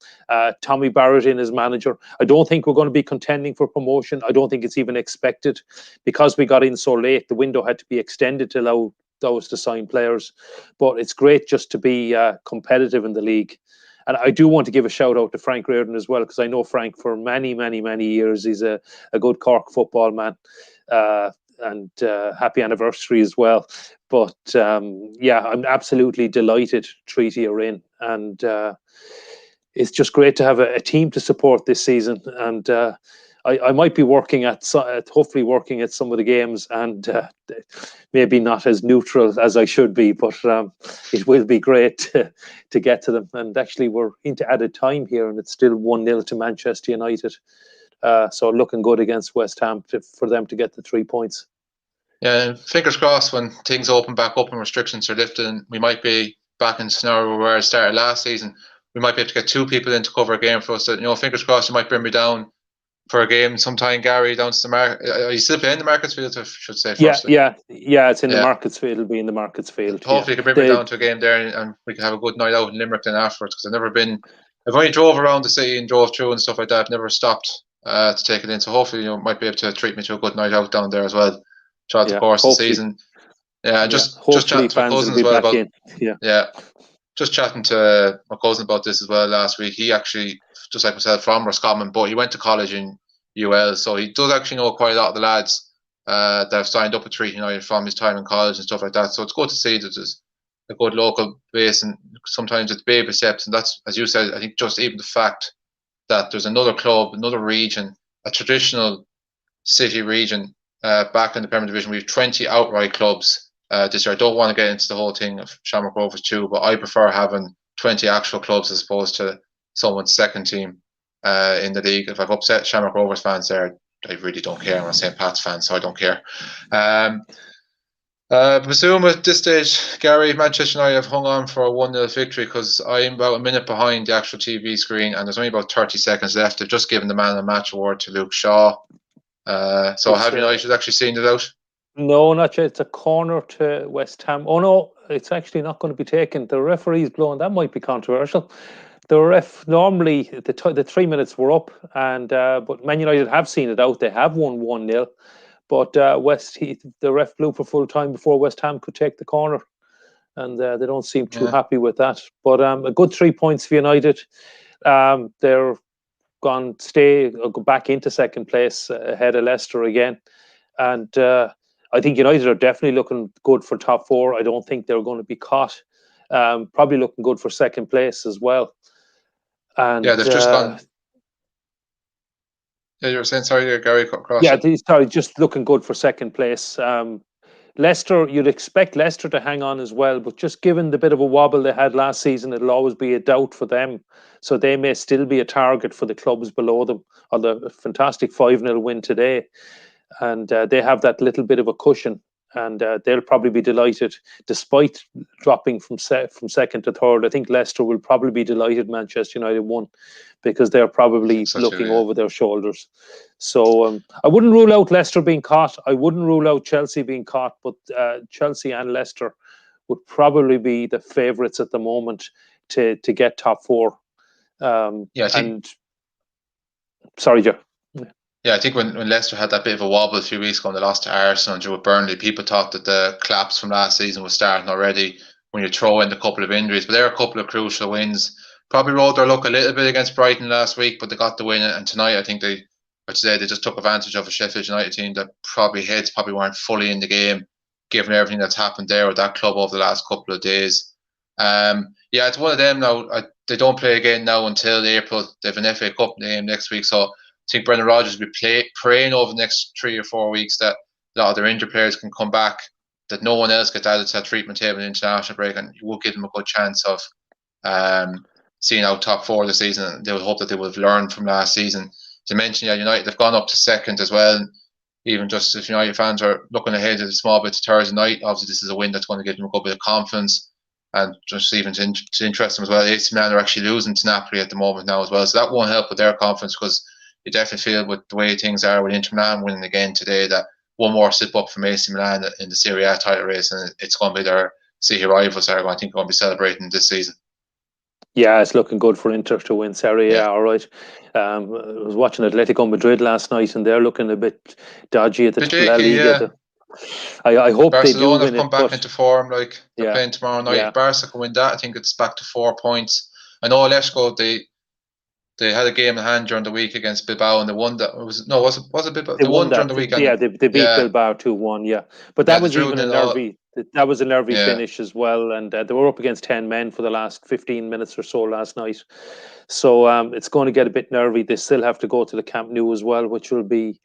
Tommy Parrott in as manager. I don't think we're going to be contending for promotion. I don't think it's even expected, because we got in so late. The window had to be extended to allow those to sign players, but it's great just to be competitive in the league. And I do want to give a shout out to Frank Reardon as well, because I know Frank for many, many, many years. He's a good Cork football man. And happy anniversary as well. But yeah, I'm absolutely delighted Treaty are in. And it's just great to have a team to support this season. And I might be working hopefully working at some of the games, and maybe not as neutral as I should be, but it will be great to get to them. And actually, we're into added time here, and it's still 1-0 to Manchester United. So looking good against West Ham for them to get the 3 points. Yeah, fingers crossed when things open back up and restrictions are lifted, and we might be back in the scenario where it started last season. We might be able to get 2 people in to cover a game for us. That, fingers crossed, you might bring me down for a game sometime, Gary, down to the market. Are you still playing the Markets Field, I should say, firstly? Yeah. It's in the Markets Field. It'll be in the Markets Field. Hopefully you can bring me down to a game there, and we can have a good night out in Limerick then afterwards, because I've only drove around the city and drove through and stuff like that. I've never stopped to take it in. So hopefully you might be able to treat me to a good night out down there as well throughout the course of the season. Yeah, just chatting to my cousin as well about just chatting to my cousin about this as well last week. He actually, just like myself, from Roscommon, but he went to college in UL, so he does actually know quite a lot of the lads that have signed up with Treaty United from his time in college and stuff like that. So it's good to see that there's a good local base, and sometimes it's baby steps. And that's, as you said, I think just even the fact that there's another club, another region, a traditional city region back in the Premier Division. We have 20 outright clubs this year. I don't want to get into the whole thing of Shamrock Rovers too, but I prefer having 20 actual clubs as opposed to someone's second team in the league. If I've upset Shamrock Rovers fans there, I really don't care. I'm a St. Pat's fan, so I don't care. Presume at this stage, Gary, Manchester United have hung on for a 1-0 victory, because I'm about a minute behind the actual TV screen, and there's only about 30 seconds left. They've just given the Man of the Match award to Luke Shaw. So have United actually seen it out? No, not yet. It's a corner to West Ham. Oh no, it's actually not going to be taken. The referee's blown. That might be controversial. The ref, normally the 3 minutes were up, and but Man United have seen it out. They have won 1-0, but the ref blew for full time before West Ham could take the corner, and they don't seem too happy with that. But a good 3 points for United. They're go back into second place ahead of Leicester again, and I think United are definitely looking good for top 4. I don't think they're going to be caught. Probably looking good for second place as well. And they've just gone. Yeah, you were saying, sorry, Gary, cut across. Yeah, sorry, just looking good for second place. Leicester, you'd expect Leicester to hang on as well, but just given the bit of a wobble they had last season, it'll always be a doubt for them. So they may still be a target for the clubs below them. Although a fantastic 5-0 win today, and they have that little bit of a cushion, and they'll probably be delighted, despite dropping from second to third. I think Leicester will probably be delighted Manchester United won, because they're probably looking over their shoulders. So I wouldn't rule out Leicester being caught. I wouldn't rule out Chelsea being caught, but Chelsea and Leicester would probably be the favourites at the moment to get top 4. Sorry, Joe. Yeah, I think when Leicester had that bit of a wobble a few weeks ago and they lost to Arsenal and drew with Burnley, people thought that the collapse from last season was starting already when you throw in a couple of injuries. But there are a couple of crucial wins. Probably rode their luck a little bit against Brighton last week, but they got the win. And tonight, I think they just took advantage of a Sheffield United team that heads weren't fully in the game, given everything that's happened there with that club over the last couple of days. It's one of them now. They don't play again now until April. They have an FA Cup game next week, so think Brendan Rodgers will be praying over the next 3 or 4 weeks that a lot of their injured players can come back, that no one else gets added to that treatment table in the international break, and you will give them a good chance of seeing out top 4 of the season. They will hope that they will have learned from last season. To mention, United, they've gone up to second as well. Even just if United fans are looking ahead a small bit to Thursday night, obviously this is a win that's going to give them a good bit of confidence, and just even to interest them as well. AC Milan are actually losing to Napoli at the moment now as well, so that won't help with their confidence, because you definitely feel with the way things are with Inter Milan winning again today that one more slip up from AC Milan in the Serie A title race, and it's going to be their city rivals are going to be celebrating this season. Yeah, it's looking good for Inter to win Serie A, all right. I was watching Atletico Madrid last night, and they're looking a bit dodgy at the La Liga. I hope Barcelona they do win have come back into form. Like they're playing tomorrow night. If Barca can win that, I think it's back to 4 points. I know Atletico, they had a game in hand during the week against Bilbao, and they won that. Was it Bilbao? They won during the weekend. Yeah, they beat Bilbao 2-1. Yeah, but that was even a nervy. That was a nervy finish as well, and they were up against 10 men for the last 15 minutes or so last night. So it's going to get a bit nervy. They still have to go to the Camp Nou as well, which will be,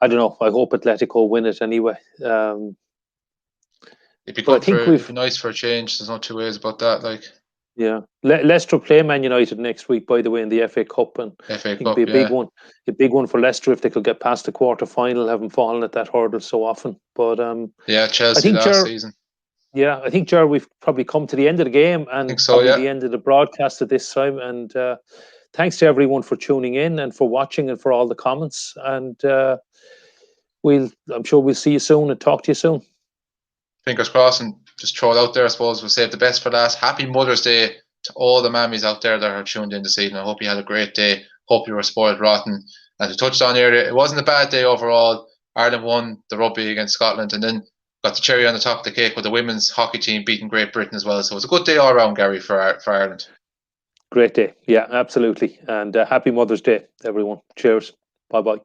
I don't know. I hope Atletico win it anyway. It'd be good it'd be nice for a change. There's no two ways about that. Like. Yeah, Leicester play Man United next week, by the way, in the FA Cup, and FA Cup, it'd be a big one for Leicester if they could get past the quarter final, having fallen at that hurdle so often. But Chelsea last season. Yeah, I think, Ger, we've probably come to the end of the game, and probably the end of the broadcast at this time. And thanks to everyone for tuning in and for watching and for all the comments. And I'm sure we'll see you soon and talk to you soon. Fingers crossed, and just throw it out there. I suppose we'll save the best for last. Happy Mother's Day to all the mammies out there that are tuned in this evening. I hope you had a great day. Hope you were spoiled rotten. As we touched on earlier, it wasn't a bad day overall. Ireland won the rugby against Scotland, and then got the cherry on the top of the cake with the women's hockey team beating Great Britain as well. So it was a good day all around, Gary, for Ireland. Great day. Yeah, absolutely. And happy Mother's Day, everyone. Cheers. Bye-bye.